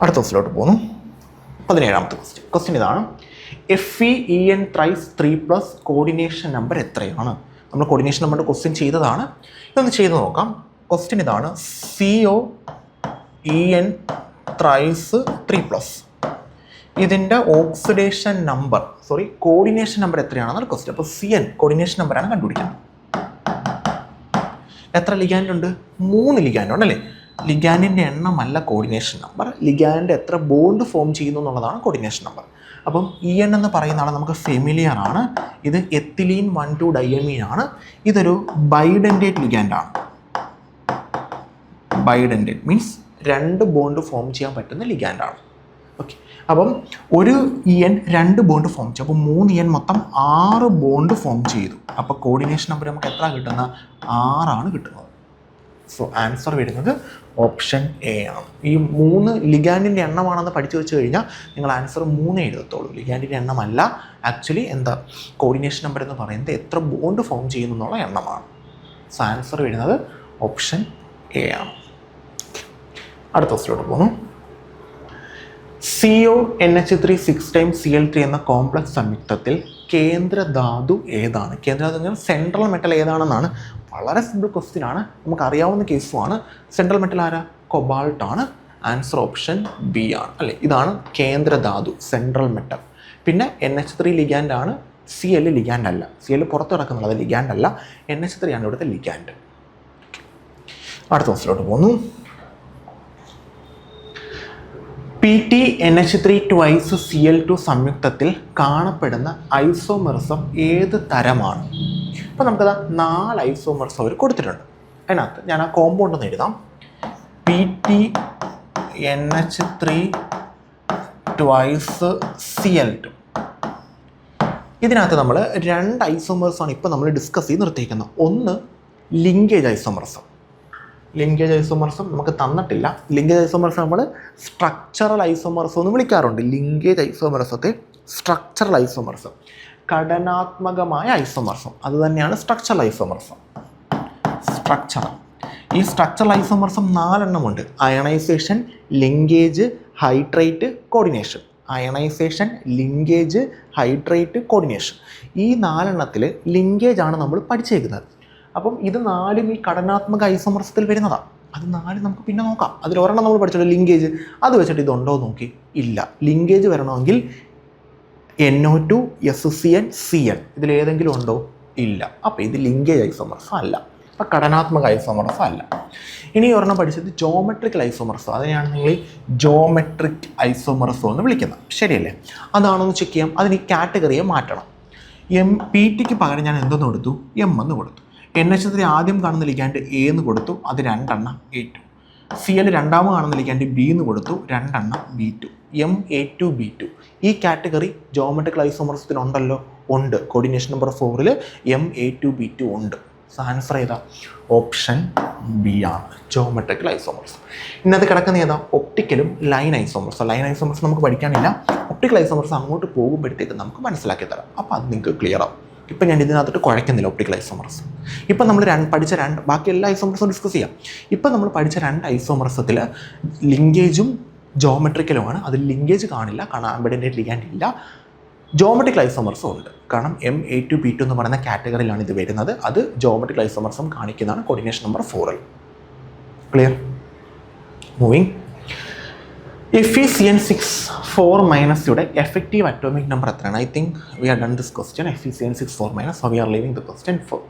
അടുത്ത ക്വസ്റ്റിലോട്ട് പോകുന്നു. 17ാമത്തെ ക്വസ്റ്റ്യൻ ഇതാണ്. FeEn ത്രൈസ് 3+ കോർഡിനേഷൻ നമ്പർ എത്രയാണ്? നമ്മൾ കോർഡിനേഷൻ നമ്പറിൻ്റെ ക്വസ്റ്റ്യൻ ചെയ്തതാണ്. ഇതൊന്ന് ചെയ്ത് നോക്കാം. ക്വസ്റ്റ്യൻ ഇതാണ്. COEn thrice 3+. ഇതിൻ്റെ ഓക്സിഡേഷൻ നമ്പർ കോർഡിനേഷൻ നമ്പർ എത്രയാണെന്നാണ് ക്വസ്റ്റ്യൻ. അപ്പോൾ CN കോർഡിനേഷൻ നമ്പറാണ് കണ്ടുപിടിക്കുന്നത്. എത്ര ലിഗാൻഡ് ഉണ്ട്? 3 ലിഗാൻഡ് ഉണ്ടല്ലേ. ലിഗാൻഡിൻ്റെ എണ്ണമല്ല കോർഡിനേഷൻ നമ്പർ, ലിഗാൻഡ് എത്ര ബോണ്ട് ഫോം ചെയ്യുന്നു എന്നുള്ളതാണ് കോർഡിനേഷൻ നമ്പർ. അപ്പം EN എന്ന് പറയുന്ന ആൾ നമുക്ക് ഫെമിലിയർ ആണ്. ഇത് എത്തിലീൻ 1,2 ഡയമീൻ ആണ്. ഇതൊരു ബൈഡൻറ്റേറ്റ് ലിഗാൻഡാണ്. ബൈഡൻറ്റേറ്റ് മീൻസ് 2 ബോണ്ട് ഫോം ചെയ്യാൻ പറ്റുന്ന ലിഗാൻഡാണ്. ഓക്കെ, അപ്പം ഒരു EN 2 ബോണ്ട് ഫോം ചെയ്യും. അപ്പോൾ 3 EN മൊത്തം 6 ബോണ്ട് ഫോം ചെയ്തു. അപ്പോൾ കോർഡിനേഷൻ നമ്പർ നമുക്ക് എത്ര കിട്ടുന്ന? 6 ആണ് കിട്ടുന്നത്. സോ ആൻസർ വരുന്നത് ഓപ്ഷൻ എ ആണ്. ഈ 3 ലിഗാൻഡിൻ്റെ എണ്ണമാണെന്ന് പഠിച്ചു വെച്ച് കഴിഞ്ഞാൽ നിങ്ങൾ ആൻസർ 3 എഴുതത്തുള്ളൂ. ലിഗാൻഡിൻ്റെ എണ്ണമല്ല, ആക്ച്വലി കോർഡിനേഷൻ നമ്പർ എന്ന് പറയുന്നത് എത്ര ബോണ്ട് ഫോം ചെയ്യുന്നു എന്നുള്ള എണ്ണമാണ്. സോ ആൻസർ വരുന്നത് ഓപ്ഷൻ എ ആണ്. അടുത്ത ക്വസ്റ്റിലോട്ട് പോകുന്നു. CONH3 6 times Cl3 എന്ന കോംപ്ലക്സ് സംയുക്തത്തിൽ കേന്ദ്രധാതു ഏതാണ്? കേന്ദ്രധാതു എന്ന് പറഞ്ഞാൽ സെൻട്രൽ മെറ്റൽ ഏതാണെന്നാണ്. വളരെ സിമ്പിൾ ക്വസ്റ്റ്യൻ ആണ്, നമുക്കറിയാവുന്ന കേസുമാണ്. സെൻട്രൽ മെറ്റൽ ആരാ? കൊബാൾട്ട് ആണ്. ആൻസർ ഓപ്ഷൻ ബി ആണ് അല്ലേ. ഇതാണ് കേന്ദ്രധാതു, സെൻട്രൽ മെറ്റൽ. പിന്നെ NH3 ലിഗാൻഡ് ആണ്, Cl ലിഗാൻഡ് അല്ല. Cl പുറത്ത് കിടക്കുന്നുള്ളത് ലിഗാൻഡ് അല്ല, NH3 ആണ് ഇവിടുത്തെ ലിഗാൻഡ്. അടുത്ത ക്വസ്റ്റിലോട്ട് പോകുന്നു. PTNH3 ട്വൈസ് Cl2 സംയുക്തത്തിൽ കാണപ്പെടുന്ന ഐസോമെറിസം ഏത് തരമാണ്? അപ്പോൾ നമുക്കത് 4 ഐസോമെറിസം അവർ കൊടുത്തിട്ടുണ്ട്. അതിനകത്ത് ഞാൻ ആ കോമ്പൗണ്ട് ഒന്ന് എഴുതാം. PTNH3 twice Cl2. ഇതിനകത്ത് നമ്മൾ 2 ഐസോമെറിസമാണ് ഇപ്പോൾ നമ്മൾ ഡിസ്കസ് ചെയ്ത് നിർത്തിയിരിക്കുന്നത്. ഒന്ന് ലിങ്കേജ് ഐസോമെറിസം. ലിങ്കേജ് ഐസോമർസം നമുക്ക് തന്നിട്ടില്ല. ലിങ്കേജ് ഐസോമർസം നമ്മൾ സ്ട്രക്ചറൽ ഐസോമർസം എന്ന് വിളിക്കാറുണ്ട്. ലിങ്കേജ് ഐസോമർസത്തെ സ്ട്രക്ചറൽ ഐസോമർസം, ഘടനാത്മകമായ ഐസോമർസം, അത് തന്നെയാണ് സ്ട്രക്ചറൽ ഐസോമർസം. ഈ സ്ട്രക്ചറൽ ഐസോമർസം 4 എണ്ണമുണ്ട്. Ionisation, linkage, hydrate, coordination. Ionisation, linkage, hydrate, coordination. ഈ 4 എണ്ണത്തിൽ ലിങ്കേജ് ആണ് നമ്മൾ പഠിച്ചേക്കുന്നത്. അപ്പം ഇത് 4ഉം ഈ ഘടനാത്മക ഐസോമർസത്തിൽ വരുന്നതാണ്. അത് 4 നമുക്ക് പിന്നെ നോക്കാം. അതിൽ ഒരെണ്ണം നമ്മൾ പഠിച്ചല്ലോ, ലിങ്കേജ്. അത് വെച്ചിട്ട് ഇതുണ്ടോ നോക്കി, ഇല്ല. ലിങ്കേജ് വരണമെങ്കിൽ NO2, SCN, Cl ഇതിലേതെങ്കിലും ഉണ്ടോ? ഇല്ല. അപ്പോൾ ഇത് ലിങ്കേജ് ഐസോമർസം അല്ല. അപ്പോൾ ഘടനാത്മക ഐസോമർസം അല്ല. ഇനി ഒരെണ്ണം പഠിച്ചത് ജോമെട്രിക്കൽ ഐസോമർസം. അതിനെയാണ് നിങ്ങൾ ജോമെട്രിക് ഐസോമർസം എന്ന് വിളിക്കുന്നത്. ശരിയല്ലേ? അതാണെന്ന് ചെക്ക് ചെയ്യാം. അതിന് ഈ കാറ്റഗറിയെ മാറ്റണം. PT പകരം ഞാൻ എന്തെന്ന് കൊടുത്തു? M എന്ന് കൊടുത്തു. NH3 ആദ്യം കാണുന്ന ലിഗാൻഡ് A എന്ന് കൊടുത്തു, അത് 2 എണ്ണം A2. Cl രണ്ടാമത് കാണുന്ന ലിഗാൻഡ് B എന്ന് കൊടുത്തു, 2 എണ്ണം B2. MA2B2. ഈ കാറ്റഗറി ജോമെട്രിക്കൽ ഐസോമർസത്തിനുണ്ടല്ലോ? ഉണ്ട്. കോർഡിനേഷൻ നമ്പർ 4ൽ MA2B2 ഉണ്ട്. സോ ആൻസർ ഏതാ? ഓപ്ഷൻ ബി ആണ്, ജോമെട്രിക്കൽ ഐസോമർസം. ഇന്നത് കിടക്കുന്ന ഏതാ? ഒപ്റ്റിക്കലും ലൈൻ ഐസോമർസം. ലൈൻ ഐസോമർസം നമുക്ക് പഠിക്കാനില്ല. ഒപ്റ്റിക്കൽ ഐസോമർസം അങ്ങോട്ട് പോകുമ്പോഴത്തേക്ക് നമുക്ക് മനസ്സിലാക്കി തരാം. അപ്പോൾ അത് നിങ്ങൾക്ക് ക്ലിയർ ആവും. ഇപ്പം ഞാൻ ഇതിനകത്തോട്ട് കുഴക്കുന്നില്ല ഒപ്റ്റിക്കൽ ഐസോമർസം. ഇപ്പം നമ്മൾ പഠിച്ച ബാക്കി എല്ലാ ഐസോമർസും ഡിസ്കസ് ചെയ്യാം. ഇപ്പം നമ്മൾ പഠിച്ച 2 ഐസോമർസത്തിൽ ലിങ്കേജും ജോമെട്രിക്കലുമാണ്. അതിൽ ലിങ്കേജ് കാണില്ല, കാരണം ആംബിഡൻറ്റേറ്റ് ലിഗാൻഡ് ഇല്ല. ജോമെട്രിക്കൽ ഐസോമർസം ഉണ്ട്, കാരണം MA2B2 എന്ന് പറയുന്ന കാറ്റഗറിയിലാണ് ഇത് വരുന്നത്. അത് ജോമെട്രിക്കൽ ഐസോമർസം കാണിക്കുന്നതാണ് കോർഡിനേഷൻ നമ്പർ 4ൽ. Clear? Moving. FeCN6 4- effective atomic number എത്രയാണ്? I think we are done this question. FeCN6 4-, we are leaving the question for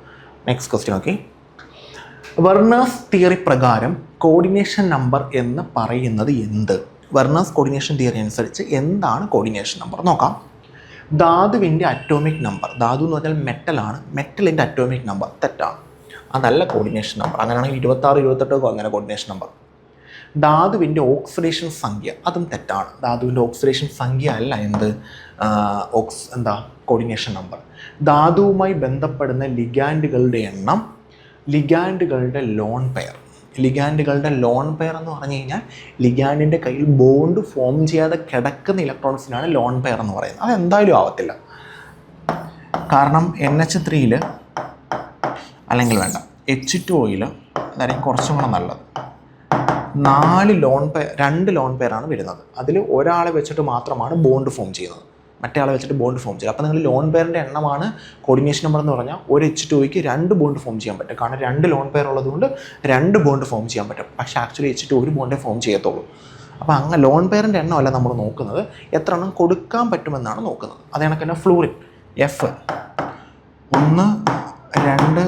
next question. Okay, Werner's theory പ്രകാരം കോർഡിനേഷൻ നമ്പർ എന്ന് പറയുന്നത് എന്ത്? വെർണേഴ്സ് coordination theory അനുസരിച്ച് എന്താണ് coordination number നോക്കാം. ധാതുവിൻ്റെ atomic number. ധാതു എന്ന് പറഞ്ഞാൽ മെറ്റലാണ്. മെറ്റലിൻ്റെ അറ്റോമിക് നമ്പർ തെറ്റാണ്, അതല്ല കോർഡിനേഷൻ നമ്പർ. അങ്ങനെയാണെങ്കിൽ 26, 28 അങ്ങനെ കോർഡിനേഷൻ നമ്പർ. ധാതുവിൻ്റെ ഓക്സിഡേഷൻ സംഖ്യ, അതും തെറ്റാണ്. ധാതുവിൻ്റെ ഓക്സിഡേഷൻ സംഖ്യ അല്ല കോർഡിനേഷൻ നമ്പർ. ധാതുവുമായി ബന്ധപ്പെടുന്ന ലിഗാൻഡുകളുടെ എണ്ണം, ലിഗാൻഡുകളുടെ ലോൺ പെയർ. ലിഗാൻഡുകളുടെ ലോൺ പെയർ എന്ന് പറഞ്ഞു കഴിഞ്ഞാൽ ലിഗാൻഡിൻ്റെ കയ്യിൽ ബോണ്ട് ഫോം ചെയ്യാതെ കിടക്കുന്ന ഇലക്ട്രോൺസിനാണ് ലോൺ പെയർ എന്ന് പറയുന്നത്. അതെന്തായാലും ആവത്തില്ല, കാരണം NH3 അല്ലെങ്കിൽ വേണ്ട H2O അതായിരിക്കും കുറച്ചും കൂടെ നല്ലത്. രണ്ട് ലോൺ പെയറാണ് വരുന്നത്. അതിൽ ഒരാളെ വെച്ചിട്ട് മാത്രമാണ് ബോണ്ട് ഫോം ചെയ്യുന്നത്, മറ്റേ ആളെ വെച്ചിട്ട് ബോണ്ട് ഫോം ചെയ്യുക. അപ്പോൾ നിങ്ങൾ ലോൺ പെയറിൻ്റെ എണ്ണമാണ് കോർഡിനേഷൻ നമ്പർ എന്ന് പറഞ്ഞാൽ ഒരു H2ക്ക് 2 ബോണ്ട് ഫോം ചെയ്യാൻ പറ്റും. കാരണം 2 ലോൺ പെയർ ഉള്ളതുകൊണ്ട് 2 ബോണ്ട് ഫോം ചെയ്യാൻ പറ്റും. പക്ഷേ ആക്ച്വലി H2 ഒരു ബോണ്ടേ ഫോം ചെയ്യത്തുള്ളൂ. അപ്പോൾ അങ്ങനെ ലോൺ പെയറിൻ്റെ എണ്ണമല്ല നമ്മൾ നോക്കുന്നത്, എത്ര എണ്ണം കൊടുക്കാൻ പറ്റുമെന്നാണ് നോക്കുന്നത്. അതേ കണക്ക് തന്നെ ഫ്ലൂറിൻ F 1 2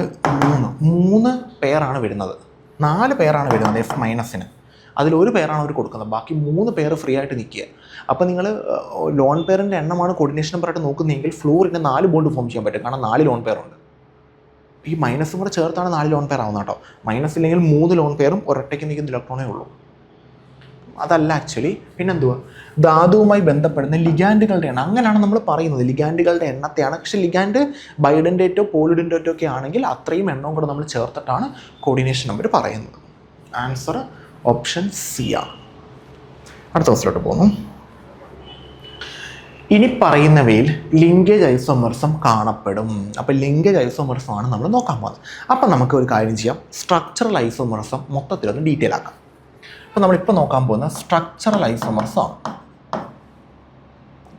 3 പെയറാണ് വരുന്നത്, 4 പെയറാണ് വരുന്നത് F മൈനസിന്. അതിലൊരു പെയറാണ് അവർ കൊടുക്കുന്നത്, ബാക്കി 3 പെയർ ഫ്രീ ആയിട്ട് നിൽക്കുക. അപ്പോൾ നിങ്ങൾ ലോൺ പെയറിൻ്റെ എണ്ണമാണ് കോർഡിനേഷൻ നമ്പറായിട്ട് നോക്കുന്നതെങ്കിൽ ഫ്ലൂറിന് 4 ബോണ്ട് ഫോം ചെയ്യാൻ പറ്റും, കാരണം 4 ലോൺ പെയറുണ്ട്. ഈ മൈനസും കൂടെ ചേർത്താണ് 4 ലോൺ പെയർ ആവുന്നത് കേട്ടോ. മൈനസ് ഇല്ലെങ്കിൽ 3 ലോൺ പെയറും ഒരൊറ്റയ്ക്ക് നിൽക്കുന്ന ഇലക്ട്രോണേ ഉള്ളൂ. അതല്ല ആക്ച്വലി പിന്നെന്തുവാ, ധാതുവുമായി ബന്ധപ്പെടുന്ന ലിഗാൻഡുകളുടെ എണ്ണം, അങ്ങനെയാണ് നമ്മൾ പറയുന്നത്. ലിഗാൻഡുകളുടെ എണ്ണത്തെയാണ്. പക്ഷേ ലിഗാൻഡ് ബൈഡൻറ്റേറ്റോ പോളിഡൻറ്റേറ്റോ ഒക്കെ ആണെങ്കിൽ അത്രയും എണ്ണവും കൂടെ നമ്മൾ ചേർത്തിട്ടാണ് കോർഡിനേഷൻ നമ്പർ പറയുന്നത്. ആൻസർ ഓപ്ഷൻ സി ആണ്. അടുത്ത ക്വസ്റ്റിലോട്ട് പോകുന്നു. ഇനി പറയുന്നവയിൽ ലിങ്കേജ് ഐസോമർസം കാണപ്പെടും. അപ്പോൾ ലിങ്കേജ് ഐസോമർസമാണ് നമ്മൾ നോക്കാൻ പോകുന്നത്. അപ്പം നമുക്ക് ഒരു കാര്യം ചെയ്യാം, സ്ട്രക്ചറൽ ഐസോമർസം മൊത്തത്തിലൊന്ന് ഡീറ്റെയിൽ ആക്കാം. അപ്പോൾ നമ്മളിപ്പോൾ നോക്കാൻ പോകുന്ന സ്ട്രക്ചറൽ ഐസോമർസമാണ്.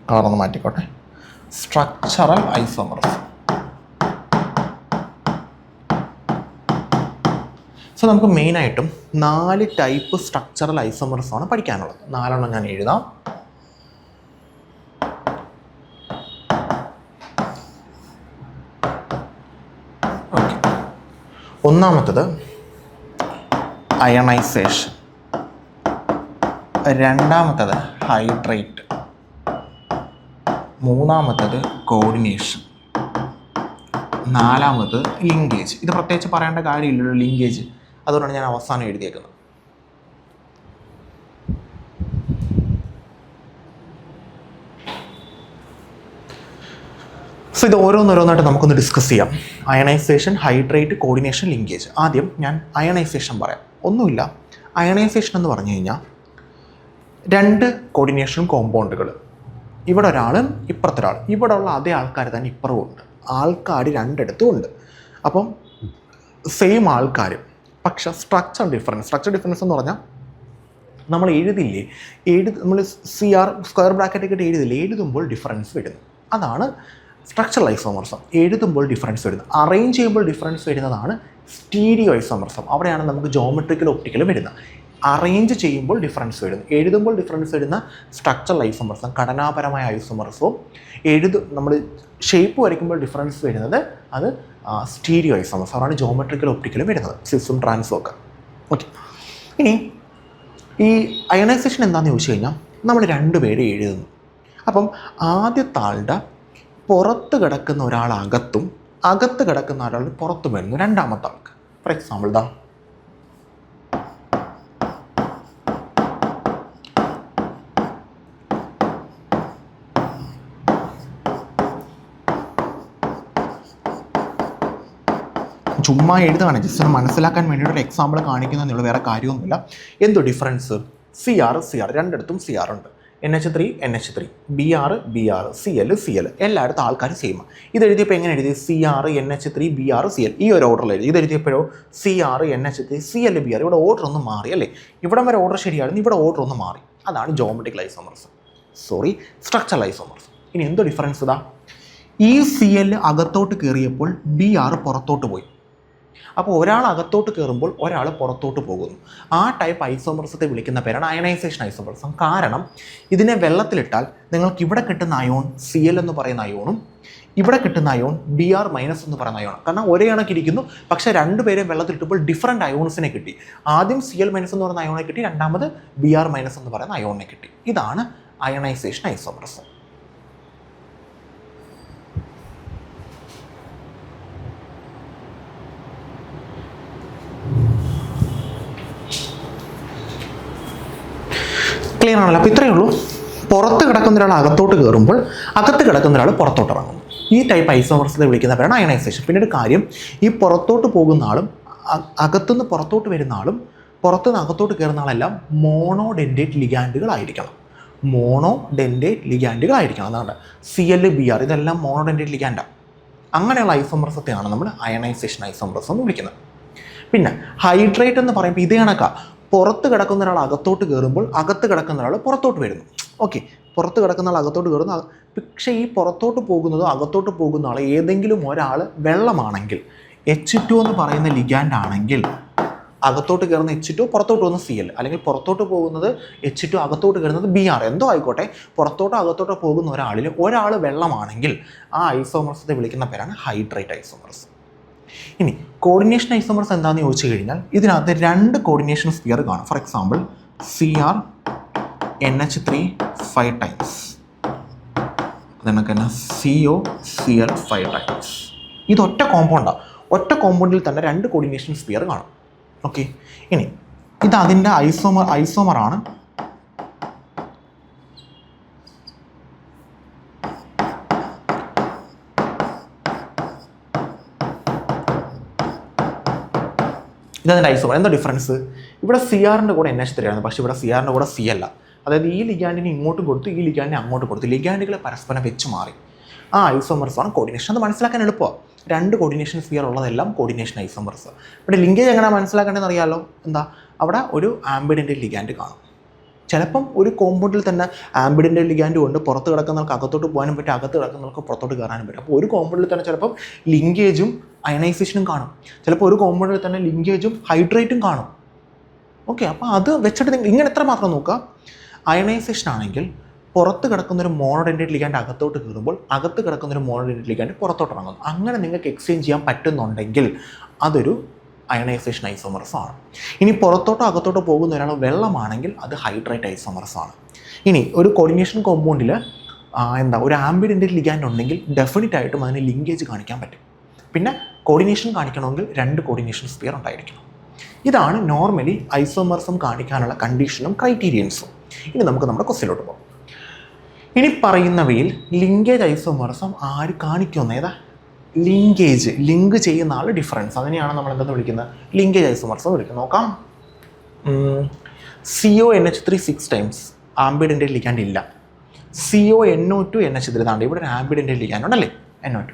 കളറൊന്ന് മാറ്റിക്കോട്ടെ. Structural isomerism. സോ നമുക്ക് മെയിനായിട്ടും 4 ടൈപ്പ് സ്ട്രക്ചറൽ ഐസോമർസമാണ് പഠിക്കാനുള്ളത്. 4 ഞാൻ എഴുതാം. ഓക്കെ, ഒന്നാമത്തത് അയണൈസേഷൻ, രണ്ടാമത്തത് ഹൈഡ്രേറ്റ്, മൂന്നാമത്തത് കോർഡിനേഷൻ, നാലാമത് ലിങ്കേജ്. ഇത് പ്രത്യേകിച്ച് പറയേണ്ട കാര്യമില്ലല്ലോ ലിങ്കേജ്, അതുകൊണ്ടാണ് ഞാൻ അവസാനം എഴുതിയേക്കുന്നത്. സോ ഇത് ഓരോന്നോരോന്നായിട്ട് നമുക്കൊന്ന് ഡിസ്കസ് ചെയ്യാം. Ionisation, hydrate, coordination, linkage. ആദ്യം ഞാൻ അയണൈസേഷൻ പറയാം. ഒന്നുമില്ല, അയണൈസേഷൻ എന്ന് പറഞ്ഞു കഴിഞ്ഞാൽ 2 കോർഡിനേഷൻ കോമ്പൗണ്ടുകൾ, ഇവിടെ ഒരാളും ഇപ്പുറത്തൊരാൾ, ഇവിടെ ഉള്ള അതേ ആൾക്കാർ തന്നെ ഇപ്പുറവും ഉണ്ട്. ആൾക്കാർ 2 ഇടത്തും ഉണ്ട്. അപ്പം സെയിം ആൾക്കാർ, പക്ഷേ സ്ട്രക്ചർ ഡിഫറൻസ് എന്ന് പറഞ്ഞാൽ നമ്മൾ എഴുതില്ലേ, നമ്മൾ CR സ്ക്വയർ ബ്രാക്കറ്റൊക്കെ ഇട്ട് എഴുതില്ലേ, എഴുതുമ്പോൾ ഡിഫറൻസ് വരുന്നു. അതാണ് സ്ട്രക്ചറൽ ഐസോമർസം. എഴുതുമ്പോൾ ഡിഫറൻസ് വരുന്നത്. അറേഞ്ച് ചെയ്യുമ്പോൾ ഡിഫറൻസ് വരുന്നതാണ് സ്റ്റീരിയോ ഐസോമർസം. അവിടെയാണ് നമുക്ക് ജോമെട്രിക്കൽ ഒപ്റ്റിക്കൽ വരുന്നത്. അറേഞ്ച് ചെയ്യുമ്പോൾ ഡിഫറൻസ് വരുന്നു. എഴുതുമ്പോൾ ഡിഫറൻസ് വരുന്ന സ്ട്രക്ചറൽ ഐസോമർസം, ഘടനാപരമായ ഐസോമർസവും. നമ്മൾ ഷേപ്പ് വരയ്ക്കുമ്പോൾ ഡിഫറൻസ് വരുന്നത് അത് സ്റ്റീരിയോ ഐസോമർസം. അതാണ് ജോമെട്രിക്കൽ ഒപ്റ്റിക്കൽ വരുന്നത്, സിസും ട്രാൻസും ഒക്കെ. ഓക്കെ, ഇനി ഈ അയണൈസേഷൻ എന്താണെന്ന് ചോദിച്ചു കഴിഞ്ഞാൽ നമ്മൾ 2 പേരെ എഴുതുന്നു. അപ്പം ആദ്യത്തെ ആളുടെ പുറത്ത് കിടക്കുന്ന ഒരാൾ അകത്തും അകത്ത് കിടക്കുന്ന ഒരാൾ പുറത്തും വരുന്നു രണ്ടാമത്തെ ആൾക്ക്. ഫോർ എക്സാമ്പിൾ ദാ ചുമ്മാ എഴുതുകയാണ്, ജസ്റ്റ് ഒന്ന് മനസ്സിലാക്കാൻ വേണ്ടിയിട്ട് ഒരു എക്സാമ്പിൾ കാണിക്കുന്നതെന്നുള്ള, വേറെ കാര്യമൊന്നുമില്ല. എന്തോ ഡിഫറൻസ്, CR രണ്ടിടത്തും CR ഉണ്ട്, NH3 NH3, BR CL എല്ലായിടത്തും ആൾക്കാർ സെയിം. ഇത് എഴുതിയപ്പോൾ എങ്ങനെ എഴുതി? CR NH3 BR CL ഈ ഒരു ഓർഡറിൽ എഴുതി. ഇത് എഴുതിയപ്പോഴോ CR NH3 CL BR. ഇവിടെ ഓർഡർ ഒന്ന് മാറി അല്ലേ, ഇവിടം വരെ ഓർഡർ ശരിയായിരുന്നു, ഇവിടെ ഓർഡർ ഒന്ന് മാറി. അതാണ് ജോമെട്രിക്കൽ ഐസോമർസം, സ്ട്രക്ചറൽ ഐസോമർസം. ഇനി എന്തോ ഡിഫറൻസ് ഇതാ, ഈ CL അകത്തോട്ട് കയറിയപ്പോൾ BR പുറത്തോട്ട് പോയി. അപ്പോൾ ഒരാൾ അകത്തോട്ട് കയറുമ്പോൾ ഒരാൾ പുറത്തോട്ട് പോകുന്നു. ആ ടൈപ്പ് ഐസോമർസത്തെ വിളിക്കുന്ന പേരാണ് അയണൈസേഷൻ ഐസോമർസം. കാരണം ഇതിനെ വെള്ളത്തിലിട്ടാൽ നിങ്ങൾക്ക് ഇവിടെ കിട്ടുന്ന അയോൺ CL എന്ന് പറയുന്ന അയോണും ഇവിടെ കിട്ടുന്ന അയോൺ BR മൈനസ് എന്ന് പറയുന്ന അയോൺ. കാരണം ഒരേ കണക്കിരിക്കുന്നു, പക്ഷേ 2 പേരെ വെള്ളത്തിലിട്ടപ്പോൾ ഡിഫറൻറ്റ് അയോൺസിനെ കിട്ടി. ആദ്യം CL മൈനസ് എന്ന് പറയുന്ന അയോണെ കിട്ടി, രണ്ടാമത് BR മൈനസ് എന്ന് പറയുന്ന അയോണിനെ കിട്ടി. ഇതാണ് അയണൈസേഷൻ ഐസോമർസം. ക്ലിയർ ആണല്ലോ? അപ്പോൾ ഇത്രയേ ഉള്ളൂ. പുറത്ത് കിടക്കുന്ന ഒരാൾ അകത്തോട്ട് കയറുമ്പോൾ അകത്ത് കിടക്കുന്ന ഒരാൾ പുറത്തോട്ട് ഇറങ്ങും. ഈ ടൈപ്പ് ഐസോമർസത്തെ വിളിക്കുന്ന പേരാണ് അയണൈസേഷൻ. പിന്നീട് കാര്യം, ഈ പുറത്തോട്ട് പോകുന്ന ആളും അകത്തുനിന്ന് പുറത്തോട്ട് വരുന്ന ആളും പുറത്തുനിന്ന് അകത്തോട്ട് കയറുന്ന ആളെല്ലാം മോണോഡെൻഡേറ്റ് ലിഗാൻഡുകളായിരിക്കണം. അതാണ് CL BR ഇതെല്ലാം മോണോഡെൻഡേറ്റ് ലിഗാൻഡാണ്. അങ്ങനെയുള്ള ഐസോമർസത്തെയാണ് നമ്മൾ അയണൈസേഷൻ ഐസോമർസം എന്ന് വിളിക്കുന്നത്. പിന്നെ ഹൈഡ്രേറ്റ് എന്ന് പറയുമ്പോൾ ഇതേ കണക്കാണ്, പുറത്ത് കിടക്കുന്ന ഒരാൾ അകത്തോട്ട് കയറുമ്പോൾ അകത്ത് കിടക്കുന്ന ഒരാൾ പുറത്തോട്ട് വരുന്നു. ഓക്കെ, പുറത്ത് കിടക്കുന്ന ആൾ അകത്തോട്ട് കയറുന്നു. പക്ഷേ ഈ പുറത്തോട്ട് പോകുന്നതോ അകത്തോട്ട് പോകുന്ന ആൾ ഏതെങ്കിലും ഒരാൾ വെള്ളമാണെങ്കിൽ, H2 എന്ന് പറയുന്ന ലിഗാൻഡ് ആണെങ്കിൽ അകത്തോട്ട് കയറുന്ന H2, പുറത്തോട്ട് പോകുന്ന Cl, അല്ലെങ്കിൽ പുറത്തോട്ട് പോകുന്നത് H2, അകത്തോട്ട് കയറുന്നത് Br, എന്തോ ആയിക്കോട്ടെ, പുറത്തോട്ടോ അകത്തോട്ടോ പോകുന്ന ഒരാൾ വെള്ളമാണെങ്കിൽ ആ ഐസോമർസത്തെ വിളിക്കുന്ന പേരാണ് ഹൈഡ്രേറ്റ് ഐസോമർസ്. ഇനി കോർഡിനേഷൻ ഐസോമർസ് എന്താണെന്ന് ചോദിച്ചു കഴിഞ്ഞാൽ ഇതിനകത്ത് 2 കോർഡിനേഷൻ സ്പിയർ കാണും. For example Cr NH3 5 times, അതിനൊക്കെ തന്നെ CO Cl 5 ടൈംസ്. ഇത് ഒറ്റ കോമ്പൗണ്ടാണ്. ഒറ്റ കോമ്പൗണ്ടിൽ തന്നെ 2 കോർഡിനേഷൻ സ്പിയർ കാണും. ഓക്കെ, ഇനി ഇത് അതിൻ്റെ ഐസോമറാണ്. ഇതതിൻ്റെ ഐസോമർ. എന്താ ഡിഫറൻസ്? ഇവിടെ Cr-ൻ്റെ കൂടെ NH3 ആണ്, പക്ഷേ ഇവിടെ Cr-ൻ്റെ കൂടെ C അല്ല. അതായത് ഈ ലിഗാൻഡിനെ ഇങ്ങോട്ട് കൊടുത്തു, ഈ ലിഗാൻഡിനെ അങ്ങോട്ട് കൊടുത്തു, ലിഗാൻഡുകളെ പരസ്പരം വെച്ച് മാറി. ആ ഐസോമർസാണ് കോർഡിനേഷൻ. അത് മനസ്സിലാക്കാൻ എളുപ്പമാണ്. 2 കോർഡിനേഷൻ സ്പിയർ ഉള്ളതെല്ലാം കോർഡിനേഷൻ ഐസോമർസ്. ഇവിടെ ലിങ്കേജ് എങ്ങനെ മനസ്സിലാക്കേണ്ടതെന്ന് അറിയാമല്ലോ. എന്താ, അവിടെ ഒരു ആംബിഡൻ്റ് ലിഗാൻഡ് കാണും. ചിലപ്പം ഒരു കോമ്പൗണ്ടിൽ തന്നെ ആംബിഡൻ്റ് ലിഗാൻഡ് കൊണ്ട് പുറത്ത് കിടക്കുന്നവർക്ക് അകത്തോട്ട് പോകാനും പറ്റും, അകത്ത് കിടക്കുന്നവർക്ക് പുറത്തോട്ട് കയറാനും പറ്റും. അപ്പോൾ ഒരു കോമ്പൗണ്ടിൽ തന്നെ ചിലപ്പം ലിങ്കേജും അയണൈസേഷനും കാണും. ചിലപ്പോൾ ഒരു കോമ്പൗണ്ടിൽ തന്നെ ലിങ്കേജും ഹൈഡ്രേറ്റും കാണും. ഓക്കെ, അപ്പോൾ അത് വെച്ചിട്ട് നിങ്ങൾ ഇങ്ങനെ എത്ര മാത്രം നോക്കുക. അയണൈസേഷൻ ആണെങ്കിൽ പുറത്ത് കിടക്കുന്നൊരു മോണോഡെൻഡേറ്റ് ലിഗാൻഡ് അകത്തോട്ട് കയറുമ്പോൾ അകത്ത് കിടക്കുന്നൊരു മോണോഡെൻഡേറ്റ് ലിഗാൻഡ് പുറത്തോട്ട് ഇറങ്ങുന്നു. അങ്ങനെ നിങ്ങൾക്ക് എക്സ്ചേഞ്ച് ചെയ്യാൻ പറ്റുന്നുണ്ടെങ്കിൽ അതൊരു അയണൈസേഷൻ ഐസോമർസ് ആണ്. ഇനി പുറത്തോട്ടോ അകത്തോട്ടോ പോകുന്ന ഒരാൾ വെള്ളമാണെങ്കിൽ അത് ഹൈഡ്രേറ്റ് ഐസോമർസ് ആണ്. ഇനി ഒരു കോർഡിനേഷൻ കോമ്പൗണ്ടിൽ ഒരു ആംബിഡൻ്റ് ലിഗാൻഡ് ഉണ്ടെങ്കിൽ ഡെഫിനറ്റ് ആയിട്ടും അതിന് ലിങ്കേജ് കാണിക്കാൻ പറ്റും. പിന്നെ കോർഡിനേഷൻ കാണിക്കണമെങ്കിൽ 2 കോർഡിനേഷൻ സ്പിയർ ഉണ്ടായിരിക്കണം. ഇതാണ് നോർമലി ഐസോമർസം കാണിക്കാനുള്ള കണ്ടീഷനും ക്രൈറ്റീരിയൻസും. ഇനി നമുക്ക് നമ്മുടെ ക്വസ്റ്റ്യനിലോട്ട് പോകാം. ഇനി പറയുന്നവയിൽ ലിങ്കേജ് ഐസോമർസം ആര് കാണിക്കുമെന്ന്? ഏതാ? ലിങ്കേജ്, ലിങ്ക് ചെയ്യുന്ന ആൾ ഡിഫറൻസ്, അതിനെയാണ് നമ്മൾ എന്തെന്ന് വിളിക്കുന്നത്? ലിങ്കേജ് ഐസോമർസം വിളിക്കുന്നത്. നോക്കാം. CONH3 6 ടൈംസ് ആംബിഡൻ്റ് ലിഗാൻഡ് ഇല്ല. CONO2 NH3 ഇതാണ്ട് ഇവിടെ ഒരു ആംബിഡൻ്റ് ലിഗാൻഡ് ഉണ്ടല്ലേ, NO2.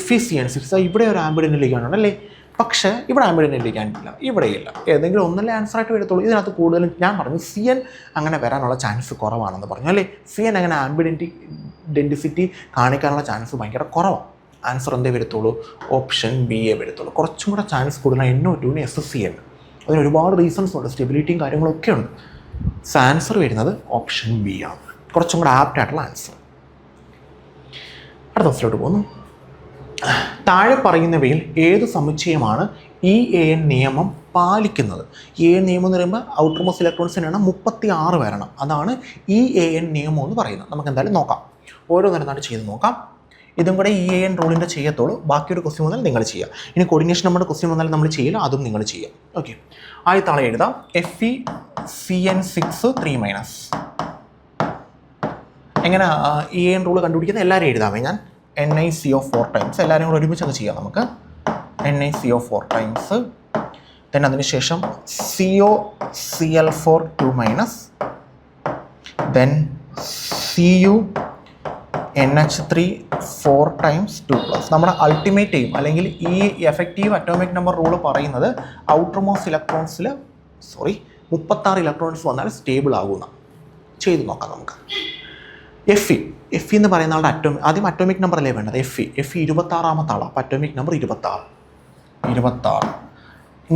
FeCN6 ഇവിടെ ഒരു ആംബിഡൻ്റ് ലിഗാൻഡ് ഉണ്ടല്ലേ, പക്ഷേ ഇവിടെ ആംബിഡൻ്റ് ലിഗാൻഡ് ഇല്ല, ഇവിടെയില്ല. ഏതെങ്കിലും ഒന്നല്ലേ ആൻസർ ആയിട്ട് വരത്തുള്ളൂ. ഇതിനകത്ത് കൂടുതലും ഞാൻ പറഞ്ഞു CN അങ്ങനെ വരാനുള്ള ചാൻസ് കുറവാണെന്ന് പറഞ്ഞു അല്ലേ. CN അങ്ങനെ ആംബിഡൻറ്റിസിറ്റി കാണിക്കാനുള്ള ചാൻസ് ഭയങ്കര കുറവാണ്. ആൻസർ എന്തേ വരത്തുള്ളൂ? ഓപ്ഷൻ B വരത്തുള്ളൂ. കുറച്ചും കൂടെ ചാൻസ് കൂടുതലാണ് NO2-ന് SCN. അതിന് ഒരുപാട് റീസൺസ് ഉണ്ട്, സ്റ്റെബിലിറ്റിയും കാര്യങ്ങളൊക്കെ ഉണ്ട്. ആൻസർ വരുന്നത് ഓപ്ഷൻ B ആണ്, കുറച്ചും കൂടെ ആപ്റ്റായിട്ടുള്ള ആൻസർ. അടുത്ത ദിവസത്തിലോട്ട് പോകുന്നു. താഴെ പറയുന്നവയിൽ ഏത് സമുച്ചയമാണ് EAN നിയമം പാലിക്കുന്നത്? EAN നിയമം എന്ന് പറയുമ്പോൾ ഔട്ടർ മോസ്റ്റ് ഇലക്ട്രോൺസിനാണ് 36 വരണം. അതാണ് EAN നിയമം എന്ന് പറയുന്നത്. നമുക്ക് എന്തായാലും നോക്കാം, ഓരോന്നിരുന്നായിട്ട് ചെയ്ത് നോക്കാം. ഇതും കൂടെ EAN റൂളിൻ്റെ ചെയ്യത്തുള്ളൂ. ബാക്കിയൊരു ക്വസ്റ്റ്യൻ വന്നാൽ നിങ്ങൾ ചെയ്യുക. ഇനി കോർഡിനേഷൻ നമ്മുടെ ക്വസ്റ്റ്യൻ വന്നാൽ നമ്മൾ ചെയ്യില്ല, അതും നിങ്ങൾ ചെയ്യാം. ഓക്കെ, ആദ്യത്താളെ എഴുതാം. FeCN6 3-. എങ്ങനെ EAN റൂൾ കണ്ടുപിടിക്കുന്നത് എല്ലാവരും എഴുതാമേ. ഞാൻ NiCO4 ടൈംസ്, എല്ലാവരും കൂടെ ഒരുമിച്ച് അങ്ങ് ചെയ്യാം നമുക്ക്. NiCO4 ടൈംസ്, then അതിനുശേഷം COCl4 2-, then CuNH3 4 ടൈംസ് 2+. നമ്മുടെ അൾട്ടിമേറ്റ് എയിം അല്ലെങ്കിൽ ഈ എഫക്റ്റീവ് അറ്റോമിക് നമ്പർ റൂൾ പറയുന്നത് ഔട്ടർ മോസ്റ്റ് ഇലക്ട്രോൺസിൽ 36 ഇലക്ട്രോൺസ് വന്നാൽ സ്റ്റേബിൾ ആകുന്ന. ചെയ്ത് നോക്കാം നമുക്ക്. Fe എന്ന് പറയുന്ന ആളുടെ ആദ്യം അറ്റോമിക് നമ്പർ അല്ലേ വേണ്ടത്? Fe 26ാമത്തെ ആളാണ്. അപ്പോൾ അറ്റോമിക് നമ്പർ 26.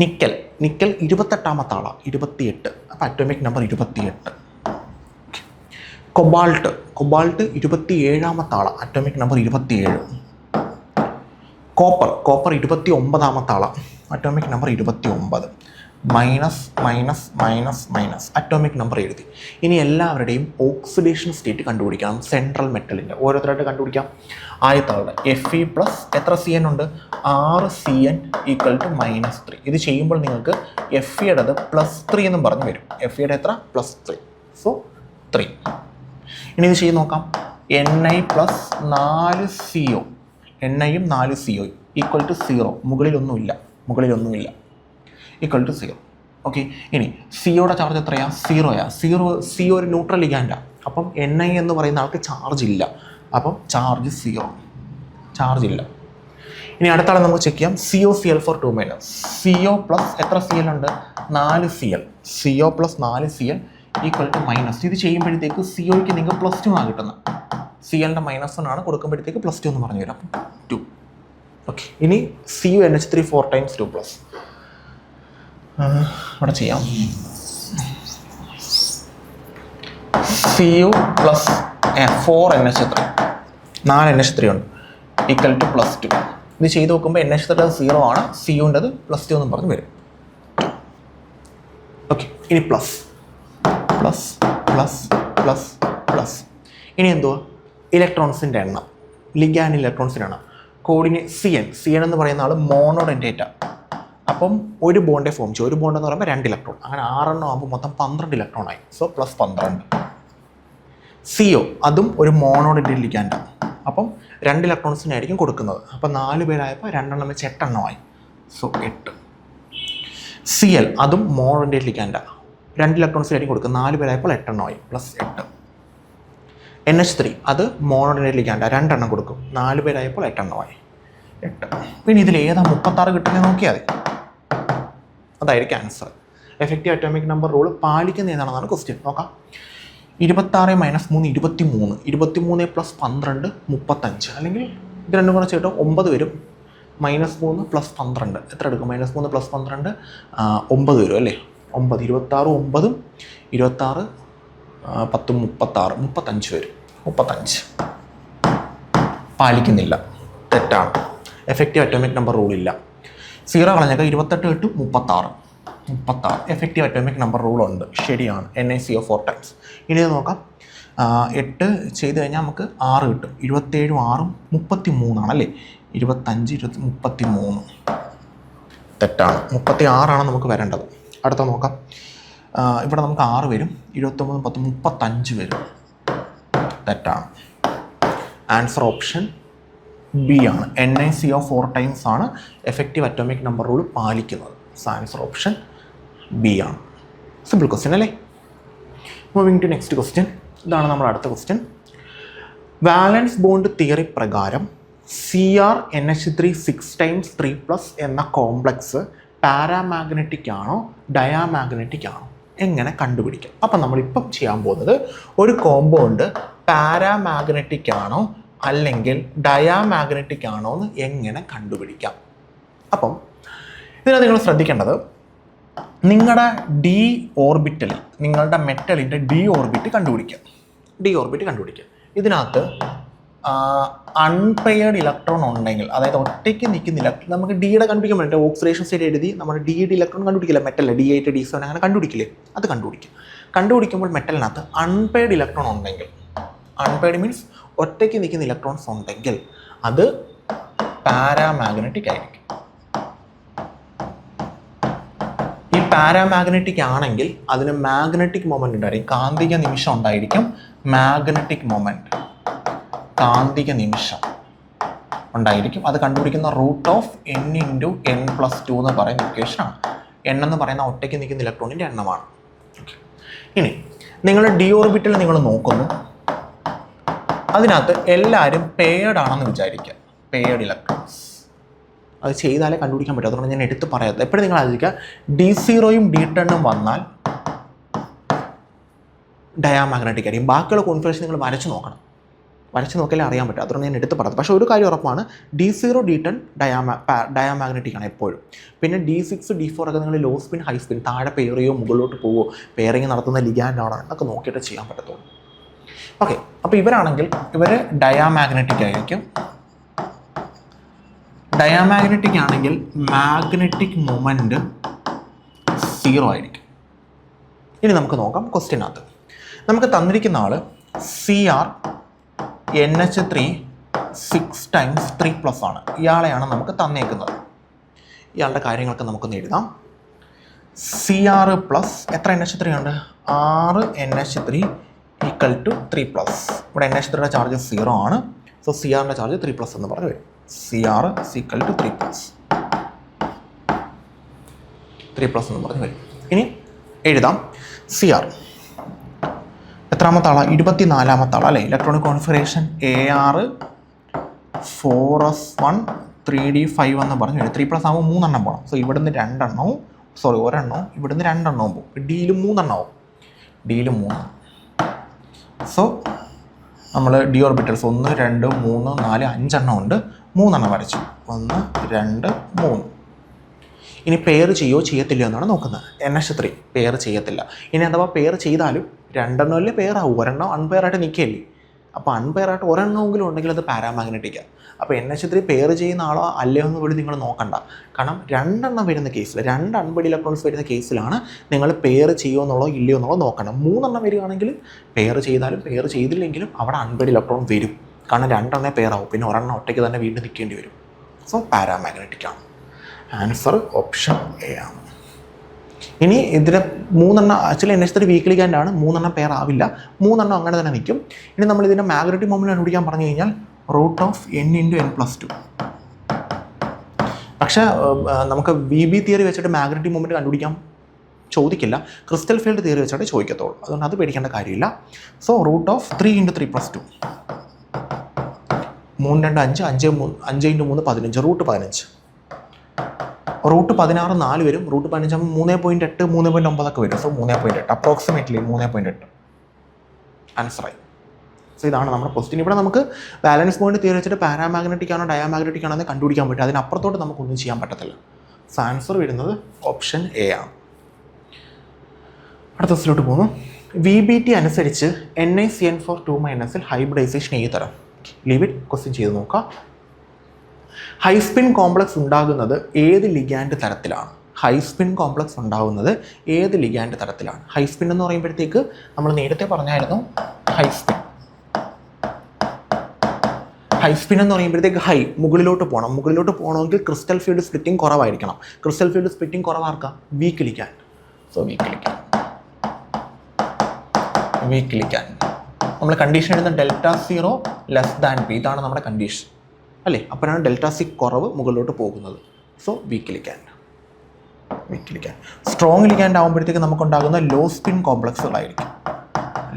നിക്കൽ 28ാമത്തെ ആളാണ്, 28. അപ്പോൾ അറ്റോമിക് നമ്പർ 28. കൊബാൾട്ട് 27ാമത്തെ ആളാണ്, അറ്റോമിക് നമ്പർ 27. കോപ്പർ 29ാമത്തെ ആളാണ്, atomic number 29. Minus atomic number എഴുതി. ഇനി എല്ലാവരുടെയും ഓക്സിഡേഷൻ സ്റ്റേറ്റ് കണ്ടുപിടിക്കണം. സെൻട്രൽ മെറ്റലിൻ്റെ ഓരോരുത്തരായിട്ട് കണ്ടുപിടിക്കാം. ആദ്യത്താളുടെ Fe പ്ലസ് എത്ര CN ഉണ്ട്? 6 CN = -3. ഇത് ചെയ്യുമ്പോൾ നിങ്ങൾക്ക് Feയുടേത് +3 എന്നും പറഞ്ഞു വരും. Feയുടെ എത്ര? +3. സോ 3. ഇനി ഇത് ചെയ്ത് നോക്കാം. Ni plus 4 CO, Niയും 4 CO = 0. മുകളിലൊന്നുമില്ല =0. Okay, ഇനി സിയോയുടെ ചാർജ് എത്രയാണ്? 0. CO ഒരു ന്യൂട്രൽ ലിഗാൻഡാണ്. അപ്പം Ni എന്ന് പറയുന്ന ആൾക്ക് ചാർജ് ഇല്ല. അപ്പം ചാർജ് 0, ചാർജ് ഇല്ല. ഇനി അടുത്ത ആളെ നമുക്ക് ചെക്ക് ചെയ്യാം. COCl for 2-. CO പ്ലസ് എത്ര CL ഉണ്ട്? 4 CL. CO plus 4 CL equal to minus. ഇത് ചെയ്യുമ്പോഴത്തേക്ക് COയ്ക്ക് നിങ്ങൾക്ക് +2 ആണ് കിട്ടുന്നത്. CLൻ്റെ -1 ആണ്, കൊടുക്കുമ്പോഴത്തേക്ക് +2 എന്ന് പറഞ്ഞു തരാം. 2. ഓക്കെ. ഇനി CuNH3 4 times 2+. ഇവിടെ ചെയ്യാം. Cu പ്ലസ് 4NH3, 4NH3 ഉണ്ട്, ഈക്വൽ ടു +2. ഇത് ചെയ്ത് നോക്കുമ്പോൾ NH3 0 ആണ്, CUൻ്റെത് +2 എന്നും പറഞ്ഞ് വരും. ഓക്കെ. ഇനി plus plus plus plus plus. ഇനി എന്തുവാ? ഇലക്ട്രോൺസിൻ്റെ എണ്ണം, ലിഗാൻഡ് ഇലക്ട്രോൺസിൻ്റെ എണ്ണം. CN എന്ന് പറയുന്ന ആൾ മോണോഡെൻറ്റേറ്റാ. അപ്പം ഒരു ബോണ്ടേ ഫോം ചെയ്യും. ഒരു ബോണ്ട് എന്ന് പറയുമ്പോൾ 2 ഇലക്ട്രോൺ. അങ്ങനെ 6 എണ്ണം ആകുമ്പോൾ മൊത്തം 12 ഇലക്ട്രോൺ ആയി. സോ +12. CO അതും ഒരു മോണോഡെൻറ്റേറ്റ് ലിഗാൻഡാണ്. അപ്പം 2 ഇലക്ട്രോൺസിനായിരിക്കും കൊടുക്കുന്നത്. അപ്പം 4 പേരായപ്പോൾ 2 എണ്ണം വെച്ച് 8 എണ്ണമായി. സോ 8. CL അതും മോണോഡെൻറ്റേറ്റ് ലിഗാൻഡാണ്. 2 ഇലക്ട്രോൺസിനായിരിക്കും കൊടുക്കുന്നത്. 4 പേരായപ്പോൾ 8 എണ്ണമായി, +8. NH3 അത് മോണോഡെൻറ്റേറ്റ് ലിഗാൻഡാണ്. 2 എണ്ണം കൊടുക്കും. 4 പേരായപ്പോൾ 8 എണ്ണമായി, 8. പിന്നെ ഇതിൽ ഏതാ 36 കിട്ടുന്നത് നോക്കിയാൽ മതി. അതായിരിക്കും answer. Effective atomic number rule പാലിക്കുന്ന ഏതാണെന്നാണ് ക്വസ്റ്റ്യൻ. നോക്കാം. 26 - 3 23. 23 + 12 35. അല്ലെങ്കിൽ ഇത് രണ്ടും കൂടെ ചേട്ടോ 9 വരും. -3 + 12 എത്ര എടുക്കും? -3 + 12 9 വരും അല്ലേ? 9. 26 9 26 10 36 35 വരും. 35 പാലിക്കുന്നില്ല, തെറ്റാണ്. എഫക്റ്റീവ് അറ്റോമിക് നമ്പർ റൂൾ ഇല്ല. 0 കളഞ്ഞേക്കാം. 28 8 36. എഫക്റ്റീവ് അറ്റോമിക് നമ്പർ റൂൾ ഉണ്ട്, ശരിയാണ്. NaCO 4 times. ഇനി ഇത് നോക്കാം. 8 ചെയ്ത് കഴിഞ്ഞാൽ നമുക്ക് 6 കിട്ടും. 27 6 33 ആണല്ലേ? 25 20 33. തെറ്റാണ്. 36 ആണ് നമുക്ക് വരേണ്ടത്. അടുത്ത നോക്കാം. ഇവിടെ നമുക്ക് 6 വരും. 29 10 35 വരും. തെറ്റാണ്. ആൻസർ ഓപ്ഷൻ B ആണ്. NaCO 4 times ആണ് എഫക്റ്റീവ് അറ്റോമിക് നമ്പർ റൂൾ പാലിക്കുന്നത്. ആൻസർ ഓപ്ഷൻ B ആണ്. സിമ്പിൾ ക്വസ്റ്റ്യൻ അല്ലേ? Moving to next question. ഇതാണ് നമ്മുടെ അടുത്ത ക്വസ്റ്റ്യൻ. വാലൻസ് ബോണ്ട് തിയറി പ്രകാരം CrNH3 6 times 3+ എന്ന കോംപ്ലക്സ് പാരാമാഗ്നറ്റിക് ആണോ ഡയാമാഗ്നറ്റിക് ആണോ എങ്ങനെ കണ്ടുപിടിക്കാം? അപ്പം നമ്മളിപ്പം ചെയ്യാൻ പോകുന്നത് ഒരു കോമ്പൗണ്ട് പാരാമാഗ്നറ്റിക് ആണോ അല്ലെങ്കിൽ ഡയാമാഗ്നറ്റിക് ആണോ എന്ന് എങ്ങനെ കണ്ടുപിടിക്കാം. അപ്പം ഇതിനകത്ത് നിങ്ങൾ ശ്രദ്ധിക്കേണ്ടത്, നിങ്ങളുടെ ഡി ഓർബിറ്റലിൽ നിങ്ങളുടെ മെറ്റലിൻ്റെ ഡി ഓർബിറ്റ് കണ്ടുപിടിക്കുക. ഇതിനകത്ത് അൺപെയർഡ് ഇലക്ട്രോൺ ഉണ്ടെങ്കിൽ, അതായത് ഒറ്റയ്ക്ക് നിൽക്കുന്ന ഇലക്ട്രോൺ, നമുക്ക് ഡിയുടെ കണ്ടുപിടിക്കാൻ വേണ്ടി ഓക്സിഡേഷൻ സ്റ്റേറ്റ് എഴുതി നമ്മുടെ ഡിയുടെ ഇലക്ട്രോൺ കണ്ടുപിടിക്കില്ല, മെറ്റൽ D8 D7 അങ്ങനെ കണ്ടുപിടിക്കില്ലേ, അത് കണ്ടുപിടിക്കുമ്പോൾ മെറ്റലിനകത്ത് അൺപെയർഡ് ഇലക്ട്രോൺ ഉണ്ടെങ്കിൽ, അൺപെയർഡ് മീൻസ് ഒറ്റയ്ക്ക് നിൽക്കുന്ന ഇലക്ട്രോൺസ് ഉണ്ടെങ്കിൽ അത് പാരാമാഗ്നറ്റിക് ആയിരിക്കും. ഈ പാരാമാഗ്നറ്റിക് ആണെങ്കിൽ അതിന് മാഗ്നറ്റിക് മൊമെന്റ് ഉണ്ടായിരിക്കും, കാന്തിക നിമിഷം ഉണ്ടായിരിക്കും. മാഗ്നറ്റിക് മൊമെന്റ്, കാന്തിക നിമിഷം ഉണ്ടായിരിക്കും. അത് കണ്ടുപിടിക്കുന്ന √n × n+2 എന്ന് പറയുന്ന ഇക്വേഷനാണ്. n എന്ന് പറയുന്ന ഒറ്റയ്ക്ക് നിൽക്കുന്ന ഇലക്ട്രോണിൻ്റെ എണ്ണമാണ്. ഇനി നിങ്ങൾ ഡി ഓർബിറ്റിൽ നിങ്ങൾ നോക്കുന്നു, അതിനകത്ത് എല്ലാവരും പെയർഡ് ആണെന്ന് വിചാരിക്കുക, പെയർഡ് ഇലക്ട്രോൺസ്. അത് ചെയ്താലേ കണ്ടുപിടിക്കാൻ പറ്റും, അതുകൊണ്ട് ഞാൻ എടുത്ത് പറയാത്തത്. എപ്പോഴും നിങ്ങൾ ആലോചിക്കുക, D0 D10 വന്നാൽ ഡയാമാഗ്നറ്റിക് ആയിരിക്കും. ബാക്കിയുള്ള കോൺഫിഗറേഷൻ നിങ്ങൾ വരച്ച് നോക്കിയാലേ അറിയാൻ പറ്റും, അതുകൊണ്ട് ഞാൻ എടുത്ത് പറയാം. പക്ഷേ ഒരു കാര്യം ഉറപ്പാണ്, D0 D10 ഡയാമാഗ്നറ്റിക് ആണ് എപ്പോഴും. പിന്നെ D6 D4 ഒക്കെ നിങ്ങൾ ലോ സ്പിൻ ഹൈ സ്പിൻ, താഴെ പെയറിയോ മുകളിലോട്ട് പോവോ, പെയറിങ് നടത്തുന്ന ലിഗാൻഡ് ആണോ എന്നൊക്കെ നോക്കിയിട്ട് ചെയ്യാൻ പറ്റത്തുള്ളൂ. ഓക്കെ, അപ്പോൾ ഇവരാണെങ്കിൽ ഇവർ ഡയാമാഗ്നറ്റിക് ആയിരിക്കും. ഡയാമാഗ്നറ്റിക് ആണെങ്കിൽ മാഗ്നറ്റിക് മൊമെന്റ് 0 ആയിരിക്കും. ഇനി നമുക്ക് നോക്കാം ക്വസ്റ്റ്യനകത്ത്. നമുക്ക് തന്നിരിക്കുന്ന ആള് CrNH3 6 times 3+ ആണ്. ഇയാളെയാണ് നമുക്ക് തന്നേക്കുന്നത്. ഇയാളുടെ കാര്യങ്ങളൊക്കെ നമുക്കൊന്ന് എഴുതാം. Cr+ എത്ര NH3 ഉണ്ട്? 6 NH3 = 3+. ഇവിടെ NH3യുടെ ചാർജ് 0 ആണ്. സോ Crൻ്റെ ചാർജ് 3+ എന്ന് പറഞ്ഞു വരും. Cr = 3+ എന്ന് പറഞ്ഞു വരും. ഇനി എഴുതാം. Cr എത്രാമത്തെ ആളാണ്? 24ാമത്തെ ആളാണ് അല്ലേ? Electronic configuration AR 4s1 3d5 എന്ന് പറഞ്ഞു 3 പ്ലസ് ആകുമ്പോൾ 3 എണ്ണം പോകണം. സോ ഇവിടുന്ന് 2 എണ്ണവും ഒരെണ്ണവും ഇവിടുന്ന് 2 എണ്ണവും പോകും. ഡിയിൽ 3 എണ്ണമാവും. ഡിയിൽ 3. സോ നമ്മൾ ഡി ഓർബിറ്റൽസ് 1 2 3 4 5 എണ്ണം ഉണ്ട്. 3 എണ്ണം വരച്ചു. 1 2 3. ഇനി പെയർ ചെയ്യോ ചെയ്യത്തില്ലയോ എന്നാണ് നോക്കുന്നത്. NH3 പെയർ ചെയ്യത്തില്ല. ഇനി അഥവാ പെയർ ചെയ്താലും 2 എണ്ണമല്ലേ പെയർ ആവും, ഒരെണ്ണം അൺപെയർ ആയിട്ട് നിൽക്കുകയല്ലേ. അപ്പോൾ അൺപെയർ ആയിട്ട് ഒരെണ്ണമെങ്കിലും ഉണ്ടെങ്കിൽ അത് പാരാമാഗ്നറ്റിക്കാണ്. അപ്പോൾ NH3 പെയർ ചെയ്യുന്ന ആളോ അല്ലയോ എന്ന് പോലും നിങ്ങൾ നോക്കണ്ട. കാരണം 2 എണ്ണം വരുന്ന കേസിൽ, 2 അൺപെയർഡ് ഇലക്ട്രോൺസ് വരുന്ന കേസിലാണ് നിങ്ങൾ പെയർ ചെയ്യുമോ എന്നുള്ളോ ഇല്ലയോ എന്നുള്ളോ നോക്കണം. 3 എണ്ണം വരികയാണെങ്കിൽ പെയർ ചെയ്താലും പെയർ ചെയ്തില്ലെങ്കിലും അവിടെ അൺപെയർഡ് ഇലക്ട്രോൺ വരും. കാരണം 2 എണ്ണേ പെയർ ആവും, പിന്നെ ഒരെണ്ണം ഒറ്റയ്ക്ക് തന്നെ വീണ്ടും നിൽക്കേണ്ടി വരും. സോ പാരാമാഗ്നറ്റിക്കാണ്. ആൻസർ ഓപ്ഷൻ എ ആണ്. ഇനി ഇതിൽ 3 എണ്ണം ആക്ച്വലി NH3 വീക്ക്ലി ഗ്യാൻഡ് ആണ്. 3 എണ്ണം പെയർ ആവില്ല, 3 എണ്ണം അങ്ങനെ തന്നെ നിൽക്കും. ഇനി നമ്മൾ ഇതിൻ്റെ മാഗ്നറ്റിക് മൊമെന്റ് കണ്ടുപിടിക്കാൻ പറഞ്ഞു കഴിഞ്ഞാൽ √n/n+2. പക്ഷേ നമുക്ക് VB തിയറി വെച്ചിട്ട് മാഗ്നറ്റിക് മൊമെന്റ് കണ്ടുപിടിക്കാൻ ചോദിക്കില്ല, ക്രിസ്റ്റൽ ഫീൽഡ് തിയറി വെച്ചിട്ട് ചോദിക്കത്തുള്ളൂ. അതുകൊണ്ട് അത് പേടിക്കേണ്ട കാര്യമില്ല. സോ √3 × 3 + 2 3 2 5 5 × 3 15 √15. √16 4 വരും. √15 3.8 3.9 ഒക്കെ വരും. So 3.8 approximately 3.8 ആൻസറായി. സോ ഇതാണ് നമ്മുടെ ക്വസ്റ്റ്യൻ. ഇവിടെ നമുക്ക് ബാലൻസ് പോയിന്റ് തിയറി വെച്ചിട്ട് പാരാമാഗ്നറ്റിക് ആണോ ഡയാമാഗ്നറ്റിക് ആണോ എന്ന് കണ്ടുപിടിക്കാൻ പറ്റും. അതിനപ്പുറത്തോട്ട് നമുക്കൊന്നും ചെയ്യാൻ പറ്റത്തില്ല. സോ ആൻസർ വരുന്നത് ഓപ്ഷൻ എ ആണ്. അടുത്ത ക്വസ്റ്റിലോട്ട് പോകുന്നു. VBT അനുസരിച്ച് NiCN4 ഹൈബ്രിഡൈസേഷൻ ഏത് തരം? Leave it. ക്വസ്റ്റ്യൻ ചെയ്ത് നോക്കാം. ഹൈസ്പിൻ കോംപ്ലക്സ് ഉണ്ടാകുന്നത് ഏത് ലിഗാൻഡ് തരത്തിലാണ്? ഹൈസ്പിൻ കോംപ്ലക്സ് ഉണ്ടാകുന്നത് ഏത് ലിഗാൻഡ് തരത്തിലാണ്? ഹൈസ്പിൻ എന്ന് പറയുമ്പോഴത്തേക്ക് നമ്മൾ നേരത്തെ പറഞ്ഞായിരുന്നു ഹൈസ്പിൻ എന്ന് പറയുമ്പോഴത്തേക്ക് മുകളിലോട്ട് പോകണം. മുകളിലോട്ട് പോകണമെങ്കിൽ ക്രിസ്റ്റൽ ഫീൽഡ് സ്പ്ലിറ്റിംഗ് കുറവായിരിക്കണം. ക്രിസ്റ്റൽ ഫീൽഡ് സ്പ്ലിറ്റിംഗ് കുറവാർക്കാം? Weak ligand. So weak ligand നമ്മൾ കണ്ടീഷൻ എഴുതുന്ന Δ0 P. ഇതാണ് നമ്മുടെ കണ്ടീഷൻ അല്ലേ? അപ്പോഴാണ് Δc കുറവ് മുകളിലോട്ട് പോകുന്നത്. So weak ligand. Strong ligand ആകുമ്പോഴത്തേക്ക് നമുക്കുണ്ടാകുന്ന ലോ സ്പിൻ കോംപ്ലക്സുകളായിരിക്കും.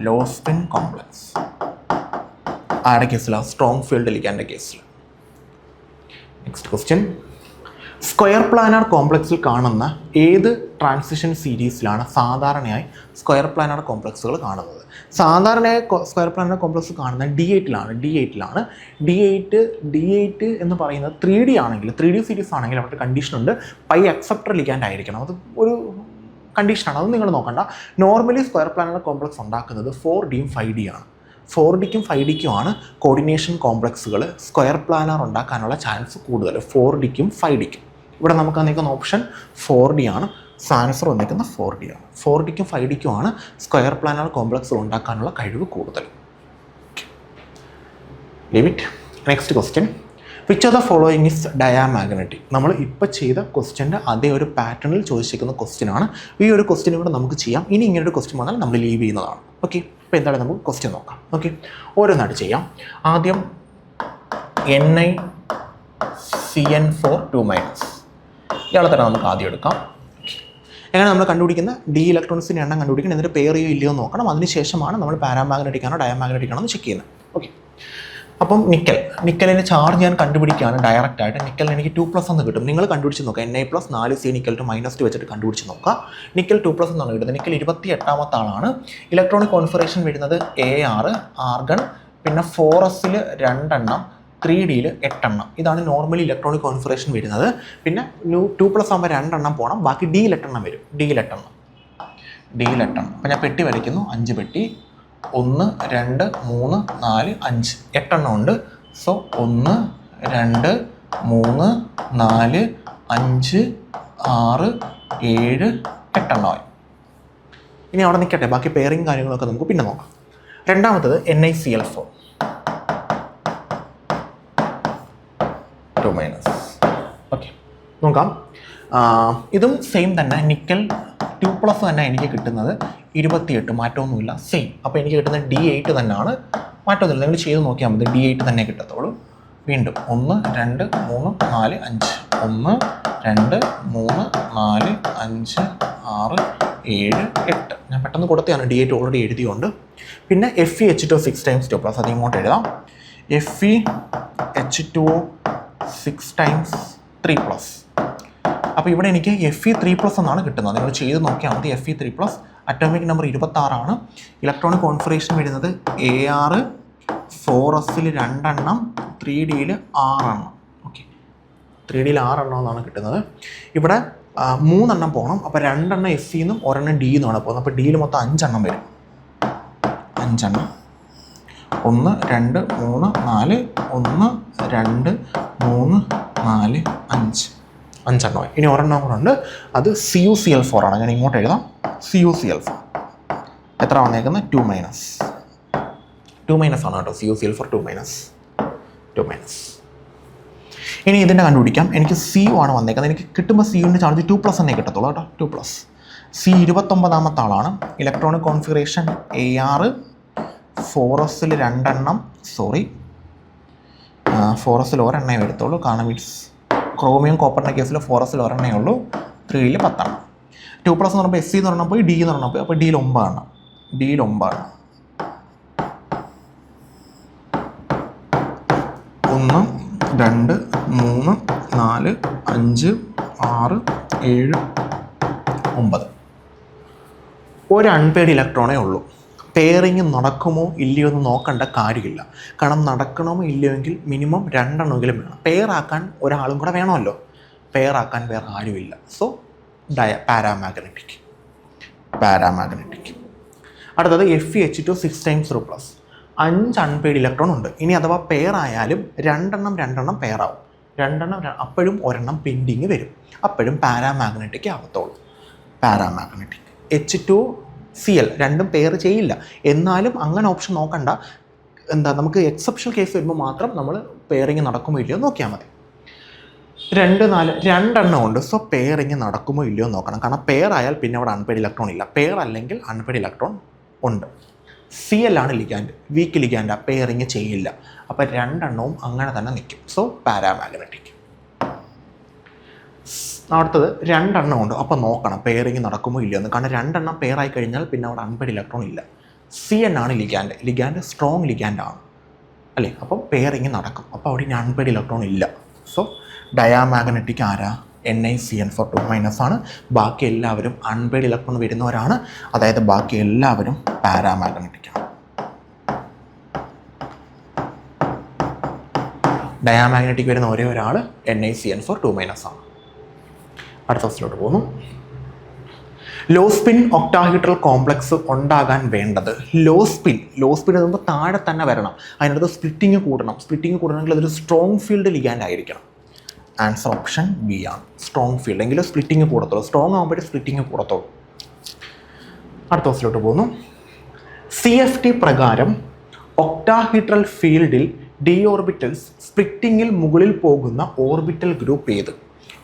ലോ സ്പിൻ കോംപ്ലക്സ് ആരുടെ കേസിലാണ്? സ്ട്രോങ് ഫീൽഡ് ലിഗാൻഡ് കേസിൽ. Next question. സ്ക്വയർ പ്ലാനാർ കോംപ്ലക്സിൽ കാണുന്ന ഏത് ട്രാൻസിഷൻ സീരീസിലാണ് സാധാരണയായി സ്ക്വയർ പ്ലാനാർ കോംപ്ലക്സുകൾ കാണുന്നത്? സാധാരണയായി സ്ക്വയർ പ്ലാനാർ കോംപ്ലക്സ് കാണുന്നത് D8-ലാണ്. D8 എന്ന് പറയുന്നത് 3D ആണെങ്കിൽ, 3D സീരീസ് ആണെങ്കിൽ അവരുടെ കണ്ടീഷനുണ്ട് പൈ അക്സെപ്റ്റർ ലിഗാൻഡ് ആയിരിക്കണം. അത് ഒരു കണ്ടീഷനാണ്, അത് നിങ്ങൾ നോക്കണ്ട. നോർമലി സ്ക്വയർ പ്ലാനാർ കോംപ്ലക്സ് ഉണ്ടാക്കുന്നത് 4Dയും 5D ആണ്. 4Dക്കും 5Dക്കും ആണ് കോർഡിനേഷൻ കോംപ്ലക്സുകൾ സ്ക്വയർ പ്ലാനാർ ഉണ്ടാക്കാനുള്ള ചാൻസ് കൂടുതൽ, 4Dക്കും 5Dക്കും. ഇവിടെ നമുക്ക് വന്നിരിക്കുന്ന ഓപ്ഷൻ 4D ആണ്. ആൻസർ വന്നിരിക്കുന്ന 4D ആണ്. 4Dക്കും 5Dക്കും ആണ് സ്ക്വയർ പ്ലാനാർ കോംപ്ലക്സുകൾ ഉണ്ടാക്കാനുള്ള കഴിവ് കൂടുതൽ. Leave it. Next question. Which of the following is diamagnetic? നമ്മൾ ഇപ്പോൾ ചെയ്ത ക്വസ്റ്റ്യൻ്റെ അതേ ഒരു പാറ്റേണിൽ ചോദിച്ചിരിക്കുന്ന ക്വസ്റ്റ്യൻ ആണ്. ഈ ഒരു ക്വസ്റ്റ്യൻ ഇവിടെ നമുക്ക് ചെയ്യാം. ഇനി ഇങ്ങനൊരു ക്വസ്റ്റ്യൻ വന്നാൽ നമ്മൾ ലീവ് ചെയ്യുന്നതാണ്. ഓക്കെ, അപ്പോൾ എന്താണ് നമുക്ക് ക്വസ്റ്റ്യൻ നോക്കാം. ഓക്കെ, ഓരോന്നായിട്ട് ചെയ്യാം. ആദ്യം NiCN4 ഇയാളെ തന്നെ നമുക്ക് ആദ്യം എടുക്കാം. എങ്ങനെ നമ്മൾ കണ്ടുപിടിക്കുന്ന ഡി ഇലക്ട്രോൺസിൻ്റെ എണ്ണം കണ്ടുപിടിക്കണം, എന്നിട്ട് പെയർ ചെയ്യോ ഇല്ലയോ നോക്കണം. അതിനുശേഷമാണ് നമ്മൾ പാരാമാഗ്നറ്റിക് ആണോ ഡയാമാഗ്നറ്റിക് ആണോ എന്ന് ചെക്ക് ചെയ്യുന്നത്. ഓക്കെ, അപ്പം നിക്കലിൻ്റെ ചാർജ് ഞാൻ കണ്ടുപിടിക്കുകയാണ് ഡയറക്റ്റായിട്ട്. നിക്കലിന് എനിക്ക് 2+ എന്ന് കിട്ടും. നിങ്ങൾ കണ്ടുപിടിച്ച് നോക്കുക. Na+4C = -2 വെച്ചിട്ട് കണ്ടുപിടിച്ച് നോക്കുക. നിക്കൽ 2+ എന്നാണ് കിട്ടുന്നത്. നിക്കൽ 28ാമത്തെ ആളാണ്. ഇലക്ട്രോണിക് കോൺഫിഗറേഷൻ വരുന്നത് AR, ആർഗൺ, പിന്നെ 4s 2 എണ്ണം, 3Dയിൽ 8 എണ്ണം. ഇതാണ് നോർമലി ഇലക്ട്രോണിക് കോൺഫിഗറേഷൻ വരുന്നത്. പിന്നെ 2+ ആകുമ്പോൾ 2 എണ്ണം പോകണം, ബാക്കി Dയിൽ 8 എണ്ണം വരും. Dയിൽ 8 എണ്ണം. അപ്പോൾ ഞാൻ പെട്ടി വരയ്ക്കുന്നു. 5 പെട്ടി. 1 2 3 4 5 8 എണ്ണം ഉണ്ട്. സോ 1 2 3 4 5 6 7 8 എണ്ണമായി. ഇനി അവിടെ നിൽക്കട്ടെ, ബാക്കി പെയറിങ് കാര്യങ്ങളൊക്കെ നമുക്ക് പിന്നെ നോക്കാം. രണ്ടാമത്തത് NiCl4 2-. ഓക്കെ, നോക്കാം. ഇതും സെയിം തന്നെ. നിക്കൽ 2+ തന്നെ എനിക്ക് കിട്ടുന്നത് 28, മാറ്റമൊന്നുമില്ല, സെയിം. അപ്പോൾ എനിക്ക് കിട്ടുന്നത് D8 തന്നെയാണ്, മാറ്റമൊന്നുമില്ല. നിങ്ങൾ ചെയ്ത് നോക്കിയാൽ മതി, D8 തന്നെ കിട്ടത്തുള്ളൂ. വീണ്ടും 1 2 3 4 5 1 2 3 4 5 6 7 8. ഞാൻ പെട്ടെന്ന് കൊടുത്തതാണ്, D8 ഓൾറെഡി എഴുതിയുണ്ട്. പിന്നെ FeH2O 6 × 2+, അത് ഇങ്ങോട്ട് എഴുതാം. FeH2O 6 times 3+. അപ്പോൾ ഇവിടെ എനിക്ക് Fe3+ എന്നാണ് കിട്ടുന്നത്. നിങ്ങൾ ചെയ്ത് നോക്കിയാൽ മതി. Fe3+. Atomic number 26 electronic configuration വരുന്നത് AR 4s 2 എണ്ണം 3D 6 എണ്ണം. ഓക്കെ, 3D 6 എണ്ണം എന്നാണ് കിട്ടുന്നത്. ഇവിടെ 3 എണ്ണം പോകണം. അപ്പോൾ 2 എണ്ണം Fe എന്നും 1 എണ്ണം D എന്നുമാണ് പോകുന്നത്. അപ്പോൾ ഡിയിൽ മൊത്തം 5 എണ്ണം വരും. 5 എണ്ണം. 1 2 3 4 1 2 3 4 5 5 ഇനി ഒരെണ്ണം കൂടെ ഉണ്ട്. അത് CuCl4 ആണ്. ഞാൻ ഇങ്ങോട്ട് എഴുതാം. CuCl4 എത്ര വന്നേക്കുന്നത്? 2 മൈനസ് ആണ് കേട്ടോ. CuCl4 2 minus. ഇനി ഇതിൻ്റെ കണ്ടുപിടിക്കാം. എനിക്ക് Cu ആണ് വന്നേക്കുന്നത്. എനിക്ക് കിട്ടുമ്പോൾ Cuവിൻ്റെ ചാർജ് 2+ എന്നേ കിട്ടത്തുള്ളൂ കേട്ടോ. 2+. C 29ാമത്തെ ആളാണ്. ഇലക്ട്രോണിക് കോൺഫിഗറേഷൻ AR 4s 2 എണ്ണം. സോറി, 4s 1 എണ്ണേ വരത്തുള്ളൂ. കാരണം ഇറ്റ്സ് ക്രോമിയം കോപ്പറിൻ്റെ കേസിൽ 4s 1 എണ്ണേ ഉള്ളൂ. 3 10 എണ്ണം. 2+ എന്ന് പറയുമ്പോൾ SC എന്ന് പറഞ്ഞാൽ പോയി, D എന്ന് പറഞ്ഞാൽ പോയി. അപ്പോൾ ഡിയിൽ 9 എണ്ണം. 1 2 3 4 5 6 7 9. ഒരു അൺപെയ്ഡ് ഇലക്ട്രോണേ ഉള്ളൂ. പെയറിങ് നടക്കുമോ ഇല്ലയോ എന്ന് നോക്കേണ്ട കാര്യമില്ല. കാരണം നടക്കണമോ ഇല്ലയോ എങ്കിൽ മിനിമം 2 എണ്ണമെങ്കിലും വേണം. പെയറാക്കാൻ ഒരാളും കൂടെ വേണമല്ലോ. പെയറാക്കാൻ വേറെ ആരുമില്ല. So paramagnetic. അടുത്തത് FeH2 6 times 2+. 5 അൺപെയ്ഡ് ഇലക്ട്രോൺ ഉണ്ട്. ഇനി അഥവാ പെയർ ആയാലും 2 എണ്ണം പെയറാവും. 2 എണ്ണം അപ്പോഴും 1 എണ്ണം പെൻഡിങ് വരും. അപ്പോഴും പാരാമാഗ്നറ്റിക് ആവത്തുള്ളൂ. പാരാമാഗ്നറ്റിക്. H2Cl രണ്ടും പെയർ ചെയ്യില്ല. എന്നാലും അങ്ങനെ ഓപ്ഷൻ നോക്കണ്ട. നമുക്ക് എക്സെപ്ഷണൽ കേസ് വരുമ്പോൾ മാത്രം നമ്മൾ പെയറിങ് നടക്കുമോ ഇല്ലയോ നോക്കിയാൽ മതി. 2 4 2 എണ്ണം ഉണ്ട്. സോ പെയറിങ് നടക്കുമോ ഇല്ലയോ നോക്കണം. കാരണം പെയർ ആയാൽ പിന്നെ അവിടെ അൺപെയ്ഡ് ഇലക്ട്രോൺ ഇല്ല. പെയർ അല്ലെങ്കിൽ അൺപെയ്ഡ് ഇലക്ട്രോൺ ഉണ്ട്. Cl ആണ് ലിഗാൻഡ്, വീക്ക് ലിഗാൻഡ്. പെയറിങ് ചെയ്യില്ല. അപ്പോൾ 2 എണ്ണവും അങ്ങനെ തന്നെ നിൽക്കും. So paramagnetic. അടുത്തത് 2 എണ്ണം ഉണ്ട്. അപ്പോൾ നോക്കണം പെയറിങ് നടക്കുമോ ഇല്ലയോ എന്ന്. കാരണം 2 എണ്ണം പെയർ ആയി കഴിഞ്ഞാൽ പിന്നെ അവിടെ അൺപെയ്ഡ് ഇലക്ട്രോൺ ഇല്ല. Cn ആണ് ലിഗാൻഡ് സ്ട്രോങ് ലിഗാൻഡ് ആണ് അല്ലേ. അപ്പം പെയറിങ് നടക്കും. അപ്പോൾ അവിടെ ഇനി അൺപെയ്ഡ് ഇലക്ട്രോൺ ഇല്ല. സോ ഡയാമാഗ്നറ്റിക് ആരാ? NiCN4 2- ആണ്. ബാക്കി എല്ലാവരും അൺപെയ്ഡ് ഇലക്ട്രോൺ വരുന്നവരാണ്. അതായത് ബാക്കി എല്ലാവരും പാരാമാഗ്നറ്റിക് ആണ്. ഡയാമാഗ്നറ്റിക് വരുന്ന ഒരേ ഒരാൾ NiCN4 2- ആണ്. അടുത്ത ക്വസ്റ്റിലോട്ട് പോകുന്നു. ലോ സ്പിൻ ഒക്ടാഹീഡ്രൽ കോംപ്ലക്സ് ഉണ്ടാകാൻ വേണ്ടത് ലോ സ്പിൻ എന്നുമ്പോൾ താഴെ തന്നെ വരണം. അതിനകത്ത് സ്പ്ലിറ്റിങ് കൂടണമെങ്കിൽ അതൊരു സ്ട്രോങ് ഫീൽഡ് ലിഗാൻഡ് ആയിരിക്കണം. ആൻസർ ഓപ്ഷൻ ബി ആണ്. സ്ട്രോങ് ഫീൽഡ് എങ്കിലും സ്പ്ലിറ്റിങ് കൂടത്തുള്ളൂ. സ്ട്രോങ് ആകുമ്പോഴേ സ്പ്ലിറ്റിങ് കൂടത്തുള്ളൂ. അടുത്ത ക്വസ്റ്റിലോട്ട് പോകുന്നു. CFT പ്രകാരം ഒക്ടാഹീഡ്രൽ ഫീൽഡിൽ ഡി ഓർബിറ്റൽസ് സ്പ്ലിറ്റിങ്ങിൽ മുകളിൽ പോകുന്ന ഓർബിറ്റൽ ഗ്രൂപ്പ്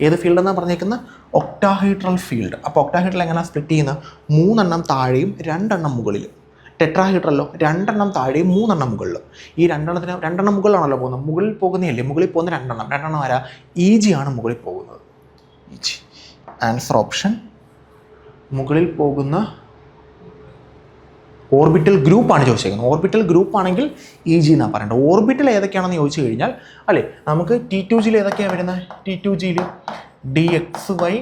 ഏത് ഫീൽഡ് എന്നാണ് പറഞ്ഞേക്കുന്നത്? Octahedral field. അപ്പോൾ ഒക്ടാഹീഡ്രൽ എങ്ങനെയാണ് സ്പ്ലിറ്റ് ചെയ്യുന്നത്? 3 എണ്ണം താഴെയും 2 എണ്ണം മുകളിലും. ടെട്രാഹീഡ്രല്ലോ 2 എണ്ണം താഴെയും 3 എണ്ണം മുകളിലും. ഈ 2 എണ്ണം മുകളിലാണല്ലോ പോകുന്നത്. മുകളിൽ പോകുന്നതല്ലേ? മുകളിൽ പോകുന്ന 2 എണ്ണം ആരാ? EG ആണ് മുകളിൽ പോകുന്നത്. EG. ആൻസർ ഓപ്ഷൻ മുകളിൽ പോകുന്ന ഓർബിറ്റൽ ഗ്രൂപ്പാണ് ചോദിച്ചേക്കുന്നത്. ഓർബിറ്റൽ ഗ്രൂപ്പ് ആണെങ്കിൽ EG എന്നാണ് പറയേണ്ടത്. ഓർബിറ്റൽ ഏതൊക്കെയാണെന്ന് ചോദിച്ചു കഴിഞ്ഞാൽ അല്ലേ, നമുക്ക് T2Gയിൽ ഏതൊക്കെയാണ് വരുന്നത്? T2Gയിൽ DXY,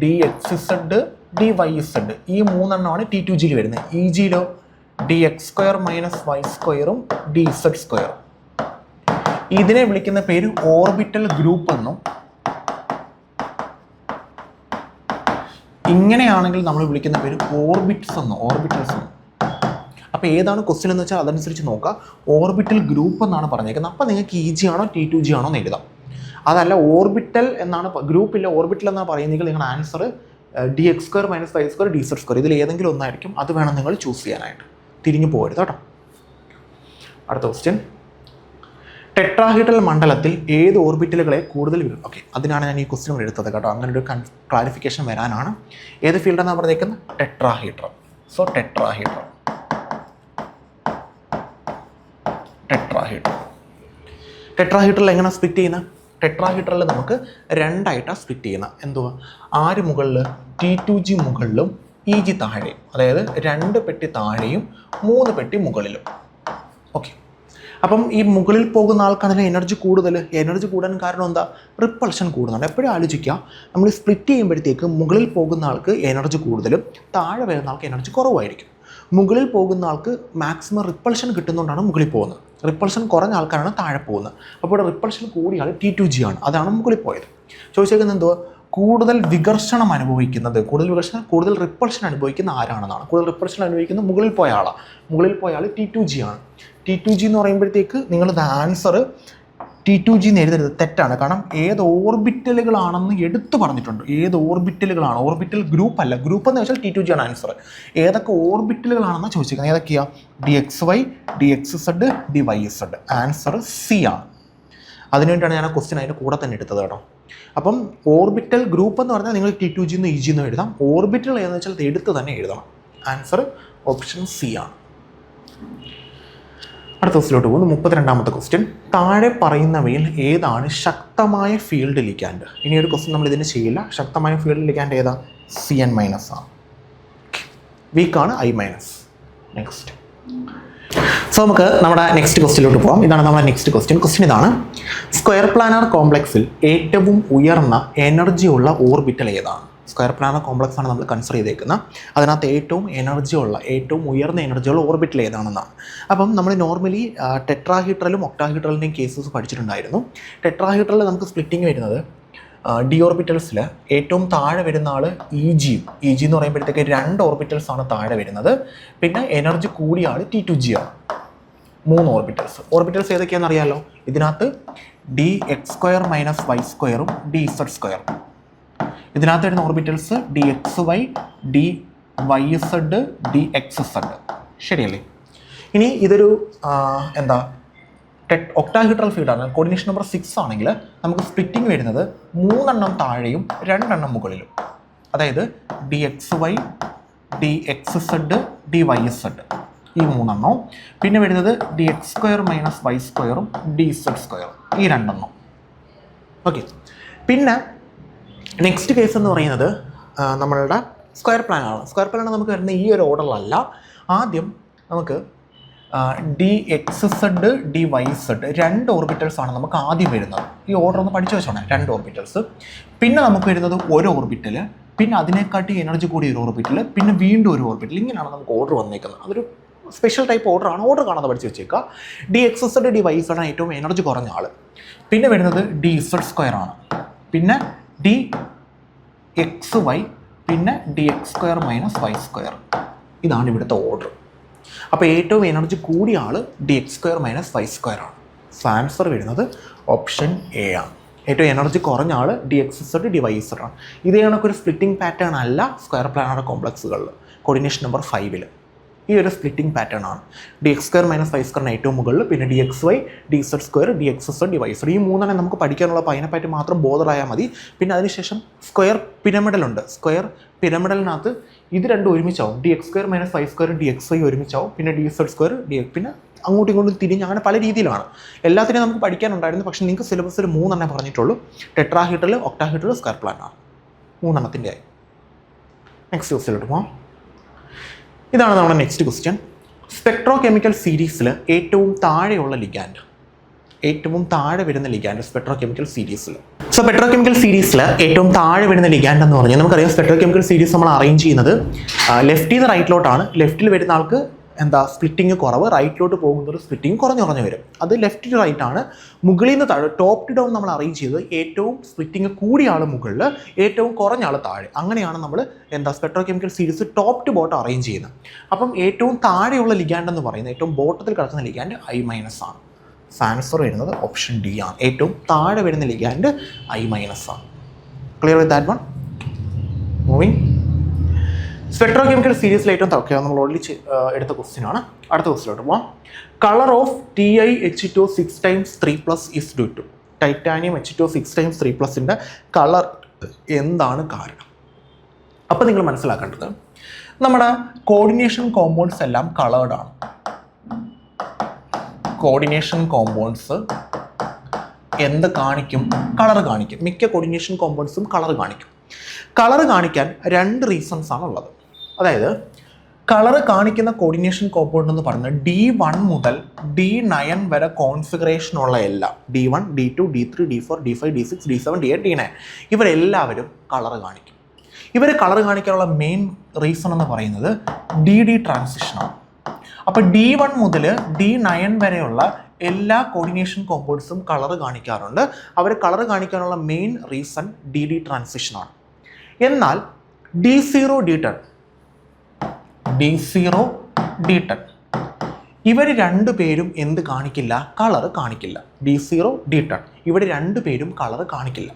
DXZ, DYZ ഈ 3 എണ്ണമാണ് T2Gയിൽ വരുന്നത്. EGയിലോ DX² - Y² DZ². ഇതിനെ വിളിക്കുന്ന പേര് ഓർബിറ്റൽ ഗ്രൂപ്പ് എന്നും. ഇങ്ങനെയാണെങ്കിൽ നമ്മൾ വിളിക്കുന്ന പേര് ഓർബിറ്റൽസ് എന്നും. അപ്പോൾ ഏതാണ് ക്വസ്റ്റ്യൻ എന്ന് വെച്ചാൽ അതനുസരിച്ച് നോക്കുക. ഓർബിറ്റൽ ഗ്രൂപ്പ് എന്നാണ് പറഞ്ഞേക്കുന്നത്. അപ്പോൾ നിങ്ങൾക്ക് EG ആണോ T2G ആണോ എന്ന് എഴുതാം. അതല്ല ഓർബിറ്റൽ എന്നാണ്, ഗ്രൂപ്പില്ല ഓർബിറ്റൽ എന്നാണ് പറയുന്നെങ്കിൽ നിങ്ങളുടെ ആൻസർ DX² - Y² DZ². ഇതിൽ ഏതെങ്കിലും ഒന്നായിരിക്കും. അത് വേണം നിങ്ങൾ ചൂസ് ചെയ്യാനായിട്ട്. തിരിഞ്ഞു പോകരുത് കേട്ടോ. അടുത്ത ക്വസ്റ്റ്യൻ. ടെട്രാഹീഡ്രൽ മണ്ഡലത്തിൽ ഏത് ഓർബിറ്റലുകളെ കൂടുതൽ ഓക്കെ, അതിനാണ് ഞാൻ ഈ ക്വസ്റ്റ്യൻ എടുത്തത് കേട്ടോ. അങ്ങനെ ഒരു ക്ലാരിഫിക്കേഷൻ വരാനാണ്. ഏത് ഫീൽഡ് എന്നാണ് പറഞ്ഞേക്കുന്നത്? ടെട്രാഹീഡ്രൽ. സോ ടെട്രാഹീഡ്രൽ എങ്ങനെ സ്പ്ലിറ്റ് ചെയ്യുന്നത്? ടെട്രാഹീഡ്രലിൽ നമുക്ക് 2ആയിട്ടാണ് സ്പ്ലിറ്റ് ചെയ്യുന്നത്. എന്തുവാ? 6 മുകളിൽ T2G മുകളിലും EG താഴെയും. അതായത് 2 പെട്ടി താഴെയും 3 പെട്ടി മുകളിലും. ഓക്കെ, അപ്പം ഈ മുകളിൽ പോകുന്ന ആൾക്കാണെങ്കിൽ എനർജി കൂടുതൽ. എനർജി കൂടാൻ കാരണം എന്താ? റിപ്പൾഷൻ കൂടുന്നുണ്ട്. എപ്പോഴും ആലോചിക്കുക, നമ്മൾ സ്പ്ലിറ്റ് ചെയ്യുമ്പോഴത്തേക്ക് മുകളിൽ പോകുന്ന ആൾക്ക് എനർജി കൂടുതലും താഴെ വരുന്ന ആൾക്ക് എനർജി കുറവായിരിക്കും. മുകളിൽ പോകുന്ന ആൾക്ക് മാക്സിമം റിപ്പൾഷൻ കിട്ടുന്നതുകൊണ്ടാണ് മുകളിൽ പോകുന്നത്. റിപ്പൾഷൻ കുറഞ്ഞ ആൾക്കാരാണ് താഴെ പോകുന്നത്. അപ്പോൾ ഇവിടെ റിപ്പൾഷൻ കൂടിയ ആൾ T2G ആണ്, അതാണ് മുകളിൽ പോയത്. ചോദിച്ചേക്കുന്നത് എന്തോ കൂടുതൽ വികർഷണം അനുഭവിക്കുന്നത്, കൂടുതൽ റിപ്പൾഷൻ അനുഭവിക്കുന്ന ആരാണെന്നാണ്. കൂടുതൽ റിപ്പൾഷൻ അനുഭവിക്കുന്ന മുകളിൽ പോയ ആളാണ്. മുകളിൽ പോയ ആൾ T2G ആണ്. T2G എന്ന് പറയുമ്പോഴത്തേക്ക് നിങ്ങളുടെ ആൻസർ T2G എന്ന് എഴുതരുത്, തെറ്റാണ്. കാരണം ഏത് ഓർബിറ്റലുകളാണെന്ന് എടുത്തു പറഞ്ഞിട്ടുണ്ട്. ഏത് ഓർബിറ്റലുകളാണ്, ഓർബിറ്റൽ ഗ്രൂപ്പ് അല്ല. ഗ്രൂപ്പ് എന്ന് വെച്ചാൽ T2G ആണ് ആൻസർ. ഏതൊക്കെ ഓർബിറ്റലുകളാണെന്ന് ചോദിച്ചിരിക്കുന്നത്. ഏതൊക്കെയാണ്? DXY, DXZ, DYZ. Answer C ആണ്. അതിനുവേണ്ടിയാണ് ഞാൻ ആ ക്വസ്റ്റ്യൻ അതിൻ്റെ കൂടെ തന്നെ എടുത്തത് കേട്ടോ. അപ്പം ഓർബിറ്റൽ ഗ്രൂപ്പ് എന്ന് പറഞ്ഞാൽ നിങ്ങൾ T2G എന്ന് EG എന്ന് എഴുതാം. ഓർബിറ്റൽ ഏതെന്ന് വെച്ചാൽ അത് എടുത്ത് തന്നെ എഴുതണം. ആൻസർ ഓപ്ഷൻ C ആണ്. അടുത്ത ക്വസ്റ്റിലോട്ട് പോകുന്നു. 32ാമത്തെ ക്വസ്റ്റ്യൻ. താഴെ പറയുന്നവയിൽ ഏതാണ് ശക്തമായ ഫീൽഡ് ലിഗാൻഡ്? ഇനി ഒരു ക്വസ്റ്റ്യൻ നമ്മൾ ഇതിന് ചെയ്യില്ല. ശക്തമായ ഫീൽഡ് ലിഗാൻഡ് ഏതാ? CN- ആണ്. വീക്കാണ് I-. നെക്സ്റ്റ്. സോ നമുക്ക് നമ്മുടെ നെക്സ്റ്റ് ക്വസ്റ്റ്യനിലോട്ട് പോകാം. ഇതാണ് നമ്മുടെ നെക്സ്റ്റ് ക്വസ്റ്റ്യൻ. ക്വസ്റ്റ്യൻ ഇതാണ്: സ്ക്വയർ പ്ലാനർ കോംപ്ലക്സിൽ ഏറ്റവും ഉയർന്ന എനർജി ഉള്ള ഓർബിറ്റൽ ഏതാണ്? സ്ക്വയർ പ്ലാനർ കോംപ്ലക്സ് ആണ് നമ്മൾ കൺസിഡർ ചെയ്തേക്കുന്നത്. അതിനകത്ത് ഏറ്റവും ഉയർന്ന എനർജിയുള്ള ഓർബിറ്റൽ ഏതാണെന്നാണ്. അപ്പം നമ്മൾ നോർമലി ടെട്രാഹീഡ്രലും ഒക്ടാഹീഡ്രലിൻ്റെയും കേസസ് പഠിച്ചിട്ടുണ്ടായിരുന്നു. ടെട്രാഹീഡ്രലിൽ നമുക്ക് സ്പ്ലിറ്റിംഗ് വരുന്നത് ഡി ഓർബിറ്റൽസിൽ ഏറ്റവും താഴെ വരുന്ന ആൾ EG എന്ന് പറയുമ്പോഴത്തേക്ക് 2 ഓർബിറ്റൽസ് ആണ് താഴെ വരുന്നത്. പിന്നെ എനർജി കൂടിയ ആൾ T2G ആണ്. 3 ഓർബിറ്റൽസ് ഏതൊക്കെയാണെന്ന് അറിയാമല്ലോ. ഇതിനകത്ത് dx² - y² dz². ഇതിനകത്ത് വരുന്ന ഓർബിറ്റൽസ് DXY, DYZ, DXZ. ശരിയല്ലേ? ഇനി ഇതൊരു ഒക്ടാഹീഡ്രൽ ഫീൽഡാണ്. കോർഡിനേഷൻ നമ്പർ 6 ആണെങ്കിൽ നമുക്ക് സ്പ്ലിറ്റിംഗ് വരുന്നത് 3 താഴെയും 2 മുകളിലും. അതായത് DXY, DXZ, DYZ ഈ 3. പിന്നെ വരുന്നത് dx² - y² dz², ഈ 2. ഓക്കെ. പിന്നെ നെക്സ്റ്റ് കേസ് എന്ന് പറയുന്നത് നമ്മളുടെ സ്ക്വയർ പ്ലാനാണ്. സ്ക്വയർ പ്ലാൻ നമുക്ക് വരുന്ന ഈ ഒരു ഓർഡറിലല്ല. ആദ്യം നമുക്ക് DXZ, DYZ 2 ഓർബിറ്റൽസ് ആണ് നമുക്ക് ആദ്യം വരുന്നത്. ഈ ഓർഡർ ഒന്ന് പഠിച്ചു വെച്ചോണേ. 2 ഓർബിറ്റൽസ്. പിന്നെ നമുക്ക് വരുന്നത് ഒരു ഓർബിറ്റൽ, പിന്നെ അതിനെക്കാട്ടി എനർജി കൂടി ഒരു ഓർബിറ്റൽ, പിന്നെ വീണ്ടും ഒരു ഓർബിറ്റൽ. ഇങ്ങനെയാണ് നമുക്ക് ഓർഡർ വന്നേക്കുന്നത്. അതൊരു സ്പെഷ്യൽ ടൈപ്പ് ഓർഡറാണ്. ഓർഡർ കാണാതെ പഠിച്ച് വെച്ചേക്കുക. DXZ, DYZ ആണ് ഏറ്റവും എനർജി കുറഞ്ഞ ആൾ. പിന്നെ വരുന്നത് DZ² ആണ്. പിന്നെ DXY, പിന്നെ dx² - y². ഇതാണ് ഇവിടുത്തെ ഓർഡർ. അപ്പോൾ ഏറ്റവും എനർജി കൂടിയ ആൾ dx² - y² ആണ്. ആൻസർ വരുന്നത് ഓപ്ഷൻ A ആണ്. ഏറ്റവും എനർജി കുറഞ്ഞ ആൾ DXZ, DYZ ആണ്. ഇതേ കണക്കൊരു സ്പ്ലിറ്റിംഗ് പാറ്റേൺ അല്ല സ്ക്വയർ പ്ലാനർ കോംപ്ലക്സുകളിൽ. കോർഡിനേഷൻ നമ്പർ 5 ഈ ഒരു സ്പ്ലിറ്റിംഗ് പാറ്റേൺ ആണ്. dx² - y² ഏറ്റവും മുകളിൽ, പിന്നെ DXY, DZ², DXZ, DYZ. ഈ 3 നമുക്ക് പഠിക്കാനുള്ള. അപ്പോൾ അതിനെപ്പറ്റി മാത്രം ബോധറായാൽ മതി. പിന്നെ അതിനുശേഷം സ്ക്വയർ പിരമിഡലുണ്ട്. സ്ക്വയർ പിരമിഡലിനകത്ത് ഇത് 2 ഒരുമിച്ചാവും. dx² - y² DXY ഒരുമിച്ചാവും. പിന്നെ DZ², പിന്നെ അങ്ങോട്ടും ഇങ്ങോട്ടും തിരിഞ്ഞ് അങ്ങനെ പല രീതിയിലാണ്. എല്ലാത്തിനെയും നമുക്ക് പഠിക്കാനുണ്ടായിരുന്നു. പക്ഷേ നിങ്ങൾക്ക് സിലബസിൽ 3 പറഞ്ഞിട്ടുള്ളൂ. ടെട്രാഹീഡ്രൽ, ഒക്ടാഹീഡ്രൽ, സ്ക്വയർ പ്ലാനാണ്. 3 ആയി. നെക്സ്റ്റ് ക്വസ്റ്റ്യനിലോട്ട് പോകാം. ഇതാണ് നമ്മുടെ നെക്സ്റ്റ് ക്വസ്റ്റ്യൻ. സ്പെക്ട്രോ കെമിക്കൽ സീരീസിൽ ഏറ്റവും താഴെയുള്ള ലിഗാൻഡ്, ഏറ്റവും താഴെ വരുന്ന ലിഗാൻഡ് സ്പെക്ട്രോ കെമിക്കൽ സീരീസിൽ. സോ സ്പെക്ട്രോ കെമിക്കൽ സീരീസിൽ ഏറ്റവും താഴെ വരുന്ന ലിഗാൻഡ് എന്ന് പറഞ്ഞാൽ നമുക്കറിയാം സ്പെക്ട്രോ കെമിക്കൽ സീരീസ് നമ്മൾ അറേഞ്ച് ചെയ്യുന്നത് ലെഫ്റ്റിൽ നിന്ന് റൈറ്റിലോട്ടാണ്. ലെഫ്റ്റിൽ വരുന്ന ആൾക്ക് സ്പ്ലിറ്റിംഗ് കുറവ്, റൈറ്റിലോട്ട് പോകുന്നത് സ്പ്ലിറ്റിംഗ് കുറഞ്ഞു വരും. അത് ലെഫ്റ്റ് ടു റൈറ്റ് ആണ്. മുകളിൽ നിന്ന് താഴെ, ടോപ്പ് ടു ഡൗൺ നമ്മൾ അറേഞ്ച് ചെയ്തത് ഏറ്റവും സ്പ്ലിറ്റിംഗ് കൂടിയ ആൾ മുകളിൽ, ഏറ്റവും കുറഞ്ഞ ആൾ താഴെ. അങ്ങനെയാണ് നമ്മൾ spectrochemical series top to bottom arrange ചെയ്യുന്നത്. അപ്പം ഏറ്റവും താഴെയുള്ള ലിഗാൻഡ് എന്ന് പറയുന്നത്, ഏറ്റവും ബോട്ടത്തിൽ കിടക്കുന്ന ലിഗാൻഡ് I- ആണ്. ആൻസർ വരുന്നത് ഓപ്ഷൻ D ആണ്. ഏറ്റവും താഴെ വരുന്ന ലിഗാൻഡ് I- ആണ്. Clear with that one? Moving. സ്പെക്ട്രോ chemical സീരീസിൽ ഏറ്റവും താഴെ നമ്മൾ ഓൾറെഡി എടുത്ത ക്വസ്റ്റ്യൻ ആണ്. അടുത്ത ക്വസ്റ്റ്യനിലോട്ട് പോകാം. Colour of TiH2 6 × 3+ is due to. Titanium H2 6 × 3+ൻ്റെ കളർ എന്താണ് കാരണം? അപ്പോൾ നിങ്ങൾ മനസ്സിലാക്കേണ്ടത് നമ്മുടെ കോർഡിനേഷൻ കോമ്പൗണ്ട്സ് എല്ലാം കളേർഡ് ആണ്. കോർഡിനേഷൻ കോമ്പൗണ്ട്സ് എന്ത് കാണിക്കും? കളർ കാണിക്കും. മിക്ക കോർഡിനേഷൻ കോമ്പൗണ്ട്സും കളർ കാണിക്കും. കളർ കാണിക്കാൻ 2 റീസൺസ് ആണുള്ളത്. അതായത് കളർ കാണിക്കുന്ന കോർഡിനേഷൻ കോമ്പൗണ്ട് എന്ന് പറയുന്നത് D1 മുതൽ D9 വരെ കോൺഫിഗറേഷനുള്ള എല്ലാം D1, D2, D3, D4, D5, D6, D7, D8, D9 ഇവരെല്ലാവരും കളർ കാണിക്കും. ഇവർ കളർ കാണിക്കാനുള്ള മെയിൻ റീസൺ എന്ന് പറയുന്നത് DD ട്രാൻസിഷനാണ്. അപ്പോൾ D1 മുതൽ D9 വരെയുള്ള എല്ലാ കോർഡിനേഷൻ കോമ്പൗണ്ട്സും കളർ കാണിക്കാറുണ്ട്. അവർ കളർ കാണിക്കാനുള്ള മെയിൻ റീസൺ DD ട്രാൻസിഷനാണ്. എന്നാൽ D0, D10 ഇവർ രണ്ടുപേരും എന്ത് കാണിക്കില്ല? കളർ കാണിക്കില്ല. D0, D10 ഇവർ രണ്ടുപേരും കളർ കാണിക്കില്ല.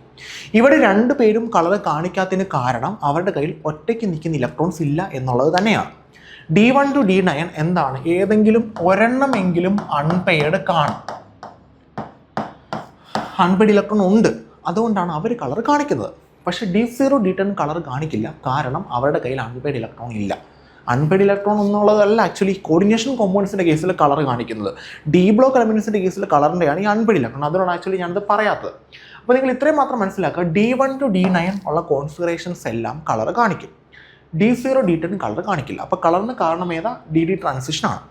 ഇവർ രണ്ടുപേരും കളർ കാണിക്കാത്തതിന് കാരണം അവരുടെ കയ്യിൽ ഒറ്റയ്ക്ക് നിൽക്കുന്ന ഇലക്ട്രോൺസ് ഇല്ല എന്നുള്ളത് തന്നെയാണ്. D1 to D9 എന്താണ്? ഏതെങ്കിലും ഒരെണ്ണമെങ്കിലും അൺപെയർഡ് കാണും. അൺപെയർഡ് ഇലക്ട്രോൺ ഉണ്ട്, അതുകൊണ്ടാണ് അവർ കളർ കാണിക്കുന്നത്. പക്ഷേ D0, D10 കളർ കാണിക്കില്ല, കാരണം അവരുടെ കയ്യിൽ അൺപെയർഡ് ഇലക്ട്രോൺ ഇല്ല. അൺപെയർഡ് ഇലക്ട്രോൺ എന്നുള്ളതല്ല ആക്ച്വലി കോർഡിനേഷൻ കോമ്പൗണ്ട്സിൻ്റെ കേസിൽ കളർ കാണിക്കുന്നത്. ഡി ബ്ലോക്ക് എലമെൻറ്റ്സിൻ്റെ കേസിൽ കളറിൻ്റെയാണ് ഈ അൺപെയർഡ് ഇലക്ട്രോൺ. അതുകൊണ്ടാണ് ആക്ച്വലി ഞാനത് പറയാത്തത്. അപ്പോൾ നിങ്ങൾ ഇത്രയും മാത്രം മനസ്സിലാക്കുക, D1 to D9 ഉള്ള കോൺഫിഗറേഷൻസ് എല്ലാം കളർ കാണിക്കും. D0, D10 കളർ കാണിക്കില്ല. അപ്പോൾ കളറിന് കാരണം ഏതാ? DD ട്രാൻസിഷനാണ്.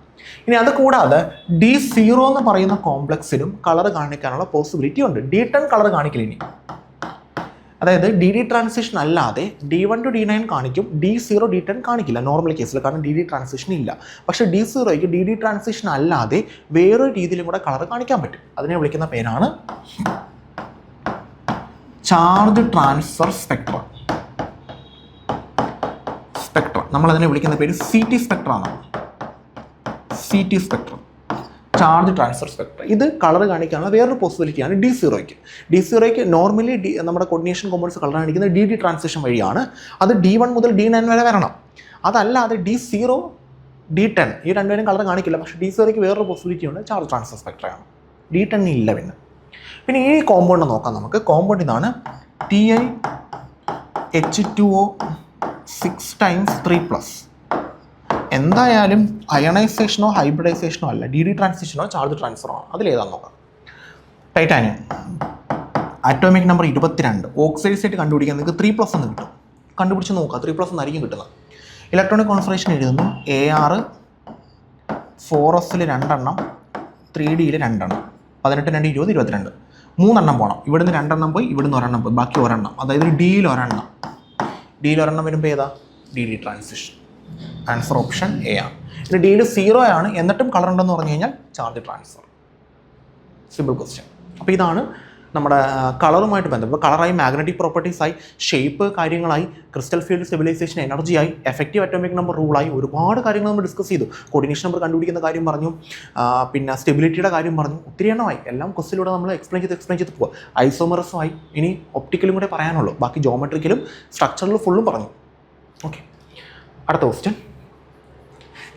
ഇനി അത് കൂടാതെ D0 എന്ന് പറയുന്ന കോംപ്ലക്സിനും കളർ കാണിക്കാനുള്ള പോസിബിലിറ്റി ഉണ്ട്. D10 കളർ കാണിക്കില്ല. ഇനി അതായത് DD ട്രാൻസിഷൻ അല്ലാതെ D1 to D9 കാണിക്കും, D0, D10 കാണിക്കില്ല നോർമൽ കേസിൽ, കാരണം DD ട്രാൻസിഷൻ ഇല്ല. പക്ഷേ D0ക്ക് DD ട്രാൻസിഷൻ അല്ലാതെ വേറൊരു രീതിയിലും കൂടെ കളർ കാണിക്കാൻ പറ്റും. അതിനെ വിളിക്കുന്ന പേരാണ് ചാർജ് ട്രാൻസ്ഫർ സ്പെക്ട്രം. നമ്മളതിനെ വിളിക്കുന്ന പേര് CT spectrum. CT spectrum, charge transfer spectrum. ഇത് കളർ കാണിക്കാനുള്ള വേറൊരു പോസിബിലിറ്റിയാണ് D0ക്ക് നോർമലി നമ്മുടെ കോർഡിനേഷൻ കോമ്പൗണ്ട്സ് കളർ കാണിക്കുന്നത് DD ട്രാൻസിഷൻ വഴിയാണ്. അത് D1 മുതൽ D9 വരെ വരണം. അതല്ലാതെ D0, D10 ഈ രണ്ടുപേരും കളർ കാണിക്കില്ല. പക്ഷേ D0ക്ക് വേറൊരു പോസിബിലിറ്റി ഉണ്ട്, ചാർജ് ട്രാൻസ്ഫർ സ്പെക്ട്രമാണ്. D10 ഇല്ല. പിന്നെ ഈ കോമ്പൗണ്ട് നോക്കാം നമുക്ക്. കോമ്പൗണ്ട് ഇതാണ് TiH2O 6 times 3+. എന്തായാലും അയണൈസേഷനോ ഹൈബ്രിഡൈസേഷനോ അല്ല, DD ട്രാൻസിഷനോ ചാർജ് ട്രാൻസ്ഫറോ ആണ്. അതിലേതാണെന്ന് നോക്കാം. ടൈറ്റാനിയം ആറ്റോമിക് നമ്പർ 22 ഓക്സൈഡ്സ് ആയിട്ട് കണ്ടുപിടിക്കാൻ നിങ്ങൾക്ക് 3+ എന്ന് കിട്ടും. കണ്ടുപിടിച്ച് നോക്കുക, 3+ എന്നായിരിക്കും കിട്ടുന്നത്. ഇലക്ട്രോണിക് കോൺഫിഗറേഷൻ എഴുതുന്നു AR 4s 2 3D 2 18, 2, 20, 22 3 പോകണം. ഇവിടുന്ന് 2 പോയി, ഇവിടുന്ന് 1 പോയി, ബാക്കി 1. അതായത് Dയിൽ 1 വരുമ്പോൾ ഏതാ? DD transition. Answer option A ആണ്. ഇനി Dയിൽ 0 ആണ്, എന്നിട്ടും കളർ ഉണ്ടെന്ന് പറഞ്ഞു കഴിഞ്ഞാൽ ചാർജ് ട്രാൻസ്ഫർ. Simple question. അപ്പോൾ ഇതാണ് നമ്മുടെ കളറുമായിട്ട് ബന്ധപ്പെട്ട് കളറായി, മാഗ്നറ്റിക് പ്രോപ്പർട്ടീസായി, ഷേപ്പ് കാര്യങ്ങളായി, ക്രിസ്റ്റൽ ഫീൽഡ് സ്റ്റെബിലൈസേഷൻ എനർജിയായി, എഫക്റ്റീവ് അറ്റോമിക് നമ്പർ റൂളായി ഒരുപാട് കാര്യങ്ങൾ നമ്മൾ ഡിസ്കസ് ചെയ്തു. കോർഡിനേഷൻ നമ്പർ കണ്ടുപിടിക്കുന്ന കാര്യം പറഞ്ഞു, പിന്നെ സ്റ്റെബിലിറ്റിയുടെ കാര്യം പറഞ്ഞു, ഒത്തിരി എണ്ണമായി. എല്ലാം ക്വസ്റ്റിലൂടെ നമ്മൾ എക്സ്പ്ലെയിൻ ചെയ്ത് പോകുക. ഐസോമറസുമായി ഇനി ഒപ്റ്റിക്കലും കൂടെ പറയാനുള്ളൂ. ബാക്കി ജോമെട്രിക്കലും സ്ട്രക്ചറിലും ഫുള്ളും പറഞ്ഞു. ഓക്കെ, അടുത്ത ക്വസ്റ്റ്യൻ.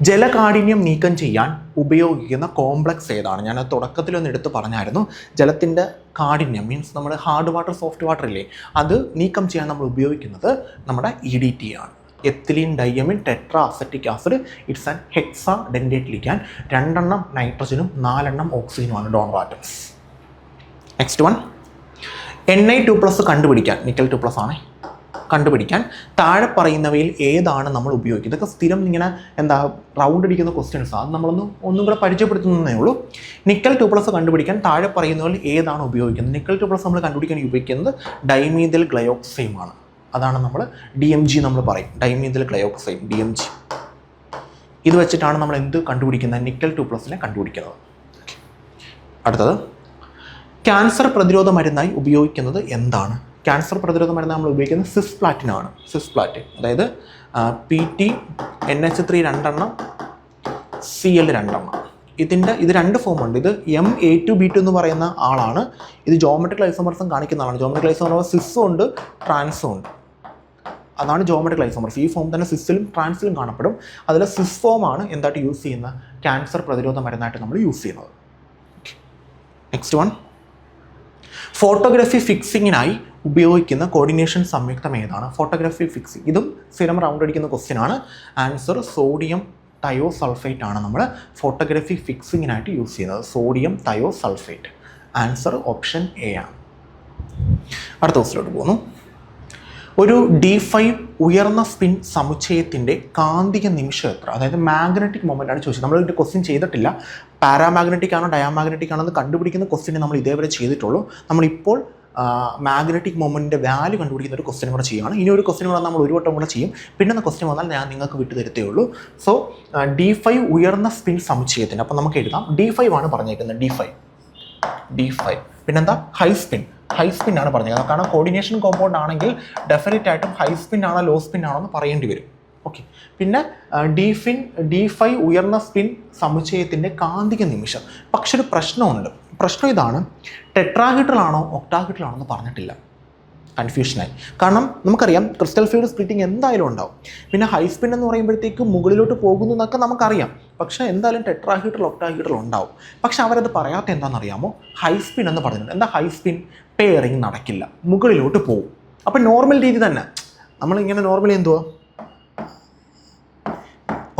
ജലകാഠിന്യം നീക്കം ചെയ്യാൻ ഉപയോഗിക്കുന്ന കോംപ്ലക്സ് ഏതാണ്? ഞാൻ തുടക്കത്തിലൊന്ന് എടുത്ത് പറഞ്ഞായിരുന്നു. ജലത്തിൻ്റെ കാഠിന്യം മീൻസ് നമ്മുടെ ഹാർഡ് വാട്ടർ, സോഫ്റ്റ് വാട്ടർ ഇല്ലേ, അത് നീക്കം ചെയ്യാൻ നമ്മൾ ഉപയോഗിക്കുന്നത് നമ്മുടെ EDT ആണ്. Ethylene diamine tetra acetic acid. It's an hexadentate ligand. 2 നൈട്രജനും 4 ഓക്സിജനുമാണ് donor atoms. Next one, Na2+ കണ്ടുപിടിക്കാൻ, നിക്കൽ 2+ ആണ് കണ്ടുപിടിക്കാൻ താഴെ പറയുന്നവയിൽ ഏതാണ് നമ്മൾ ഉപയോഗിക്കുന്നത്? ഇതൊക്കെ സ്ഥിരം ഇങ്ങനെ റൗണ്ട് അടിക്കുന്ന ക്വസ്റ്റ്യൻസാണ്. അത് ഒന്നും കൂടെ പരിചയപ്പെടുത്തുന്നതേ ഉള്ളൂ. നിക്കൽ 2+ കണ്ടുപിടിക്കാൻ താഴെ പറയുന്നവയിൽ ഏതാണ് ഉപയോഗിക്കുന്നത്? നിക്കൽ 2+ നമ്മൾ കണ്ടുപിടിക്കാൻ ഉപയോഗിക്കുന്നത് ഡൈമീഥൈൽ ഗ്ലയോക്സൈം ആണ്. അതാണ് നമ്മൾ DMG നമ്മൾ പറയും, ഡൈമീഥൈൽ ഗ്ലയോക്സൈം, DMG. ഇത് വെച്ചിട്ടാണ് നമ്മൾ എന്ത് കണ്ടുപിടിക്കുന്നത്? നിക്കൽ 2+നെ കണ്ടുപിടിക്കുന്നത്. അടുത്തത്, ക്യാൻസർ പ്രതിരോധ മരുന്നായി ഉപയോഗിക്കുന്നത് എന്താണ്? ക്യാൻസർ പ്രതിരോധ മരുന്ന് നമ്മൾ ഉപയോഗിക്കുന്നത് സിസ്പ്ലാറ്റിനാണ്. സിസ്പ്ലാറ്റിൻ, അതായത് PT NH3 2 Cl 2. ഇത് 2 ഫോമുണ്ട്. ഇത് MA2B2 എന്ന് പറയുന്ന ആളാണ്. ഇത് ജോമെട്രിക്കൽ ഐസോമർസം കാണിക്കുന്ന ആളാണ്. ജോമെട്രിക്കൽ ഐസോമർസം സിസ്സും ഉണ്ട്, ട്രാൻസും ഉണ്ട്. അതാണ് ജോമെട്രിക്കൽ ഐസോമർസം. ഈ ഫോം തന്നെ സിസ്സിലും ട്രാൻസിലും കാണപ്പെടും. അതിൽ സിസ് ഫോമാണ് എന്തായിട്ട് യൂസ് ചെയ്യുന്ന ക്യാൻസർ പ്രതിരോധ മരുന്നായിട്ട് നമ്മൾ യൂസ് ചെയ്യുന്നത്. നെക്സ്റ്റ് വൺ, ഫോട്ടോഗ്രാഫി ഫിക്സിങ്ങിനായി ഉപയോഗിക്കുന്ന കോർഡിനേഷൻ സംയുക്തം ഏതാണ്? ഫോട്ടോഗ്രാഫി ഫിക്സിങ്, ഇതും സ്ഥിരം റൗണ്ട് അടിക്കുന്ന ക്വസ്റ്റ്യൻ ആണ്. ആൻസർ സോഡിയം തയോസൾഫേറ്റ് ആണ് നമ്മൾ ഫോട്ടോഗ്രാഫി ഫിക്സിങ്ങിനായിട്ട് യൂസ് ചെയ്യുന്നത്. Sodium thiosulphate. Answer option A ആണ്. അടുത്ത ക്വസ്റ്റ്യനിലോട്ട് പോകുന്നു. ഒരു D5 ഉയർന്ന സ്പിൻ സമുച്ചയത്തിൻ്റെ കാന്തിക നിമിഷം എത്ര? അതായത് മാഗ്നറ്റിക് മൊമെൻ്റ് ആണ് ചോദിച്ചത്. നമ്മൾ ഇതിൻ്റെ ക്വസ്റ്റ്യൻ ചെയ്തിട്ടില്ല. പാരാമാഗ്നറ്റിക് ആണോ ഡയാമാഗ്നറ്റിക് ആണോ എന്ന് കണ്ടുപിടിക്കുന്ന ക്വസ്റ്റ്യൻ നമ്മൾ ഇതേവരെ ചെയ്തിട്ടുള്ളൂ. നമ്മളിപ്പോൾ മാഗ്നറ്റിക് മൊമെൻറ്റിൻ്റെ വാല്യൂ കണ്ടുപിടിക്കുന്ന ഒരു ക്വസ്റ്റ്യൻ കൂടെ ചെയ്യുകയാണ്. ഇനി ഒരു ക്വസ്റ്റ്യൻ കൂടെ നമ്മൾ ഒരു വട്ടം കൂടെ ചെയ്യും. പിന്നെ ക്വസ്റ്റ്യൻ വന്നാൽ ഞാൻ നിങ്ങൾക്ക് വിട്ടു തരുത്തേ ഉള്ളൂ. സോ D5 ഉയർന്ന സ്പിൻ സമുച്ചയത്തിന് അപ്പോൾ നമുക്ക് എഴുതാം. D5 ആണ് പറഞ്ഞേക്കുന്നത്. D5 പിന്നെന്താ ഹൈ സ്പിൻ ആണ് പറഞ്ഞത്. കാരണം കോർഡിനേഷൻ കോമ്പൗണ്ട് ആണെങ്കിൽ ഡെഫിനറ്റ് ആയിട്ടും ഹൈ സ്പിൻ ആണോ ലോ സ്പിൻ ആണോ എന്ന് പറയേണ്ടി വരും. ഓക്കെ. പിന്നെ D5 ഉയർന്ന സ്പിൻ സമുച്ചയത്തിൻ്റെ കാന്തിക നിമിഷം. പക്ഷെ ഒരു പ്രശ്നമുണ്ട്. പ്രശ്നം ഇതാണ്, ടെട്രാഹീഡ്രൽ ആണോ ഒക്ടാഹീഡ്രൽ ആണോ എന്ന് പറഞ്ഞിട്ടില്ല. കൺഫ്യൂഷനായി. കാരണം നമുക്കറിയാം ക്രിസ്റ്റൽ ഫീൽഡ് സ്പ്ലിറ്റിംഗ് എന്തായാലും ഉണ്ടാവും. പിന്നെ ഹൈ സ്പിൻ എന്ന് പറയുമ്പോഴത്തേക്ക് മുകളിലോട്ട് പോകുന്നു എന്നൊക്കെ നമുക്കറിയാം. പക്ഷേ എന്തായാലും ടെട്രാഹീഡ്രൽ ഒക്ടാഹീഡ്രൽ ഉണ്ടാവും. പക്ഷെ അവരത് പറയാത്ത എന്താണെന്നറിയാമോ? ഹൈ സ്പിൻ എന്ന് പറഞ്ഞിട്ടുണ്ട്. എന്താ ഹൈ സ്പിൻ? പെയറിങ് നടക്കില്ല, മുകളിലോട്ട് പോകും. അപ്പം നോർമൽ രീതി തന്നെ നമ്മളിങ്ങനെ നോർമലി എന്തുവാ,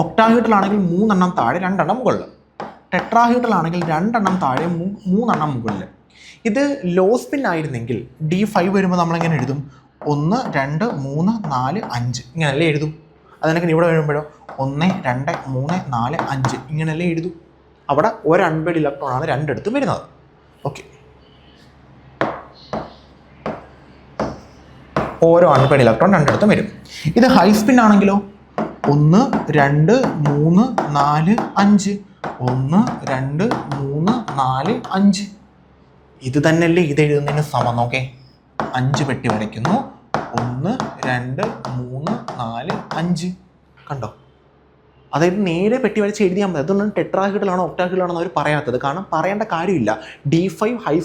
ഒക്ടാഹീഡ്രൽ ആണെങ്കിൽ 3 എണ്ണം താഴെ 2 എണ്ണം മുകളിൽ, ടെട്രാഹീഡ്രൽ ആണെങ്കിൽ 2 എണ്ണം താഴെ 3 എണ്ണം മുകളിൽ. ഇത് ലോ സ്പിൻ ആയിരുന്നെങ്കിൽ D5 വരുമ്പോൾ നമ്മളെങ്ങനെ എഴുതും? 1 2 3 4 5 ഇങ്ങനെയല്ലേ എഴുതും. അതിനൊക്കെ ഇവിടെ വരുമ്പോഴോ 1 2 3 4 5 ഇങ്ങനെയല്ലേ എഴുതും. അവിടെ ഒരു അൺപെയ്ഡ് ഇലക്ട്രോൺ ആണ് രണ്ടിടത്തും വരുന്നത്. ഓക്കെ. ഓരോ അൺപെയ്ഡ് ഇലക്ട്രോൺ രണ്ടിടത്തും വരും. ഇത് ഹൈ സ്പിൻ ആണെങ്കിലോ 1 2 3 4 5 1 2 3 4 5 ഇത് തന്നെയല്ലേ ഇത് എഴുതുന്നതിന് സമം. നോക്കേ, 5 പെട്ടി വരയ്ക്കുന്നു. 1 2 3 4 5 കണ്ടോ? അതായത് നേരെ പെട്ടി വരച്ച് എഴുതിയാൽ മതി. അതൊന്നും ടെട്രാഹീഡ്രലാണോ ഒക്ടാഹീഡ്രലാണോ എന്ന് അവർ പറയാത്തത്. കാരണം പറയേണ്ട കാര്യമില്ല. D5 ഹൈ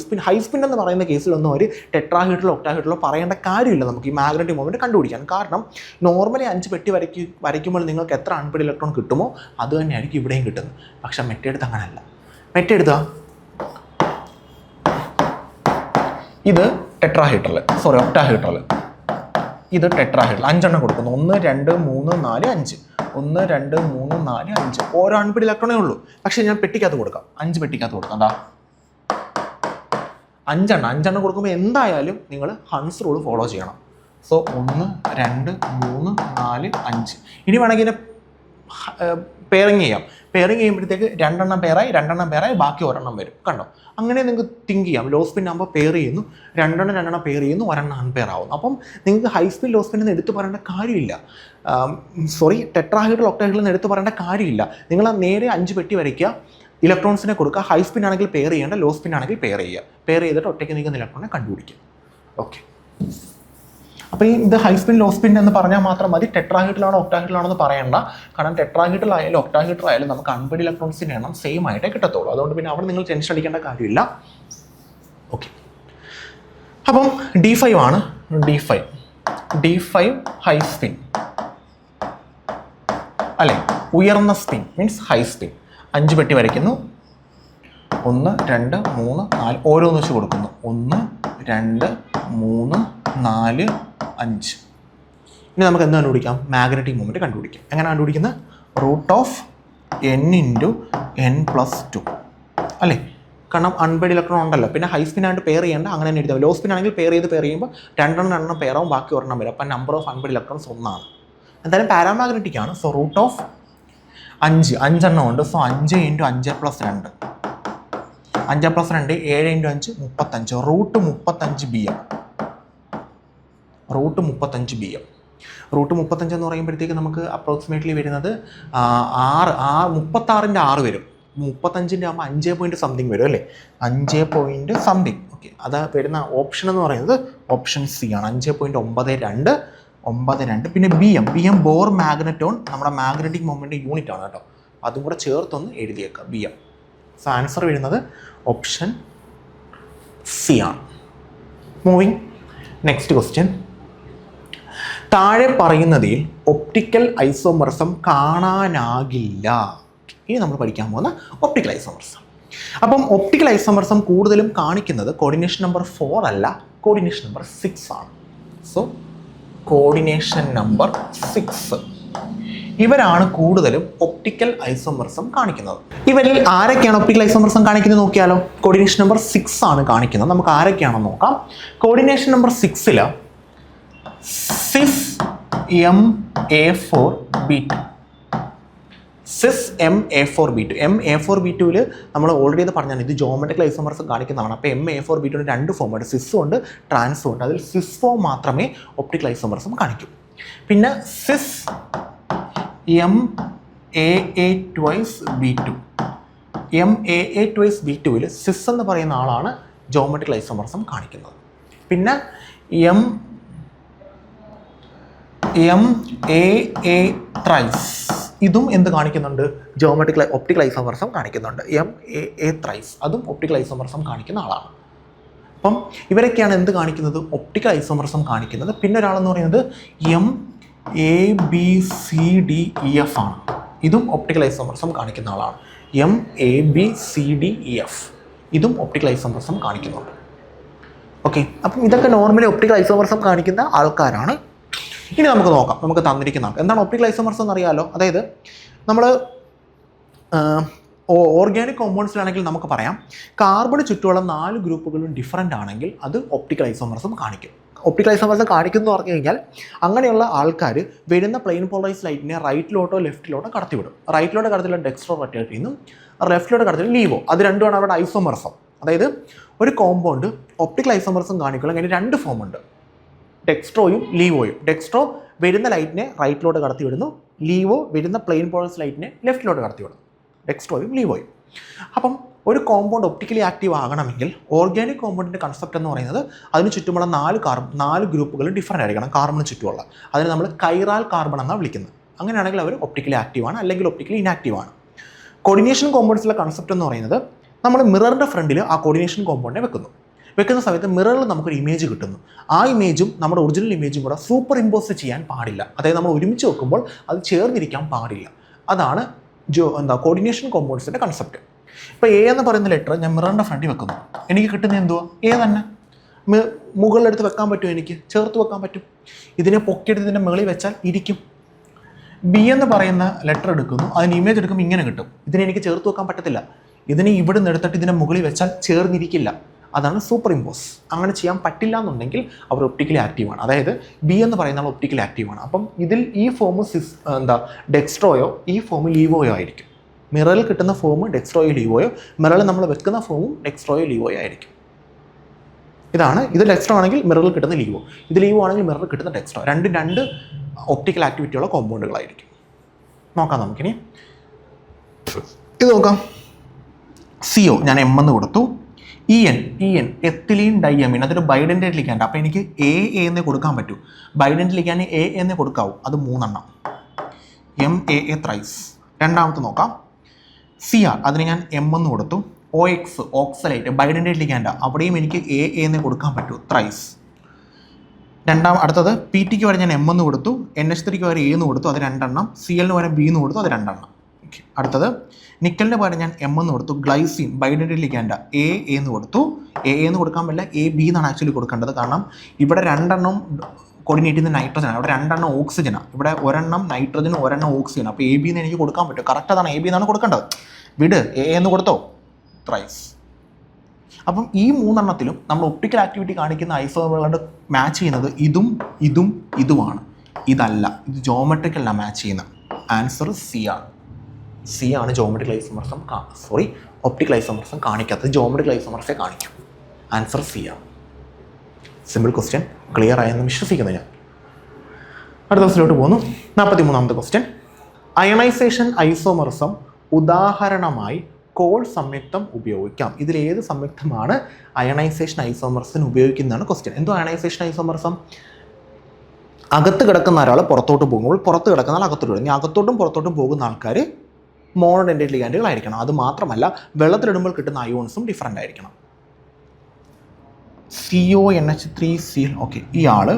സ്പിൻ എന്ന് പറയുന്ന കേസിലൊന്നും അവർ ടെട്രാഹീഡ്രലോ ഒക്ടാഹീഡ്രലോ പറയേണ്ട കാര്യമില്ല നമുക്ക് ഈ മാഗ്നറ്റിക് മൊമെൻറ്റ് കണ്ടുപിടിക്കാൻ. കാരണം നോർമലി 5 പെട്ടി വരയ്ക്കുമ്പോൾ നിങ്ങൾക്ക് എത്ര അൺപെയ്ഡ് ഇലക്ട്രോൺ കിട്ടുമോ അത് തന്നെയായിരിക്കും ഇവിടെയും കിട്ടുന്നത്. പക്ഷെ മെറ്റെടുത്ത് അങ്ങനെയല്ല. മെറ്റെടുത്താ ഇത് ഒക്ടാഹീഡ്രൽ, ഇത് ടെട്രാഹീഡ്രൽ. 5 എണ്ണം കൊടുക്കുന്നു. 1 2 3 4 5 1 2 3 4 5 ഓരോ അൺപെയ്ഡ് ഇലക്ട്രോണേ ഉള്ളൂ. പക്ഷേ ഞാൻ പെട്ടിക്കകത്ത് കൊടുക്കാം. 5 പെട്ടിക്കകത്ത് കൊടുക്കാം. എന്താ 5 എണ്ണം കൊടുക്കുമ്പോൾ എന്തായാലും നിങ്ങൾ ഹൺസ് റൂൾ ഫോളോ ചെയ്യണം. സോ 1 2 3 4 5 ഇനി വേണമെങ്കിൽ പെയറിങ് ചെയ്യാം. പെയറിങ് ചെയ്യുമ്പോഴത്തേക്ക് 2 എണ്ണം പെയറായി ബാക്കി ഒരെണ്ണം വരും. കണ്ടോ? അങ്ങനെ നിങ്ങൾക്ക് തിങ്ക് ചെയ്യാം. ലോ സ്പിൻ ആകുമ്പോൾ പെയർ ചെയ്യുന്നു, 2 എണ്ണം പെയർ ചെയ്യുന്നു, 1 എണ്ണം അൺപെയർ ആവുന്നു. അപ്പം നിങ്ങൾക്ക് ഹൈ സ്പിൻ ലോ സ്പിൻ എന്ന് എടുത്ത് പറയേണ്ട കാര്യമില്ല. ടെട്രാഹീഡ്രൽ ഒക്ടാഹീഡ്രൽ എന്ന് എടുത്ത് പറയേണ്ട കാര്യമില്ല. നിങ്ങൾ നേരെ 5 പെട്ടി വരയ്ക്കുക, ഇലക്ട്രോൺസിനെ കൊടുക്കുക. ഹൈ സ്പിൻ ആണെങ്കിൽ പെയർ ചെയ്യേണ്ട, ലോ സ്പിൻ ആണെങ്കിൽ പെയർ ചെയ്യുക. പെയർ ചെയ്തിട്ട് ഒറ്റയ്ക്ക് നിൽക്കുന്ന ഇലക്ട്രോണിനെ കണ്ടുപിടിക്കുക. ഓക്കെ. അപ്പോൾ ഇത് ഹൈ സ്പിൻ ലോ സ്പിൻ എന്ന് പറഞ്ഞാൽ മാത്രം മതി. ടെട്രാഹീഡ്രലാണോ ഒക്ടാഹീഡ്രലാണോ എന്ന് പറയണ്ട. കാരണം ടെട്രാഹീഡ്രൽ ആയാലും ഒക്ടാഹീഡ്രൽ ആയാലും നമുക്ക് അൺപെയ്ഡ് ഇലക്ട്രോൺസിൻ്റെ എണ്ണം സെയിം ആയിട്ടേ കിട്ടത്തുള്ളൂ. അതുകൊണ്ട് പിന്നെ അവിടെ നിങ്ങൾ ടെൻഷൻ അടിക്കേണ്ട കാര്യമില്ല. ഓക്കെ. അപ്പം D5 ആണ്. D5 ഹൈ സ്പിൻ അല്ലേ? ഉയർന്ന സ്പിൻ മീൻസ് ഹൈ സ്പിൻ. 5 പെട്ടി വരയ്ക്കുന്നു. 1 2 3 4 ഓരോന്ന് വെച്ച് കൊടുക്കുന്നു. 1 2 3 4 5 ഇനി നമുക്ക് എന്ത് കണ്ടുപിടിക്കാം? മാഗ്നറ്റിക് മൊമെൻറ്റ് കണ്ടുപിടിക്കാം. എങ്ങനെ കണ്ടുപിടിക്കുന്നത്? √n/n+2 അല്ലേ? കാരണം അൺപെയ്ഡ് ഇലക്ട്രോൺ ഉണ്ടല്ലോ. പിന്നെ ഹൈ സ്പിൻ ആയിട്ട് പെയർ ചെയ്യേണ്ട, അങ്ങനെ തന്നെ എഴുതാം. ലോ സ്പിൻ ആണെങ്കിൽ പെയർ ചെയ്യുമ്പോൾ 2 എണ്ണം പെയറാവും, ബാക്കി ഒരെണ്ണം വരും. അപ്പം നമ്പർ ഓഫ് അൺപെയ്ഡ് ഇലക്ട്രോൺസ് 1 ആണ്. എന്തായാലും പാരാമാഗ്നറ്റിക് ആണ്. സോ √5 എണ്ണം ഉണ്ട്. So 5 × 5 + 2 5 + 2 7 × 5 35 √35 BM. √35 എന്ന് പറയുമ്പോഴത്തേക്ക് നമുക്ക് അപ്രോക്സിമേറ്റ്ലി വരുന്നത് 36ൻ്റെ 6 വരും. 35ൻ്റെ ആകുമ്പോൾ 5 പോയിൻറ്റ് സംതിങ് വരും അല്ലേ? 5 പോയിൻറ്റ് സംതിങ്. ഓക്കെ. അത് വരുന്ന ഓപ്ഷൻ എന്ന് പറയുന്നത് ഓപ്ഷൻ സി ആണ്. 5.92. പിന്നെ BM ബോർ മാഗ്നറ്റോൺ നമ്മുടെ മാഗ്നറ്റിക് മൊമെൻ്റ് യൂണിറ്റ് ആണ് കേട്ടോ. അതും കൂടെ ചേർത്തൊന്ന് എഴുതിയേക്കാം. BM. സോ ആൻസർ വരുന്നത് ഓപ്ഷൻ സി ആണ്. Moving next question. താഴെ പറയുന്നതിൽ ഒപ്റ്റിക്കൽ ഐസോമർസം കാണാനാകില്ല. ഇനി നമ്മൾ പഠിക്കാൻ പോകുന്ന ഒപ്റ്റിക്കൽ ഐസോമർസം. അപ്പം ഒപ്റ്റിക്കൽ ഐസോമർസം കൂടുതലും കാണിക്കുന്നത് കോർഡിനേഷൻ നമ്പർ 4 അല്ല, കോർഡിനേഷൻ നമ്പർ 6 ആണ്. സോ കോർഡിനേഷൻ നമ്പർ 6 ഇവരാണ് കൂടുതലും ഒപ്റ്റിക്കൽ ഐസോമർസം കാണിക്കുന്നത്. ഇവരിൽ ആരൊക്കെയാണ് ഒപ്റ്റിക്കൽ ഐസോമർസം കാണിക്കുന്നത് നോക്കിയാലോ? കോർഡിനേഷൻ നമ്പർ 6 ആണ് കാണിക്കുന്നത്. നമുക്ക് ആരൊക്കെയാണെന്ന് നോക്കാം. കോർഡിനേഷൻ നമ്പർ 6 സിസ് MA4B2. സിസ് MA4B2. MA4B2 നമ്മൾ ഓൾറെഡി ഇത് പറഞ്ഞാണ്, ഇത് ജോമെട്രിക്കൽ ഐസോമർസം കാണിക്കുന്നതാണ്. അപ്പോൾ MA4B2 രണ്ട് ഫോമുണ്ട്, സിസും ഉണ്ട് ട്രാൻസും ഉണ്ട്. അതിൽ സിസ് ഫോം മാത്രമേ ഒപ്റ്റിക്കൽ ഐസോമർസം കാണിക്കൂ. പിന്നെ സിസ് MAA2B2. MAA2B2 സിസ് എന്ന് പറയുന്ന ആളാണ് ജോമെട്രിക്കൽ ഐസോമർസം കാണിക്കുന്നത്. പിന്നെ MAA ത്രൈസ്, ഇതും എന്ത് കാണിക്കുന്നുണ്ട്? ജോമെട്രിക്കൽ ഒപ്റ്റിക്കൽ ഐസോമർസം കാണിക്കുന്നുണ്ട്. MAA ത്രൈസ് അതും ഒപ്റ്റിക്കൽ ഐസോമർസം കാണിക്കുന്ന ആളാണ്. അപ്പം ഇവരൊക്കെയാണ് എന്ത് കാണിക്കുന്നത്? ഒപ്റ്റിക്കൽ ഐസോമർസം കാണിക്കുന്നത്. പിന്നെ ഒരാളെന്ന് പറയുന്നത് MABCDEF ആണ്. ഇതും ഒപ്റ്റിക്കൽ ഐസോമർസം കാണിക്കുന്ന ആളാണ്. MABCDEF ഇതും ഒപ്റ്റിക്കൽ ഐസോമർസം കാണിക്കുന്നുണ്ട്. ഓക്കെ, അപ്പം ഇതൊക്കെ നോർമലി ഒപ്റ്റിക്കൽ ഐസോമർസം കാണിക്കുന്ന ആൾക്കാരാണ്. ഇനി നമുക്ക് നോക്കാം, നമുക്ക് തന്നിരിക്കുന്ന എന്താണ് ഒപ്റ്റിക്കൽ ഐസോമർസം എന്നറിയാമല്ലോ. അതായത് നമ്മൾ ഓർഗാനിക് കോമ്പൗണ്ട്സിലാണെങ്കിൽ നമുക്ക് പറയാം കാർബണ് ചുറ്റുമുള്ള 4 ഗ്രൂപ്പുകളും ഡിഫറൻ്റ് ആണെങ്കിൽ അത് ഒപ്റ്റിക്കൽ ഐസോമർസം കാണിക്കും. ഒപ്റ്റിക്കൽ ഐസോമർസം കാണിക്കുന്നു എന്ന് പറഞ്ഞു കഴിഞ്ഞാൽ അങ്ങനെയുള്ള ആൾക്കാർ വരുന്ന പ്ലെയിൻ പോളറൈസ് ലൈറ്റിനെ റൈറ്റിലോട്ടോ ലെഫ്റ്റിലോട്ടോ കടത്തിവിടും. റൈറ്റിലോട്ട് കടത്തിലുള്ള ഡെക്സ്ട്രോ റൊട്ടേറ്ററിന്നും ലെഫ്റ്റിലോട്ട് കടത്തിലുള്ള ലീവോ, അത് രണ്ടുമാണ് അവിടെ ഐസോമർസം. അതായത് ഒരു കോമ്പൗണ്ട് ഒപ്റ്റിക്കൽ ഐസോമർസം കാണിക്കുമ്പോൾ അതിന് 2 ഫോമുണ്ട്, ഡെക്സ്ട്രോയും ലീവോയും. ഡെക്സ്ട്രോ വരുന്ന ലൈറ്റിനെ റൈറ്റിലോട്ട് കടത്തി വിടുന്നു, ലീവോ വരുന്ന പ്ലെയിൻ പോളറൈസ് ലൈറ്റിനെ ലെഫ്റ്റിലോട്ട് കടത്തി വിടുന്നു. ഡെക്സ്ട്രോയും ലീവോയും. അപ്പം ഒരു കോമ്പൗണ്ട് ഒപ്റ്റിക്കലി ആക്റ്റീവ് ആകണമെങ്കിൽ ഓർഗാനിക് കോമ്പൗണ്ടിൻ്റെ കൺസെപ്റ്റ് എന്ന് പറയുന്നത് അതിന് ചുറ്റുമുള്ള 4 ഗ്രൂപ്പുകളും ഡിഫറൻ്റ് ആയിരിക്കണം. കാർബണിന് ചുറ്റുമുള്ള അതിന് നമ്മൾ കൈറാൽ കാർബൺ എന്നാണ് വിളിക്കുന്നത്. അങ്ങനെയാണെങ്കിൽ അവർ ഒപ്റ്റിക്കലി ആക്റ്റീവാണ്, അല്ലെങ്കിൽ ഒപ്റ്റിക്കലി ഇനാക്റ്റീവാണ്. കോർഡിനേഷൻ കോമ്പൗണ്ട്സിലെ കൺസെപ്റ്റ് എന്ന് പറയുന്നത് നമ്മൾ മിററിൻ്റെ ഫ്രണ്ടിൽ ആ കോർഡിനേഷൻ കോമ്പൗണ്ടിനെ വെക്കുന്ന സമയത്ത് മിററിൽ നമുക്കൊരു ഇമേജ് കിട്ടുന്നു. ആ ഇമേജും നമ്മുടെ ഒറിജിനൽ ഇമേജും കൂടെ സൂപ്പർ ഇമ്പോസ് ചെയ്യാൻ പാടില്ല. അതായത് നമ്മൾ ഒരുമിച്ച് വെക്കുമ്പോൾ അത് ചേർന്നിരിക്കാൻ പാടില്ല. അതാണ് കോർഡിനേഷൻ കോമ്പൗണ്ട്സിൻ്റെ കൺസെപ്റ്റ്. ഇപ്പോൾ എ എന്ന് പറയുന്ന ലെറ്റർ ഞാൻ മിററിൻ്റെ ഫ്രണ്ടിൽ വെക്കുന്നു, എനിക്ക് കിട്ടുന്നത് എന്തുവാ? എ തന്നെ. മുകളിലെടുത്ത് വെക്കാൻ പറ്റുമോ? എനിക്ക് ചേർത്ത് വെക്കാൻ പറ്റും. ഇതിനെ പൊക്കിയെടുത്ത് ഇതിൻ്റെ മുകളിൽ വെച്ചാൽ ഇരിക്കും. ബി എന്ന് പറയുന്ന ലെറ്റർ എടുക്കുന്നു, അതിന് ഇമേജ് എടുക്കുമ്പോൾ ഇങ്ങനെ കിട്ടും. ഇതിനെ എനിക്ക് ചേർത്ത് വെക്കാൻ പറ്റത്തില്ല. ഇതിനെ ഇവിടെ നിന്ന് എടുത്തിട്ട് ഇതിൻ്റെ മുകളിൽ വെച്ചാൽ ചേർന്നിരിക്കില്ല. അതാണ് സൂപ്പർ ഇമ്പോസ്. അങ്ങനെ ചെയ്യാൻ പറ്റില്ല എന്നുണ്ടെങ്കിൽ അവർ ഒപ്റ്റിക്കലി ആക്റ്റീവാണ്. അതായത് ബി എന്ന് പറയുന്ന ആൾ ഒപ്റ്റിക്കലി ആക്റ്റീവാണ്. അപ്പം ഇതിൽ ഈ ഫോം ഡെക്സ്ട്രോയോ ഈ ഫോം ലീവോയോ ആയിരിക്കും. മിററിൽ കിട്ടുന്ന ഫോം ഡെക്സ്ട്രോയോ ലീവോയോ, മിററിൽ നമ്മൾ വെക്കുന്ന ഫോമും ഡെക്സ്ട്രോയോ ലീവോയോ ആയിരിക്കും. ഇത് ഡെക്സ്ട്രോ ആണെങ്കിൽ മിററിൽ കിട്ടുന്ന ലീവോ, ഇത് ലീവോ ആണെങ്കിൽ മിററിൽ കിട്ടുന്ന ഡെക്സ്ട്രോ. രണ്ട് ഒപ്റ്റിക്കൽ ആക്ടിവിറ്റിയുള്ള കോമ്പൗണ്ടുകളായിരിക്കും. നോക്കാം നമുക്കിനി. ഇത് നോക്കാം. CO ഞാൻ M എന്ന് കൊടുത്തു. EN എത്തിലീൻ ഡൈയമീൻ, അതൊരു ബൈഡൻറ്റേറ്റ് ലിഗാൻഡ്. അപ്പോൾ എനിക്ക് A എന്നേ കൊടുക്കാൻ പറ്റൂ. ബൈഡൻറ്റേറ്റ് ലിഗാൻഡ് A എന്നേ കൊടുക്കാവൂ. അത് 3 എണ്ണം. MAA thrice. രണ്ടാമത്തെ നോക്കാം. CR അതിന് ഞാൻ M എന്ന് കൊടുത്തു. OX ഓക്സലൈറ്റ് ബൈഡൻറ്റേറ്റ് ലിഗാൻഡ്, അവിടെയും എനിക്ക് A എന്നേ കൊടുക്കാൻ പറ്റൂ. ത്രൈസ്. അടുത്തത് PT വരെ ഞാൻ M എന്ന് കൊടുത്തു. NH3 വരെ A എന്ന് കൊടുത്തു, അത് 2 എണ്ണം. CL വരെ B എന്ന് കൊടുത്തു, അത് 2 എണ്ണം. അടുത്തത് നിക്കലിൻ്റെ പകരം ഞാൻ M എന്ന് കൊടുത്തു. ഗ്ലൈസിൻ ബൈഡൻറ്റേറ്റ് ലിഗാൻഡ് A എന്ന് കൊടുത്തു. A എന്ന് കൊടുക്കാൻ പറ്റില്ല, AB എന്നാണ് ആക്ച്വലി കൊടുക്കേണ്ടത്. കാരണം ഇവിടെ 2 എണ്ണം കോർഡിനേറ്റ് ചെയ്യുന്ന നൈട്രജനാണ്, ഇവിടെ 2 എണ്ണം ഓക്സിജനാണ്. ഇവിടെ 1 എണ്ണം നൈട്രജനും 1 എണ്ണം ഓക്സിജൻ. അപ്പോൾ AB എന്ന് എനിക്ക് കൊടുക്കാൻ പറ്റും. കറക്റ്റ് അതാണ്, AB എന്നാണ് കൊടുക്കേണ്ടത്. വിട്, A എന്ന് കൊടുത്തോ. ത്രൈസ്. അപ്പം ഈ 3 എണ്ണത്തിലും നമ്മൾ ഒപ്റ്റിക്കൽ ആക്ടിവിറ്റി കാണിക്കുന്ന ഐസോമറുകളോട് മാച്ച് ചെയ്യുന്നത് ഇതുമാണ്. ഇതല്ല, ഇത് ജോമെട്രിക്കലാണ് മാച്ച് ചെയ്യുന്നത്. ആൻസർ C ആണ് ജോമെട്രിക്കൽ ഐസോമർസം. ഒപ്റ്റിക്കൽ ഐസോമർസം കാണിക്കാത്തത് ജോമെട്രിക്കൽ ഐസോമർസേ കാണിക്കും. ആൻസർ C ആണ്. സിമ്പിൾ ക്വസ്റ്റ്യൻ, ക്ലിയർ ആയെന്ന് വിശ്വസിക്കുന്നു ഞാൻ. അടുത്ത ക്വസ്റ്റിലോട്ട് പോകുന്നു. 43ാമത്തെ ക്വസ്റ്റ്യൻ. അയണൈസേഷൻ ഐസോമർസം ഉദാഹരണമായി കോൾ സംയുക്തം ഉപയോഗിക്കാം. ഇതിലേത് സംയുക്തമാണ് അയണൈസേഷൻ ഐസോമർസത്തിന് ഉപയോഗിക്കുന്നതാണ് ക്വസ്റ്റ്യൻ. എന്തോ അയണൈസേഷൻ ഐസോമർസം? അകത്ത് കിടക്കുന്ന ഒരാൾ പുറത്തോട്ട് പോകുമ്പോൾ പുറത്ത് കിടക്കുന്ന ആൾ അകത്തോട്ട് വരും. അകത്തോട്ടും പുറത്തോട്ടും പോകുന്ന ആൾക്കാർ മോണോഡെൻഡേറ്റ് ലിഗാൻഡുകളായിരിക്കണം. അത് മാത്രമല്ല വെള്ളത്തിലിടുമ്പോൾ കിട്ടുന്ന അയോൺസും ഡിഫറൻ്റ് ആയിരിക്കണം. CONH3Cl. ഓക്കെ, ഇയാൾ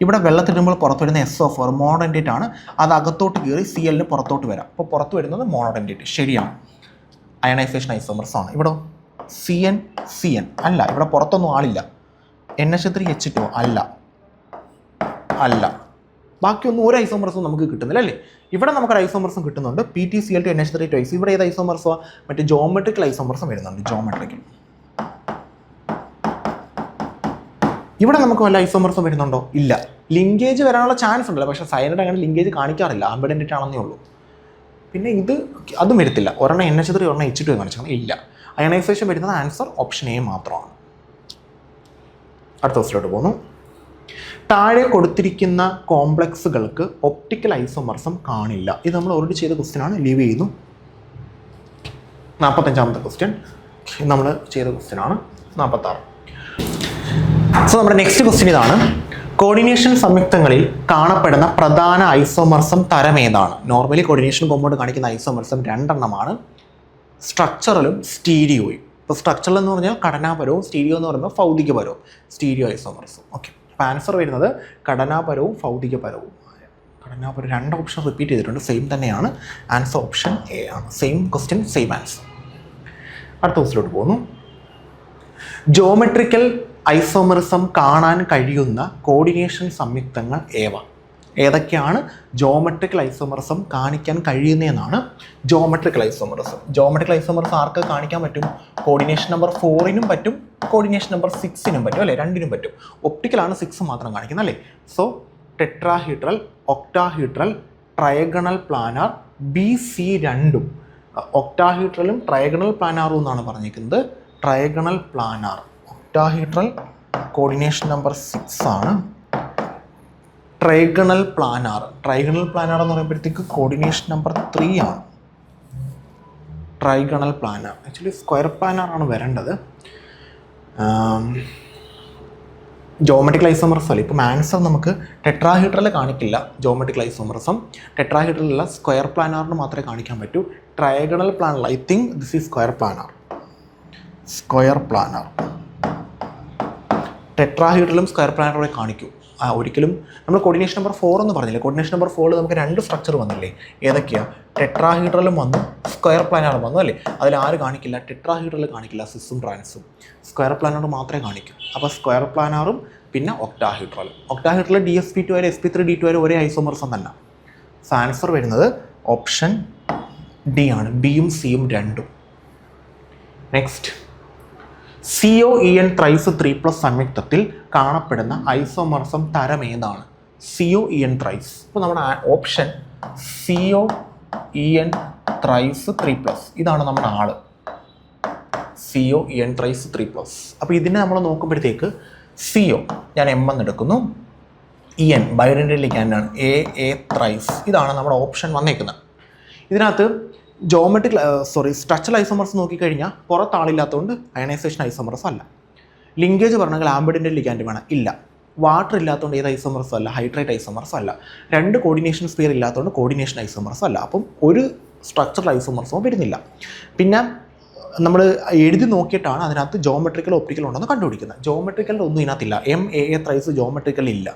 ഇവിടെ വെള്ളത്തിടുമ്പോൾ പുറത്ത് വരുന്ന SO4 മോണോഡെൻഡേറ്റ് ആണ്. അത് അകത്തോട്ട് കയറി CLന് പുറത്തോട്ട് വരാം. അപ്പോൾ പുറത്ത് വരുന്നത് മോണോഡെൻഡേറ്റ്. ശരിയാണ്, അയണൈസേഷൻ ഐസോമർസ് ആണ്. ഇവിടെ CN അല്ല, ഇവിടെ പുറത്തൊന്നും ആളില്ല. NH3H2 അല്ല. ബാക്കിയൊന്നും ഒരു ഐസോമർസും നമുക്ക് കിട്ടുന്നില്ല അല്ലേ? ഇവിടെ നമുക്കൊരു ഐസോമർസും കിട്ടുന്നുണ്ട്. PTCl to NH3 twice. ഇവിടെ ഏത് ഐസോമർസോ? മറ്റേ ജോമെട്രിക്കൽ ഐസോമർസം വരുന്നുണ്ട്. ജോമെട്രിക്കൽ ഇവിടെ നമുക്ക് വല്ല ഐസോമർസം വരുന്നുണ്ടോ? ഇല്ല. ലിങ്കേജ് വരാനുള്ള ചാൻസ് ഉണ്ടല്ലോ, പക്ഷേ സയനൈഡ് അങ്ങനെ ലിങ്കേജ് കാണിക്കാറില്ല, ആംബിഡൻ്റ് ആണെന്നേ ഉള്ളൂ. പിന്നെ ഇത് അതും വരത്തില്ല. ഒരെണ്ണം NH3 ഒരെണ്ണം H2 കാണിച്ചാൽ ഇല്ല. അയണൈസേഷൻ വരുന്നത് ആൻസർ ഓപ്ഷൻ എ മാത്രമാണ്. അടുത്ത ക്വസ്റ്റിലോട്ട് പോകുന്നു. താഴെ കൊടുത്തിരിക്കുന്ന കോംപ്ലക്സുകൾക്ക് ഒപ്റ്റിക്കൽ ഐസോമർസം കാണില്ല. ഇത് നമ്മൾ ഓൾറെഡി ചെയ്ത ക്വസ്റ്റ്യനാണ്, ലീവ് ചെയ്യുന്നു. 45ാമത്തെ ക്വസ്റ്റ്യൻ നമ്മൾ ചെയ്ത ക്വസ്റ്റ്യനാണ്. 46. സോ നമ്മുടെ നെക്സ്റ്റ് ക്വസ്റ്റ്യൻ ഇതാണ്. കോർഡിനേഷൻ സംയുക്തങ്ങളിൽ കാണപ്പെടുന്ന പ്രധാന ഐസോമർസം തരം ഏതാണ്? നോർമലി കോർഡിനേഷൻ കോമ്പൗണ്ട് കാണിക്കുന്ന ഐസോമർസം 2 എണ്ണമാണ്, സ്ട്രക്ചറലും സ്റ്റീരിയോയും. ഇപ്പോൾ സ്ട്രക്ചറൽ എന്ന് പറഞ്ഞാൽ ഘടനാപരവും, സ്റ്റീരിയോ എന്ന് പറയുമ്പോൾ ഭൗതികപരവും, സ്റ്റീരിയോ ഐസോമർസം. ഓക്കെ, അപ്പോൾ ആൻസർ വരുന്നത് ഘടനാപരവും ഭൗതികപരവും. ഘടനാപരം 2 ഓപ്ഷൻ റിപ്പീറ്റ് ചെയ്തിട്ടുണ്ട്, സെയിം തന്നെയാണ്. ആൻസർ ഓപ്ഷൻ എ ആണ്. Same question same answer. അടുത്ത ക്വസ്റ്റിലോട്ട് പോകുന്നു. ജോമെട്രിക്കൽ ഐസോമറിസം കാണാൻ കഴിയുന്ന കോർഡിനേഷൻ സംയുക്തങ്ങൾ ഏതൊക്കെയാണ് ജോമെട്രിക്കൽ ഐസോമറിസം കാണിക്കാൻ കഴിയുന്നതെന്നാണ് ജോമെട്രിക്കൽ ഐസോമറിസം. ജോമെട്രിക്കൽ ഐസോമറിസം ആർക്ക് കാണിക്കാൻ പറ്റും? കോർഡിനേഷൻ നമ്പർ 4നും പറ്റും, കോർഡിനേഷൻ നമ്പർ 6നും പറ്റും അല്ലേ, 2നും പറ്റും. ഒപ്റ്റിക്കലാണ് 6 മാത്രം കാണിക്കുന്നത് അല്ലേ. So tetrahedral, octahedral, trigonal planar, BC 2ഉം ഒക്ടാഹീഡ്രലും ട്രയഗണൽ പ്ലാനാറും എന്നാണ് പറഞ്ഞിരിക്കുന്നത്. Trigonal planar, octahedral coordination number 6 ആണ്. ട്രൈഗണൽ പ്ലാനാർ എന്ന് പറയുമ്പോഴത്തേക്ക് കോർഡിനേഷൻ നമ്പർ 3 ആണ്. Trigonal planar actually square planar ആണ് വരേണ്ടത്. ജോമെട്രിക്കൽ ഐസോമർസം അല്ല. ഇപ്പം ആൻസർ നമുക്ക് ടെട്രാഹീഡ്രൽ കാണിക്കില്ല ജോമെട്രിക്കൽ ഐസോമർസം. ടെട്രാഹീഡ്രലുള്ള സ്ക്വയർ പ്ലാനാറിന് മാത്രമേ കാണിക്കാൻ പറ്റൂ. Trigonal planar, I think this is square planar. ടെട്രാഹീഡ്രലും സ്ക്വയർ പ്ലാനറോടെ കാണിക്കൂ. ഒരിക്കലും നമ്മൾ കോർഡിനേഷൻ നമ്പർ 4 എന്ന് പറഞ്ഞില്ലേ. കോർഡിനേഷൻ നമ്പർ 4 നമുക്ക് 2 സ്ട്രക്ചർ വന്നില്ലേ, ഏതൊക്കെയാണ്? ടെട്രാഹീഡ്രലും വന്നു, സ്ക്വയർ പ്ലാനാറും വന്നു അല്ലേ. അതിൽ ആര് കാണിക്കില്ല? ടെട്രാഹീഡ്രൽ കാണിക്കില്ല, സിസും ട്രാൻസും. സ്ക്വയർ പ്ലാനാർ മാത്രമേ കാണിക്കൂ. അപ്പോൾ സ്ക്വയർ പ്ലാനാറും പിന്നെ ഒക്ടാഹീഡ്രൽ DsP2 വരെ sp3d2 വരെ ഒരേ ഐസോമർസം തന്നെ. സോ ആൻസർ വരുന്നത് ഓപ്ഷൻ ഡി ആണ്. ബിയും സിയും 2ഉം. നെക്സ്റ്റ്, COEN ത്രൈസ് 3+ സംയുക്തത്തിൽ കാണപ്പെടുന്ന ഐസോമർസം തരം ഏതാണ്? COEN thrice. ഇപ്പോൾ നമ്മുടെ ഓപ്ഷൻ COEN ത്രൈസ് 3+, ഇതാണ് നമ്മുടെ ആള്. COEN thrice 3+. അപ്പോൾ ഇതിനെ നമ്മൾ നോക്കുമ്പോഴത്തേക്ക് CO ഞാൻ M എന്നെടുക്കുന്നു, EN ബൈഡൻ്റൽ ലിഗാൻഡാണ്, AA ത്രൈസ്, ഇതാണ് നമ്മുടെ ഓപ്ഷൻ വന്നേക്കുന്നത്. ഇതിനകത്ത് സ്ട്രക്ചറൽ ഐസോമർസ് നോക്കിക്കഴിഞ്ഞാൽ പുറത്ത് ആളില്ലാത്തതുകൊണ്ട് അയണൈസേഷൻ ഐസോമർസം അല്ല. ലിങ്കേജ് പറഞ്ഞെങ്കിൽ ആംബിഡൻ്റൽ ലിഗാൻഡ് വേണം, ഇല്ല. വാട്ടർ ഇല്ലാത്തതുകൊണ്ട് ഏത് ഐസോമർസം അല്ല, ഹൈഡ്രേറ്റ് ഐസോമർസം അല്ല. 2 കോർഡിനേഷൻ സ്പിയർ ഇല്ലാത്തതുകൊണ്ട് കോർഡിനേഷൻ ഐസോമർസം അല്ല. അപ്പം ഒരു സ്ട്രക്ചറൽ ഐസോമർസവും വരുന്നില്ല. പിന്നെ നമ്മൾ എഴുതി നോക്കിയിട്ടാണ് അതിനകത്ത് ജോമെട്രിക്കൽ ഒപ്റ്റിക്കൽ ഉണ്ടെന്ന് കണ്ടുപിടിക്കുന്നത്. ജോമെട്രിക്കലിൽ ഒന്നും ഇതിനകത്തില്ല. MAA ത്രൈസ് ജോമെട്രിക്കൽ ഇല്ല.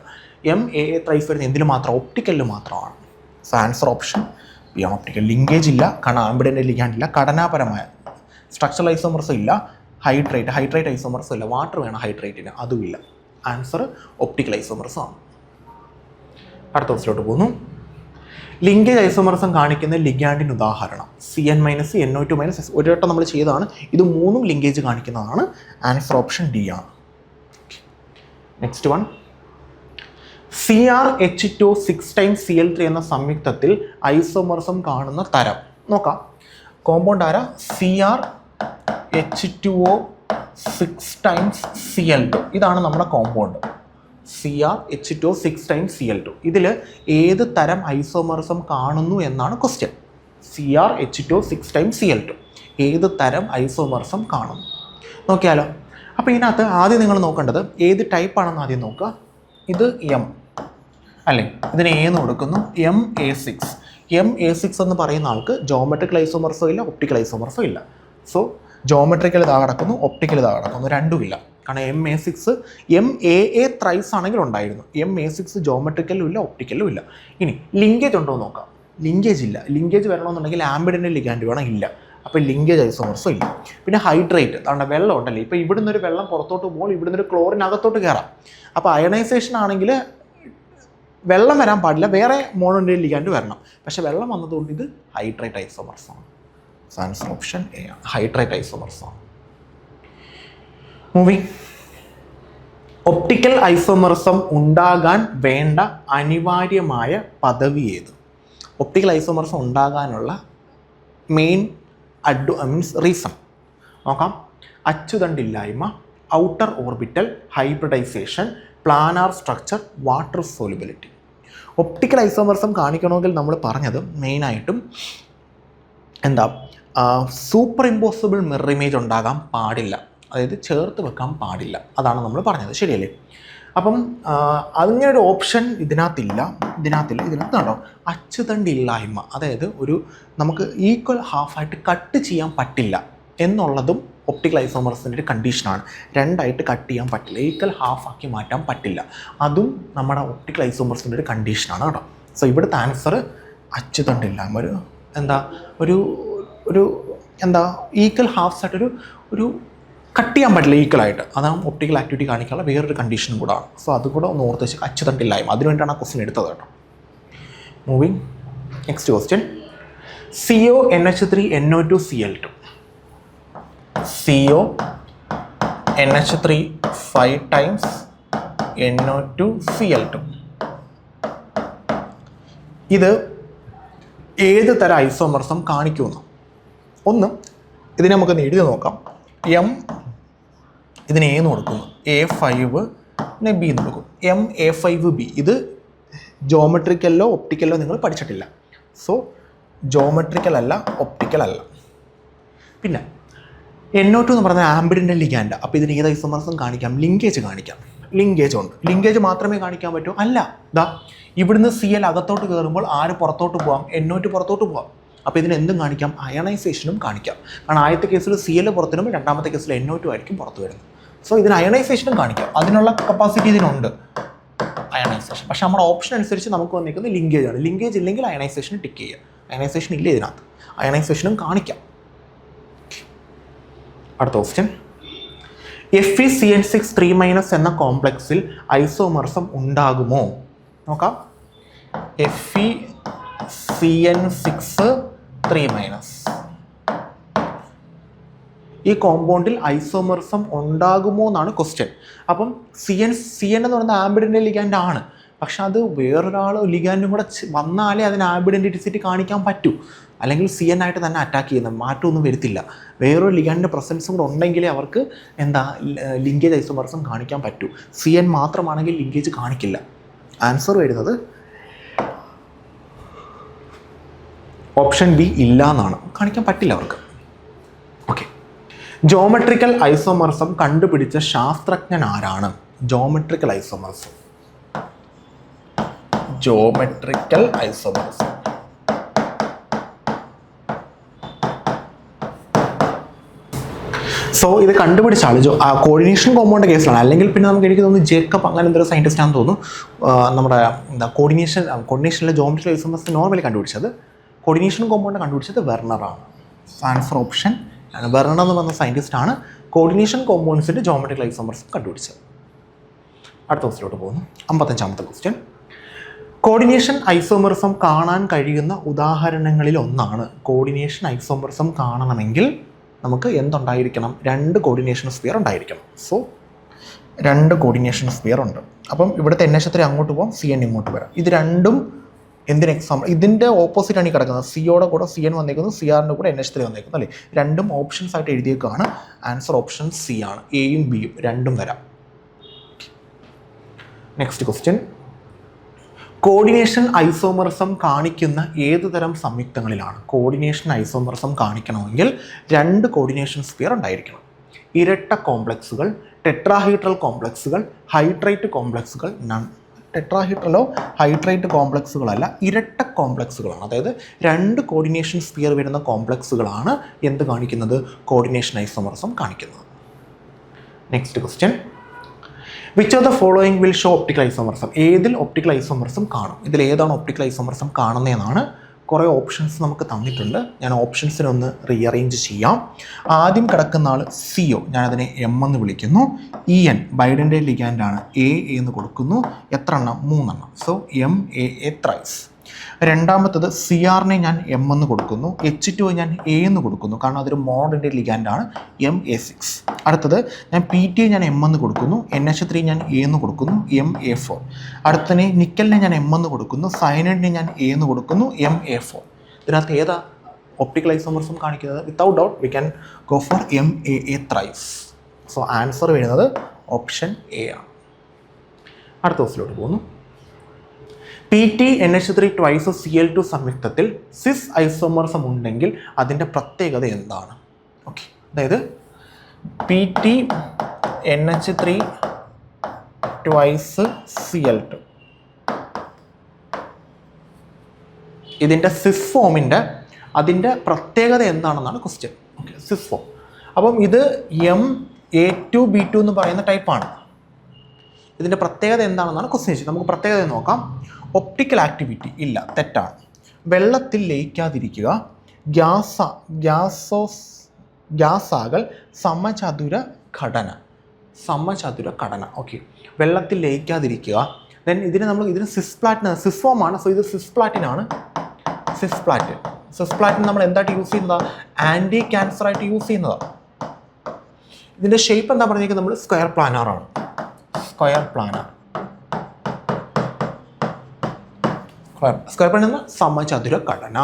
MAA ത്രൈസ് വരുന്നത് എന്തിൽ മാത്രം? ഒപ്റ്റിക്കലിൽ മാത്രമാണ്. സോ ആൻസർ ഓപ്ഷൻ ബി ആണ്, ഒപ്റ്റിക്കൽ. ലിങ്കേജ് ഇല്ല, കാരണം ആംബിഡൻ്റൽ ലിഗാൻഡ് ഇല്ല, ഘടനാപരമായ സ്ട്രക്ചറൽ ഐസോമർസം ഇല്ല, ഹൈഡ്രേറ്റ് ഐസോമർസം ഇല്ല, വാട്ടർ വേണം ഹൈഡ്രേറ്റിന്, അതുമില്ല. ആൻസർ ഒപ്റ്റിക്കൽ ഐസോമർസം ആണ്. അടുത്ത ക്വസ്റ്റിലോട്ട് പോകുന്നു. ലിങ്കേജ് ഐസോമർസം കാണിക്കുന്ന ലിഗാൻഡിന് ഉദാഹരണം? CN- NO2-, ഒരു വട്ടം നമ്മൾ ചെയ്തതാണ്. ഇത് 3ഉം ലിങ്കേജ് കാണിക്കുന്നതാണ്. ആൻസർ ഓപ്ഷൻ ഡി ആണ്. നെക്സ്റ്റ് വൺ, CrH2 6 Cl3 എന്ന സംയുക്തത്തിൽ ഐസോമർസം കാണുന്ന തരം നോക്കാം. കോമ്പൗണ്ട് ആരാ? CrH2O 6 Cl2, ഇതാണ് നമ്മുടെ കോമ്പൗണ്ട്. CrH2O 6 Cl2. ഇതിൽ ഏത് തരം ഐസോമർസം കാണുന്നു എന്നാണ് ക്വസ്റ്റ്യൻ. CrH2O 6 Cl2 ഏത് തരം ഐസോമർസം കാണുന്നു നോക്കിയാലോ. അപ്പോൾ ഇതിനകത്ത് ആദ്യം നിങ്ങൾ നോക്കേണ്ടത് ഏത് ടൈപ്പാണെന്ന് ആദ്യം നോക്കുക. ഇത് M അല്ലേ, ഇതിന് എന്ന് കൊടുക്കുന്നു, MA6 എന്ന് പറയുന്ന ആൾക്ക് ജോമെട്രിക്കൽ ഐസോമർസോ ഇല്ല, ഒപ്റ്റിക്കൽ ഐസോമർസോ ഇല്ല. സോ ജോമെട്രിക്കൽ ഇതാ കിടക്കുന്നു, ഒപ്റ്റിക്കൽ ഇതാ കിടക്കുന്നു, രണ്ടും ഇല്ല. കാരണം MA6 MAA ത്രൈസ് ആണെങ്കിൽ ഉണ്ടായിരുന്നു. MA6 ജോമെട്രിക്കലും ഇല്ല, ഒപ്റ്റിക്കലും ഇല്ല. ഇനി ലിങ്കേജ് ഉണ്ടോ എന്ന് നോക്കാം. ലിങ്കേജ് ഇല്ല. ലിങ്കേജ് വരണമെന്നുണ്ടെങ്കിൽ ആംബിഡൻ്റൽ ലിഗാൻഡ് വേണം, ഇല്ല. അപ്പോൾ ലിങ്കേജ് ഐസോമർസോ ഇല്ല. പിന്നെ ഹൈഡ്രേറ്റ്, അതുകൊണ്ട് വെള്ളം ഉണ്ടല്ലേ. ഇപ്പോൾ ഇവിടുന്ന് ഒരു വെള്ളം പുറത്തോട്ട് പോകുമ്പോൾ ഇവിടുന്ന് ഒരു ക്ലോറിനകത്തോട്ട് കയറാം. അപ്പോൾ അയണൈസേഷൻ ആണെങ്കിൽ വെള്ളം വരാൻ പാടില്ല, വേറെ മോണോൻ്റൽ ലിഗാൻഡ് വരണം. പക്ഷേ വെള്ളം വന്നതുകൊണ്ട് ഇത് ഹൈഡ്രേറ്റ് ഐസോമർസാണ്. ആൻസർ ഓപ്ഷൻ എ ആണ്, ഹൈഡ്രേറ്റ് ഐസോമർസാണ്. മൂവിങ് ഒപ്റ്റിക്കൽ ഐസോമറിസം ഉണ്ടാകാൻ വേണ്ട അനിവാര്യമായ പദവി ഏത്? ഒപ്റ്റിക്കൽ ഐസോമറിസം ഉണ്ടാകാനുള്ള മെയിൻ റീസൺ നോക്കാം. അച്ചുതണ്ടില്ലായ്മ, outer orbital hybridisation, planar structure, water solubility. Optical isomerism കാണിക്കണമെങ്കിൽ നമ്മൾ പറഞ്ഞത് മെയിനായിട്ടും സൂപ്പർ ഇമ്പോസിബിൾ മിറർ ഇമേജ് ഉണ്ടാകാൻ പാടില്ല, അതായത് ചേർത്ത് വെക്കാൻ പാടില്ല. അതാണ് നമ്മൾ പറഞ്ഞത്, ശരിയല്ലേ? അപ്പം അതിനൊരു ഓപ്ഷൻ ഇതിനകത്തില്ല. ഇതിനകത്തുണ്ടോ അച്ചുതണ്ടില്ലായ്മ, അതായത് നമുക്ക് ഈക്വൽ ഹാഫായിട്ട് കട്ട് ചെയ്യാൻ പറ്റില്ല എന്നുള്ളതും ഒപ്റ്റിക്കൽ ഐസോമറിസത്തിൻ്റെ ഒരു കണ്ടീഷനാണ്. രണ്ടായിട്ട് കട്ട് ചെയ്യാൻ പറ്റില്ല, ഈക്വൽ ഹാഫാക്കി മാറ്റാൻ പറ്റില്ല. അതും നമ്മുടെ ഒപ്റ്റിക്കൽ ഐസോമറിസത്തിൻ്റെ ഒരു കണ്ടീഷനാണ് കേട്ടോ. സോ ഇവിടുത്തെ ആൻസർ അച്ചുതണ്ടില്ലായ്മ. ഈക്വൽ ഹാഫ്സായിട്ട് ഒരു കട്ട് ചെയ്യാൻ പറ്റില്ല ഈക്വലായിട്ട്. അതാണ് ഒപ്റ്റിക്കൽ ആക്ടിവിറ്റി കാണിക്കാനുള്ള വേറൊരു കണ്ടീഷനും കൂടാണ്. സോ അതുകൂടെ ഒന്ന് ഓർത്ത് വെച്ച് അച്ചുതണ്ടില്ലായ്മ, അതിനുവേണ്ടിയാണ് ആ ക്വസ്റ്റ്യൻ എടുത്തത് കേട്ടോ. Moving next question. CONH3NO2Cl2. CONH3 5 times NO2Cl2. ഇത് ഏത് തരം ഐസോമറിസം കാണിക്കുമെന്ന് ഒന്ന് ഇതിനെ നമുക്കൊന്ന് എഴുതി നോക്കാം. ഇതിന് A എന്ന് കൊടുക്കുന്നു, A5 B എന്ന് കൊടുക്കും. MA5B. ഇത് ജോമെട്രിക്കലോ ഒപ്റ്റിക്കലോ നിങ്ങൾ പഠിച്ചിട്ടില്ല. സോ ജോമെട്രിക്കൽ അല്ല, ഒപ്റ്റിക്കൽ അല്ല. പിന്നെ NO2 എന്ന് പറയുന്നത് ആംബിഡൻ്റൽ ലിഗാൻഡ്. അപ്പോൾ ഇതിന് ഏത് ഐസോമറിസം കാണിക്കാം? ലിങ്കേജ് കാണിക്കാം. ലിങ്കേജ് ഉണ്ട്. ലിങ്കേജ് മാത്രമേ കാണിക്കാൻ പറ്റൂ? അല്ല. ഇവിടുന്ന് Cl അകത്തോട്ട് കയറുമ്പോൾ ആര് പുറത്തോട്ട് പോകാം? NO2 പുറത്തോട്ട് പോകാം. അപ്പോൾ ഇതിന് എന്തും കാണിക്കാം? അയണൈസേഷനും കാണിക്കാം. കാരണം ആദ്യത്തെ കേസിൽ Cl പുറത്ത് വരുമ്പോൾ രണ്ടാമത്തെ കേസിൽ NO2 ആയിരിക്കും പുറത്ത് വരുന്നത്. സോ ഇതിന് അയണൈസേഷനും കാണിക്കാം. അതിനുള്ള കപ്പാസിറ്റി ഇതിനുണ്ട്, അയണൈസേഷൻ. പക്ഷേ നമ്മുടെ ഓപ്ഷൻ അനുസരിച്ച് നമുക്ക് വന്നിരിക്കുന്നത് ലിങ്കേജ് ആണ്. ലിങ്കേജ് ഇല്ലെങ്കിൽ അയണൈസേഷൻ ടിക്ക് ചെയ്യുക. അയണൈസേഷൻ ഇല്ല ഇതിനകത്ത്, അയണൈസേഷനും കാണിക്കാം. അടുത്ത ക്വസ്റ്റ്യൻ. FeCN6 3- എന്ന കോംപ്ലക്സിൽ ഐസോമറിസം ഉണ്ടാകുമോ? നോക്കാം. FeCN6 3-. ഈ കോമ്പൗണ്ടിൽ ഐസോമറിസം ഉണ്ടാകുമോ എന്നാണ് ക്വസ്റ്റ്യൻ. അപ്പം CN എന്ന് പറയുന്ന ആംബിഡൻ്റൽ ലിഗാൻഡ് ആണ്. പക്ഷെ അത് വേറൊരാൾ ലിഗാൻഡും കൂടെ വന്നാലേ അതിന് ആംബിഡൻറ്റിസിറ്റി കാണിക്കാൻ പറ്റൂ. അല്ലെങ്കിൽ CN ആയിട്ട് തന്നെ അറ്റാക്ക് ചെയ്യുന്നത്, മാറ്റമൊന്നും വരുത്തില്ല. വേറൊരു ലിഗാൻഡിൻ്റെ പ്രസൻസും കൂടെ ഉണ്ടെങ്കിലേ അവർക്ക് ലിങ്കേജ് ഐസോമറിസം കാണിക്കാൻ പറ്റൂ. CN മാത്രമാണെങ്കിൽ ലിങ്കേജ് കാണിക്കില്ല. ആൻസർ വരുന്നത് ഓപ്ഷൻ ബി, ഇല്ല എന്നാണ്. കാണിക്കാൻ പറ്റില്ല അവർക്ക്. ഓക്കെ. ജോമെട്രിക്കൽ ഐസോമറിസം കണ്ടുപിടിച്ച ശാസ്ത്രജ്ഞൻ ആരാണ്? Geometrical isomerism. സോ ഇത് കണ്ടുപിടിച്ച ആൾ കോർഡിനേഷൻ കോമ്പൗണ്ട് കേസിലാണ്. അല്ലെങ്കിൽ പിന്നെ എനിക്ക് തോന്നുന്നു ജേക്കബ് അങ്ങനെ എന്തൊരു സയൻറ്റിസ്റ്റ് ആണെന്ന് തോന്നുന്നു. നമ്മുടെ കോർഡിനേഷനിലെ ജോമെട്രിക്കൽ ഐസോമറിസം നോർമലി കണ്ടുപിടിച്ചത്. കോർഡിനേഷൻ കോമ്പൗണ്ട് കണ്ടുപിടിച്ചത് വെർണറാണ്. ആൻസർ ഓപ്ഷൻ ആണ്. വെർണർ എന്ന് പറഞ്ഞ സയൻറ്റിസ്റ്റാണ് കോർഡിനേഷൻ കോമ്പൗണ്ട്സിൻ്റെ ജോമെട്രിക്കൽ ഐസോമറിസം കണ്ടുപിടിച്ചത്. അടുത്ത ക്വസ്റ്റിലോട്ട് പോകുന്നു. 55ാമത്തെ ക്വസ്റ്റ്യൻ. കോർഡിനേഷൻ ഐസോമറിസം കാണാൻ കഴിയുന്ന ഉദാഹരണങ്ങളിൽ ഒന്നാണ്. കോർഡിനേഷൻ ഐസോമറിസം കാണണമെങ്കിൽ നമുക്ക് എന്തുണ്ടായിരിക്കണം? 2 കോർഡിനേഷൻ സ്ഫിയർ ഉണ്ടായിരിക്കണം. സോ 2 കോർഡിനേഷൻ സ്ഫിയർ ഉണ്ട്. അപ്പം ഇവിടുത്തെ NH3 അങ്ങോട്ട് പോകാം, CN ഇങ്ങോട്ട് വരാം. ഇത് രണ്ടും എന്തിന് എക്സാമ്പിൾ? ഇതിൻ്റെ ഓപ്പോസിറ്റാണ് ഈ കിടക്കുന്നത്. സിയോടെ കൂടെ CN വന്നേക്കുന്നു, CRൻ്റെ കൂടെ NH3 വന്നേക്കുന്നു അല്ലേ? രണ്ടും ഓപ്ഷൻസ് ആയിട്ട് എഴുതിയേക്കാണ്. ആൻസർ ഓപ്ഷൻ സി ആണ്. എയും ബിയും രണ്ടും വരാം. Next question. കോർഡിനേഷൻ ഐസോമറിസം കാണിക്കുന്ന ഏത് തരം സംയുക്തങ്ങളിലാണ്? കോർഡിനേഷൻ ഐസോമറിസം കാണിക്കണമെങ്കിൽ 2 കോർഡിനേഷൻ സ്ഫിയർ ഉണ്ടായിരിക്കണം. ഇരട്ട കോംപ്ലക്സുകൾ, ടെട്രാഹീഡ്രൽ കോംപ്ലക്സുകൾ, ഹൈഡ്രേറ്റ് കോംപ്ലക്സുകൾ. ടെട്രാഹീഡ്രലോ ഹൈഡ്രേറ്റ് കോംപ്ലക്സുകളല്ല, ഇരട്ട കോംപ്ലക്സുകളാണ്. അതായത് 2 കോർഡിനേഷൻ സ്ഫിയർ വരുന്ന കോംപ്ലക്സുകളാണ് എന്ത് കാണിക്കുന്നത്? കോർഡിനേഷൻ ഐസോമറിസം കാണിക്കുന്നത്. Next question. Which of the following will show optical isomerism? ഏതിൽ ഒപ്റ്റിക്കൽ ഐസോമറിസം കാണും? ഇതിൽ ഏതാണ് ഒപ്റ്റിക്കൽ ഐസോമറിസം കാണുന്നതെന്നാണ്. കുറേ ഓപ്ഷൻസ് നമുക്ക് തന്നിട്ടുണ്ട്. ഞാൻ ഓപ്ഷൻസിനൊന്ന് റീഅറേഞ്ച് ചെയ്യാം. ആദ്യം കിടക്കുന്ന ആൾ CO, ഞാനതിനെ M എന്ന് വിളിക്കുന്നു. EN ബൈഡൻ്റെ ലിഗാൻഡാണ്, A എന്ന് കൊടുക്കുന്നു. എത്ര എണ്ണം? 3 എണ്ണം. So MAA thrice. രണ്ടാമത്തത് CR-നെ ഞാൻ M എന്ന് കൊടുക്കുന്നു, H2 ഞാൻ A എന്ന് കൊടുക്കുന്നു, കാരണം അതൊരു മോണോഡെൻഡേറ്റ് ലിഗാൻഡാണ്, MA6. അടുത്തത് ഞാൻ PT ഞാൻ M എന്ന് കൊടുക്കുന്നു, NH3 ഞാൻ A എന്ന് കൊടുക്കുന്നു, MA4. അടുത്തതിനെ നിക്കലിനെ ഞാൻ M എന്ന് കൊടുക്കുന്നു, സയനൈഡിനെ ഞാൻ A എന്ന് കൊടുക്കുന്നു, MA4. ഇതിനകത്ത് ഏതാ ഒപ്റ്റിക്കൽ ഐസോമർസം കാണിക്കുന്നത്? Without doubt we can go for MAA thrice. So answer വരുന്നത് ഓപ്ഷൻ A ആണ്. അടുത്ത ദിവസത്തിലോട്ട് പോകുന്നു. PT NH3 ട്വൈസ് Cl2 സംയുക്തത്തിൽ സിസ് ഐസോമർസം ഉണ്ടെങ്കിൽ അതിൻ്റെ പ്രത്യേകത എന്താണ്? ഓക്കെ, അതായത് PT NH3 ട്വൈസ് Cl2 ഇതിൻ്റെ സിസ് ഫോമിൻ്റെ അതിൻ്റെ പ്രത്യേകത എന്താണെന്നാണ് ക്വസ്റ്റ്യൻ. ഓക്കെ, സിസ് ഫോം. അപ്പം ഇത് MA2B2 എന്ന് പറയുന്ന ടൈപ്പാണ്. ഇതിൻ്റെ പ്രത്യേകത എന്താണെന്നാണ് ക്വസ്റ്റ്യൻ ചോദിച്ചത്. നമുക്ക് പ്രത്യേകത നോക്കാം. ഒപ്റ്റിക്കൽ ആക്ടിവിറ്റി ഇല്ല, തെറ്റാണ്. വെള്ളത്തിൽ ലയിക്കാതിരിക്കുക, ഗ്യാസാകൾ സമചതുര ഘടന. ഓക്കെ, വെള്ളത്തിൽ ലയിക്കാതിരിക്കുക. ദെൻ ഇതിന് സിസ്ഫോമാണ്. സോ ഇത് സിസ്പ്ലാറ്റിനാണ്. സിസ്പ്ലാറ്റിൻ നമ്മൾ എന്തായിട്ട് യൂസ് ചെയ്യുന്നതാണ്? ആൻറ്റി ക്യാൻസർ ആയിട്ട് യൂസ് ചെയ്യുന്നതാണ്. ഇതിൻ്റെ ഷേപ്പ് എന്താ പറഞ്ഞിരിക്കുന്നത്? നമ്മൾ സ്ക്വയർ പ്ലാനാറാണ്. സ്ക്വയർ പ്ലാനാർ സമചതുര ഘടന.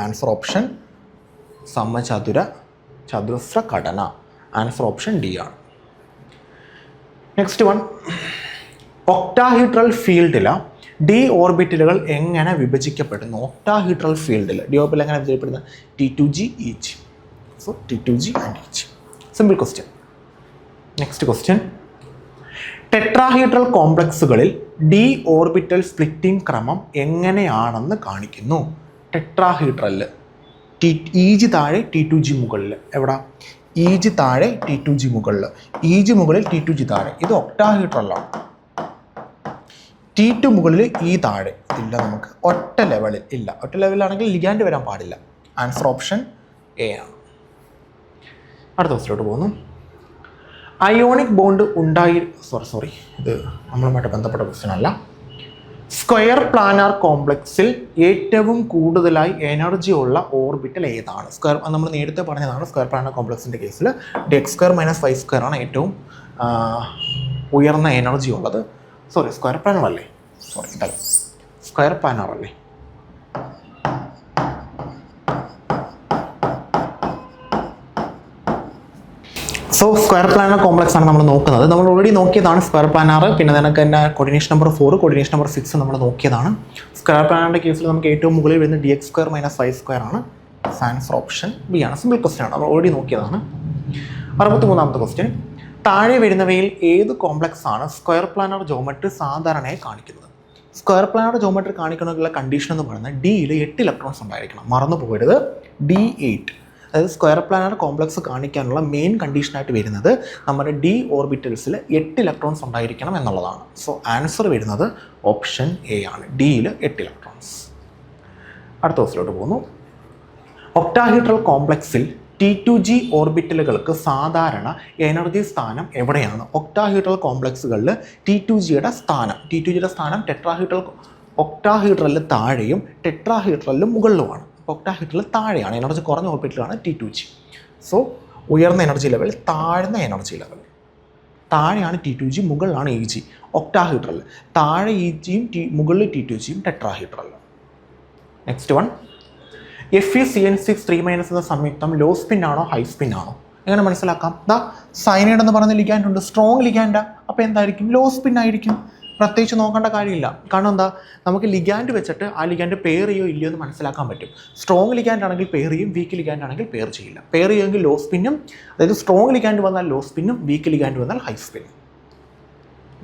ആൻസർ ഓപ്ഷൻ ചതുരശ്ര ഘടന. ആൻസർ ഓപ്ഷൻ ഡി ആണ്. നെക്സ്റ്റ് വൺ, ഒക്ടാഹീഡ്രൽ ഫീൽഡിൽ ഡി ഓർബിറ്റലുകൾ എങ്ങനെ വിഭജിക്കപ്പെടുന്നു? ഒക്ടാഹീഡ്രൽ ഫീൽഡിൽ ഡി ഓർബിറ്റൽ എങ്ങനെ വിഭജിക്കപ്പെടുന്നത്? T2G each. So T2G and each. Simple question. Next question, tetrahedral കോംപ്ലക്സുകളിൽ ഡി ഓർബിറ്റൽ സ്പ്ലിറ്റിംഗ് ക്രമം എങ്ങനെയാണെന്ന് കാണിക്കുന്നു? ടെട്രാഹീഡ്രലിൽ EG താഴെ T2G മുകളിൽ. എവിടെ? EG താഴെ T2G മുകളിൽ, EG മുകളിൽ T2G താഴെ. ഇത് ഒക്ടാഹീഡ്രലാണ്. T2 മുകളിൽ E താഴെ ഇല്ല. നമുക്ക് ഒറ്റ ലെവലിൽ ഇല്ല. ഒറ്റ ലെവലിലാണെങ്കിൽ ലിഗാൻഡ് വരാൻ പാടില്ല. ആൻസർ ഓപ്ഷൻ A ആണ്. അടുത്ത ദിവസത്തിലോട്ട് പോകുന്നു. അയോണിക് ബോണ്ട് ഇത് നമ്മളുമായിട്ട് ബന്ധപ്പെട്ട ക്വസ്റ്റ്യൻ അല്ല. സ്ക്വയർ പ്ലാനാർ കോംപ്ലക്സിൽ ഏറ്റവും കൂടുതലായി എനർജി ഉള്ള ഓർബിറ്റൽ ഏതാണ്? നമ്മൾ നേരത്തെ പറഞ്ഞതാണ്. സ്ക്വയർ പ്ലാനാർ കോംപ്ലക്സിൻ്റെ കേസിൽ x² - y² ആണ് ഏറ്റവും ഉയർന്ന എനർജി ഉള്ളത്. സ്ക്വയർ പ്ലാനാർ അല്ലേ? ഇതല്ല, സ്ക്വയർ പ്ലാനാർ അല്ലേ? സോ സ്ക്വയർ പ്ലാനാർ കോംപ്ലക്സ് ആണ് നമ്മൾ നോക്കുന്നത്. നമ്മൾ ഓൾറെഡി നോക്കിയതാണ് സ്ക്വയർ പ്ലാനാർ. പിന്നെ നിനക്ക് തന്നെ കോർഡിനേഷൻ നമ്പർ 4, കോർഡിനേഷൻ നമ്പർ 6 നമ്മൾ നോക്കിയതാണ്. സ്ക്വയർ പ്ലാനാറിൻ്റെ കേസിൽ നമുക്ക് ഏറ്റവും മുകളിൽ വരുന്നത് DX² - y² ആണ്. ആൻസർ ഓപ്ഷൻ ബി ആണ്. സിമ്പിൾ ക്വസ്റ്റ്യൻ ആണ്, നമ്മൾ ഓൾറെഡി നോക്കിയതാണ്. 63ാമത്തെ ക്വസ്റ്റ്യൻ, താഴെ വരുന്നവയിൽ ഏത് കോംപ്ലക്സ് ആണ് സ്ക്വയർ പ്ലാനാർ ജോമെട്രി സാധാരണയായി കാണിക്കുന്നത്? സ്ക്വയർ പ്ലാനാർ ജോമെട്രി കാണിക്കണമെന്നുള്ള കണ്ടീഷൻ എന്ന് പറയുന്നത് ഡിയിൽ 8 ഇലക്ട്രോൺസ് ഉണ്ടായിരിക്കണം. മറന്നു പോകരുത്, D8. അതായത് സ്ക്വയർ പ്ലാനാർ കോംപ്ലക്സ് കാണിക്കാനുള്ള മെയിൻ കണ്ടീഷനായിട്ട് വരുന്നത് നമ്മുടെ ഡി ഓർബിറ്റൽസിൽ 8 ഇലക്ട്രോൺസ് ഉണ്ടായിരിക്കണം എന്നുള്ളതാണ്. സോ ആൻസർ വരുന്നത് ഓപ്ഷൻ A ആണ്. ഡിയിൽ 8 ഇലക്ട്രോൺസ്. അടുത്ത ദിവസത്തിലോട്ട് പോകുന്നു. ഒക്ടാഹീഡ്രൽ കോംപ്ലക്സിൽ T2G ഓർബിറ്റലുകൾക്ക് സാധാരണ എനർജി സ്ഥാനം എവിടെയാണ്? ഒക്ടാഹീഡ്രൽ കോംപ്ലക്സുകളിൽ T2Gയുടെ സ്ഥാനം ഒക്ടാഹീഡ്രലിൽ താഴെയും ടെട്രാഹീഡ്രലിൽ മുകളിലുമാണ്. ഒക്ടാഹീഡ്രലിൽ താഴെയാണ്, എനർജി കുറഞ്ഞ ഓർബിറ്റലാണ് T2G. സോ ഉയർന്ന എനർജി ലെവൽ, താഴ്ന്ന എനർജി ലെവൽ. താഴെയാണ് T2G, മുകളിലാണ് EG. ഒക്ടാഹീഡ്രലിൽ താഴെ EGയും മുകളിൽ T2Gയും ടെട്രാഹീഡ്രലിൽ. നെക്സ്റ്റ് വൺ, FeCN6 3- എന്ന സംയുക്തം ലോ സ്പിൻ ആണോ ഹൈ സ്പിൻ ആണോ? എങ്ങനെ മനസ്സിലാക്കാം? സയനൈഡ് എന്ന് പറയുന്ന ലിഗാൻഡ് ഉണ്ട്, സ്ട്രോങ് ലിഗാൻഡാ. അപ്പോൾ എന്തായിരിക്കും? ലോ സ്പിൻ ആയിരിക്കും. പ്രത്യേകിച്ച് നോക്കേണ്ട കാര്യമില്ല. കാരണം എന്താ, നമുക്ക് ലിഗാൻഡ് വെച്ചിട്ട് ആ ലിഗാൻഡ് പെയർ ചെയ്യോ ഇല്ലയോ എന്ന് മനസ്സിലാക്കാൻ പറ്റും. സ്ട്രോങ് ലിഗാൻഡ് ആണെങ്കിൽ പെയർ ചെയ്യും, വീക്ക് ലിഗാൻഡ് ആണെങ്കിൽ പെയർ ചെയ്യില്ല. പെയർ ചെയ്യുമെങ്കിൽ ലോ സ്പിന്നും, അതായത് സ്ട്രോങ് ലിഗാൻഡ് വന്നാൽ ലോ സ്പിന്നും, വീക്ക് ലിഗാൻഡ് വന്നാൽ ഹൈ സ്പിന്നും.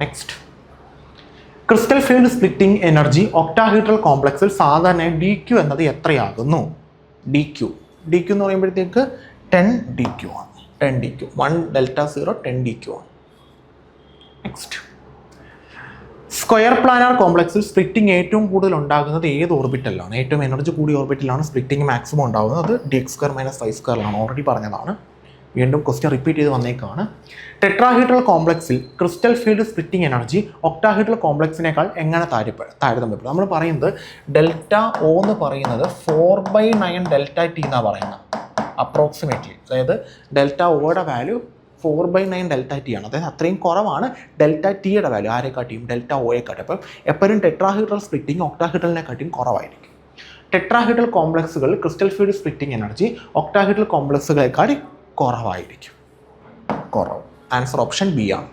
Next, crystal field splitting energy octahedral കോംപ്ലക്സിൽ സാധാരണ DQ എന്നത് എത്രയാകുന്നു? DQ എന്ന് പറയുമ്പോഴത്തേക്ക് 10 DQ ആണ്. 10 DQ, 1 Δ0 10 DQ ആണ്. നെക്സ്റ്റ്, സ്ക്വയർ പ്ലാനാർ കോംപ്ലക്സിൽ സ്പ്ലിറ്റിംഗ് ഏറ്റവും കൂടുതൽ ഉണ്ടാകുന്നത് ഏത് ഓർബിറ്റലാണ്? ഏറ്റവും എനർജി കൂടിയ ഓർബിറ്റലാണ് സ്പ്ലിറ്റിംഗ് മാക്സിമം ഉണ്ടാകുന്നത്. അത് DX² - y² ആണ്. ഓൾറെഡി പറഞ്ഞതാണ്. വീണ്ടും ക്വസ്റ്റ്യൻ റിപ്പീറ്റ് ചെയ്ത് വന്നേക്കാണ്. ടെട്രാഹീഡ്രൽ കോംപ്ലക്സിൽ crystal field splitting energy octahedral കോംപ്ലക്സിനേക്കാൾ എങ്ങനെ താരതമ്യപ്പെടും? നമ്മൾ പറയുന്നത് ഡെൽറ്റ ഒ എന്ന് പറയുന്നത് 4/9 ഡെൽറ്റ ടി എന്നാണ് പറയുന്നത് അപ്രോക്സിമേറ്റ്ലി. അതായത് ഡെൽറ്റ ഒയുടെ വാല്യൂ 4/9 ഡെൽറ്റ ടി ആണ്. അതായത് അത്രയും കുറവാണ് ഡെൽറ്റ ടിയുടെ വാല്യൂ ആരെക്കാട്ടിയും ഡെൽറ്റ ഒയെക്കാട്ടും. അപ്പം എപ്പോഴും ടെട്രാഹീഡ്രൽ സ്പ്ലിറ്റിംഗ് ഒക്ടാഹീഡ്രലിനെക്കാട്ടിയും കുറവായിരിക്കും. ടെട്രാഹീഡ്രൽ കോംപ്ലക്സുകൾ crystal field splitting energy octahedral കോംപ്ലക്സുകളെക്കാൾ കുറവായിരിക്കും. കുറവ്. ആൻസർ ഓപ്ഷൻ ബി ആണ്.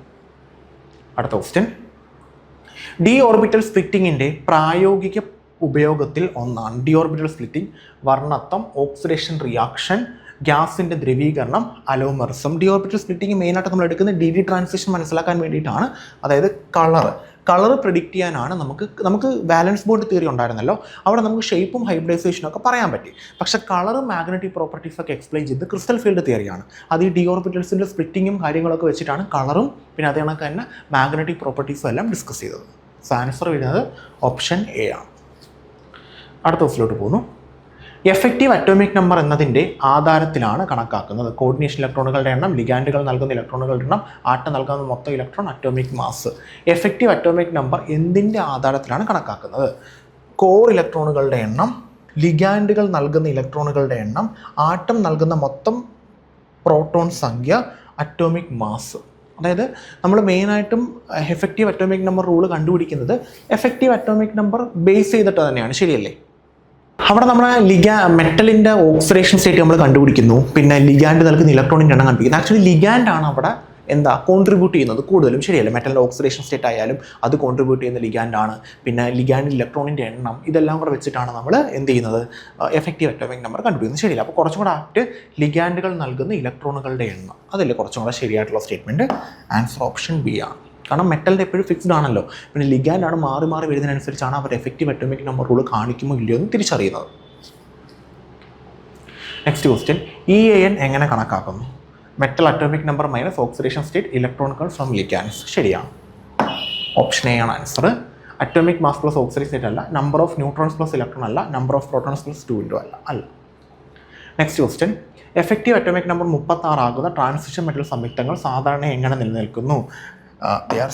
അടുത്ത ക്വസ്റ്റ്യൻ, ഡി ഓർബിറ്റൽ സ്പ്ലിറ്റിങ്ങിൻ്റെ പ്രായോഗിക ഉപയോഗത്തിൽ ഒന്നാണ്. ഡി ഓർബിറ്റൽ സ്പ്ലിറ്റിംഗ് വർണ്ണത്വം, ഓക്സിഡേഷൻ റിയാക്ഷൻ, ഗ്യാസിൻ്റെ ദ്രവീകരണം, അലോമറിസം. ഡി ഓർബിറ്റൽ സ്പ്ലിറ്റിംഗ് മെയിനായിട്ട് നമ്മൾ എടുക്കുന്നത് ഡി ട്രാൻസിഷൻ മനസ്സിലാക്കാൻ വേണ്ടിയിട്ടാണ്. അതായത് കളർ പ്രെഡിക്റ്റ് ചെയ്യാനാണ്. നമുക്ക് ബാലൻസ് ബോണ്ട് തിയറി ഉണ്ടായിരുന്നല്ലോ, അവിടെ നമുക്ക് ഷേപ്പും ഹൈബ്രിഡൈസേഷനും ഒക്കെ പറയാൻ പറ്റി. പക്ഷേ കളറും മാഗ്നറ്റിക് പ്രോപ്പർട്ടീസ് ഒക്കെ എക്സ്പ്ലെയിൻ ചെയ്ത് ക്രിസ്റ്റൽ ഫീൽഡ് തിയറിയാണ്. അത് ഈ ഡി ഓർബിറ്റൽസിൻ്റെ സ്പ്ലിറ്റിങ്ങും കാര്യങ്ങളൊക്കെ വെച്ചിട്ടാണ് കളറും പിന്നെ അതേ കണക്ക് തന്നെ മാഗ്നറ്റിക് പ്രോപ്പർട്ടീസും എല്ലാം ഡിസ്കസ് ചെയ്തത്. സോ ആൻസർ വരുന്നത് ഓപ്ഷൻ എ ആണ്. അടുത്ത ക്വസ്റ്റിലോട്ട് പോകുന്നു. എഫക്റ്റീവ് അറ്റോമിക് നമ്പർ എന്നതിൻ്റെ ആധാരത്തിലാണ് കണക്കാക്കുന്നത്. കോർഡിനേഷൻ ഇലക്ട്രോണുകളുടെ എണ്ണം, ലിഗാൻഡുകൾ നൽകുന്ന ഇലക്ട്രോണുകളുടെ എണ്ണം, ആറ്റം നൽകുന്ന മൊത്തം electron, atomic mass. Effective atomic number എന്തിൻ്റെ ആധാരത്തിലാണ് കണക്കാക്കുന്നത്? കോർ ഇലക്ട്രോണുകളുടെ എണ്ണം, ലിഗാൻഡുകൾ നൽകുന്ന ഇലക്ട്രോണുകളുടെ എണ്ണം, ആറ്റം നൽകുന്ന മൊത്തം പ്രോട്ടോൺ സംഖ്യ, അറ്റോമിക് മാസ്. അതായത് നമ്മൾ മെയിനായിട്ടും എഫക്റ്റീവ് അറ്റോമിക് നമ്പർ റൂള് കണ്ടുപിടിക്കുന്നത് എഫക്റ്റീവ് അറ്റോമിക് നമ്പർ ബേസ് ചെയ്തിട്ട് തന്നെയാണ്, ശരിയല്ലേ? അവിടെ നമ്മൾ മെറ്റലിൻ്റെ ഓക്സിഡേഷൻ സ്റ്റേറ്റ് നമ്മൾ കണ്ടുപിടിക്കുന്നു, പിന്നെ ലിഗാൻഡ് നൽകുന്ന ഇലക്ട്രോണിൻ്റെ എണ്ണം കണ്ടുപിടിക്കുന്നത്. ആക്ച്വലി ലിഗാൻഡാണ് അവിടെ കോൺട്രിബ്യൂട്ട് ചെയ്യുന്നത് കൂടുതലും, ശരിയല്ലേ? മെറ്റലിൻ്റെ ഓക്സിഡേഷൻ സ്റ്റേറ്റ് ആയാലും അത് കോൺട്രിബ്യൂട്ട് ചെയ്യുന്ന ലിഗാൻഡാണ്. പിന്നെ ലിഗാൻഡ് ഇലക്ട്രോണിൻ്റെ എണ്ണം ഇതെല്ലാം കൂടെ വെച്ചിട്ടാണ് നമ്മൾ എന്ത് ചെയ്യുന്നത്, എഫക്റ്റീവ് അറ്റോമിക് നമ്പർ കണ്ടുപിടിക്കുന്നത്, ശരിയല്ല? അപ്പോൾ കുറച്ചും കൂടെ ആക്ട് ലിഗാൻഡുകൾ നൽകുന്ന ഇലക്ട്രോണുകളുടെ എണ്ണം, അതല്ലേ കുറച്ചും കൂടെ ശരിയായിട്ടുള്ള സ്റ്റേറ്റ്മെൻറ്റ്. ആൻസർ ഓപ്ഷൻ ബി ആണ്. കാരണം മെറ്റലിൻ്റെ എപ്പോഴും ഫിക്സ്ഡ് ആണല്ലോ, പിന്നെ ലിഗാൻഡാണ് മാറി വരുന്നതിനനുസരിച്ചാണ് അവർ എഫക്റ്റീവ് അറ്റോമിക് നമ്പർ റൂൾ കാണിക്കുമോ ഇല്ലയോ എന്ന് തിരിച്ചറിയുന്നത്. നെക്സ്റ്റ് ക്വസ്റ്റ്യൻ, EAN എങ്ങനെ കണക്കാക്കുന്നു? Metal atomic number minus oxidation state ഇലക്ട്രോണുകൾ ഫ്രം ലിഗാൻഡ്സ്. ശരിയാണ്, ഓപ്ഷൻ എ ആണ് answer. Atomic mass plus oxidation state അല്ല, number of neutrons plus electron അല്ല, നമ്പർ ഓഫ് പ്രോട്ടോൺസ് പ്ലസ് 2 അല്ല. Next question, effective atomic number 36 ആകുന്ന transition metal സംയുക്തങ്ങൾ സാധാരണ എങ്ങനെ നിലനിൽക്കുന്നു? ദേ ആർ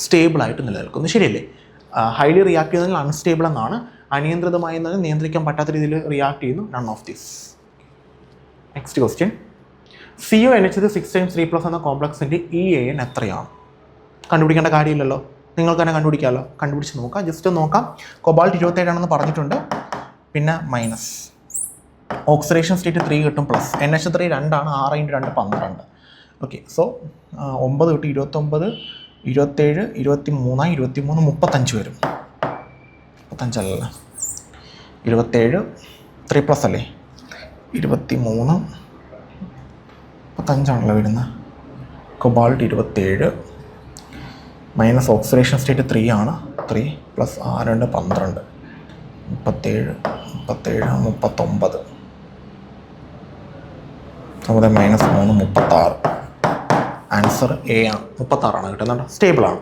സ്റ്റേബിളായിട്ട് നിലനിൽക്കുന്നു, ശരിയല്ലേ? ഹൈലി റിയാക്ട് ചെയ്യുന്നതിൽ അൺസ്റ്റേബിൾ എന്നാണ്, അനിയന്ത്രിതമായി നിയന്ത്രിക്കാൻ പറ്റാത്ത രീതിയിൽ റിയാക്ട് ചെയ്യുന്നു, none of this. Next question, CONH 6 എന്ന കോംപ്ലക്സിൻ്റെ EAN എത്രയാണ്? കണ്ടുപിടിക്കേണ്ട കാര്യമില്ലല്ലോ, നിങ്ങൾക്ക് തന്നെ കണ്ടുപിടിക്കാമല്ലോ. കണ്ടുപിടിച്ച് നോക്കാം, ജസ്റ്റ് നോക്കാം. കൊബാൾട്ട് 27 ആണെന്ന് പറഞ്ഞിട്ടുണ്ട്, പിന്നെ മൈനസ് ഓക്സിഡേഷൻ സ്റ്റേറ്റ് 3 കിട്ടും, പ്ലസ് NH3 2 ആണ്, 6 × 2 12. ഓക്കെ, സോ 9 × 29 27 23 23 35 വരും. 35 അല്ലല്ലോ, 27 3+ അല്ലേ, 23 35ആണല്ലോ വരുന്നത്. കൊബാൾട്ട് 27 മൈനസ് ഓക്സിഡേഷൻ സ്റ്റേറ്റ് 3 ആണ്, 3 + 6 × 12 37 39 9 - 3 36. ആൻസർ എ ആണ്, 36 കിട്ടുന്നുണ്ട്, സ്റ്റേബിളാണ്.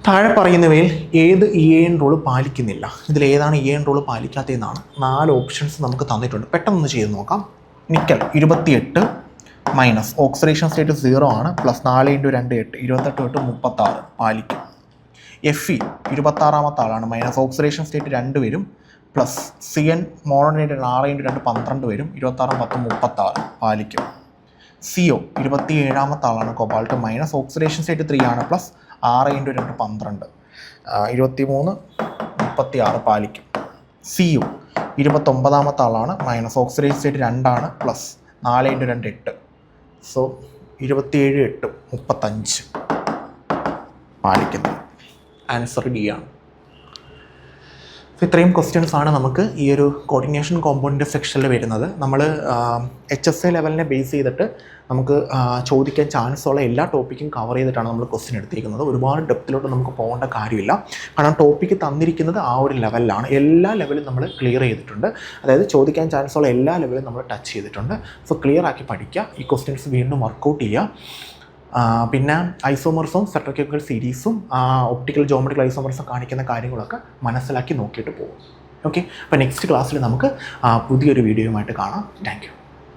താഴെ പറയുന്നവയിൽ ഏത് EAN റൂൾ പാലിക്കുന്നില്ല? ഇതിലേതാണ് EAN റൂൾ പാലിക്കാത്തതെന്നാണ്. 4 ഓപ്ഷൻസ് നമുക്ക് തന്നിട്ടുണ്ട്, പെട്ടെന്ന് ചെയ്ത് നോക്കാം. നിക്കൽ 28 മൈനസ് ഓക്സിഡേഷൻ സ്റ്റേറ്റ് 0 ആണ്, പ്ലസ് 4 × 2 8 28 8 36 പാലിക്കും. Fe 26ാമത്തെ ആളാണ്, മൈനസ് ഓക്സിഡേഷൻ സ്റ്റേറ്റ് 2 വരും, പ്ലസ് CN മോണോനേറ്റ് 6 × 2 12 വരും, 26 10 36 പാലിക്കും. CO 27ാമത്തെ ആളാണ്, കൊബാൾട്ട്, മൈനസ് ഓക്സിഡേഷൻ സ്റ്റേറ്റ് 3 ആണ്, പ്ലസ് 6 × 2 12 23 36 പാലിക്കും. CU 29ാമത്തെ ആളാണ്, മൈനസ് ഓക്സിഡേഷൻ സ്റ്റേറ്റ് 2 ആണ്, പ്ലസ് 4 × 2 8. സോ 27 8 35 പാലിക്കുന്നു. ആൻസർ ഡി ആണ്. ഇത്രയും ക്വസ്റ്റ്യൻസ് ആണ് നമുക്ക് ഈ ഒരു കോർഡിനേഷൻ കോമ്പൗണ്ടിൻ്റെ സെക്ഷനിൽ വരുന്നത്. നമ്മൾ HSA ലെവലിനെ ബേസ് ചെയ്തിട്ട് നമുക്ക് ചോദിക്കാൻ ചാൻസ് ഉള്ള എല്ലാ ടോപ്പിക്കും കവർ ചെയ്തിട്ടാണ് നമ്മൾ ക്വസ്റ്റ്യൻ എടുത്തിരിക്കുന്നത്. ഒരുപാട് ഡെപ്തിലോട്ട് നമുക്ക് പോകേണ്ട കാര്യമില്ല, കാരണം ടോപ്പിക്ക് തന്നിരിക്കുന്നത് ആ ഒരു ലെവലിലാണ്. എല്ലാ ലെവലും നമ്മൾ ക്ലിയർ ചെയ്തിട്ടുണ്ട്, അതായത് ചോദിക്കാൻ ചാൻസ് ഉള്ള എല്ലാ ലെവലും നമ്മൾ ടച്ച് ചെയ്തിട്ടുണ്ട്. സോ ക്ലിയർ ആക്കി പഠിക്കുക, ഈ ക്വസ്റ്റ്യൻസ് വീണ്ടും വർക്കൗട്ട് ചെയ്യുക. പിന്നെ ഐസോമർസും സെട്രോകെമിക്കൽ സീരീസും ഒപ്റ്റിക്കൽ ജോമെട്രിക്കൽ ഐസോമർസും കാണിക്കുന്ന കാര്യങ്ങളൊക്കെ മനസ്സിലാക്കി നോക്കിയിട്ട് പോകും. ഓക്കെ, അപ്പോൾ നെക്സ്റ്റ് ക്ലാസ്സിൽ നമുക്ക് പുതിയൊരു വീഡിയോയുമായിട്ട് കാണാം. Thank you.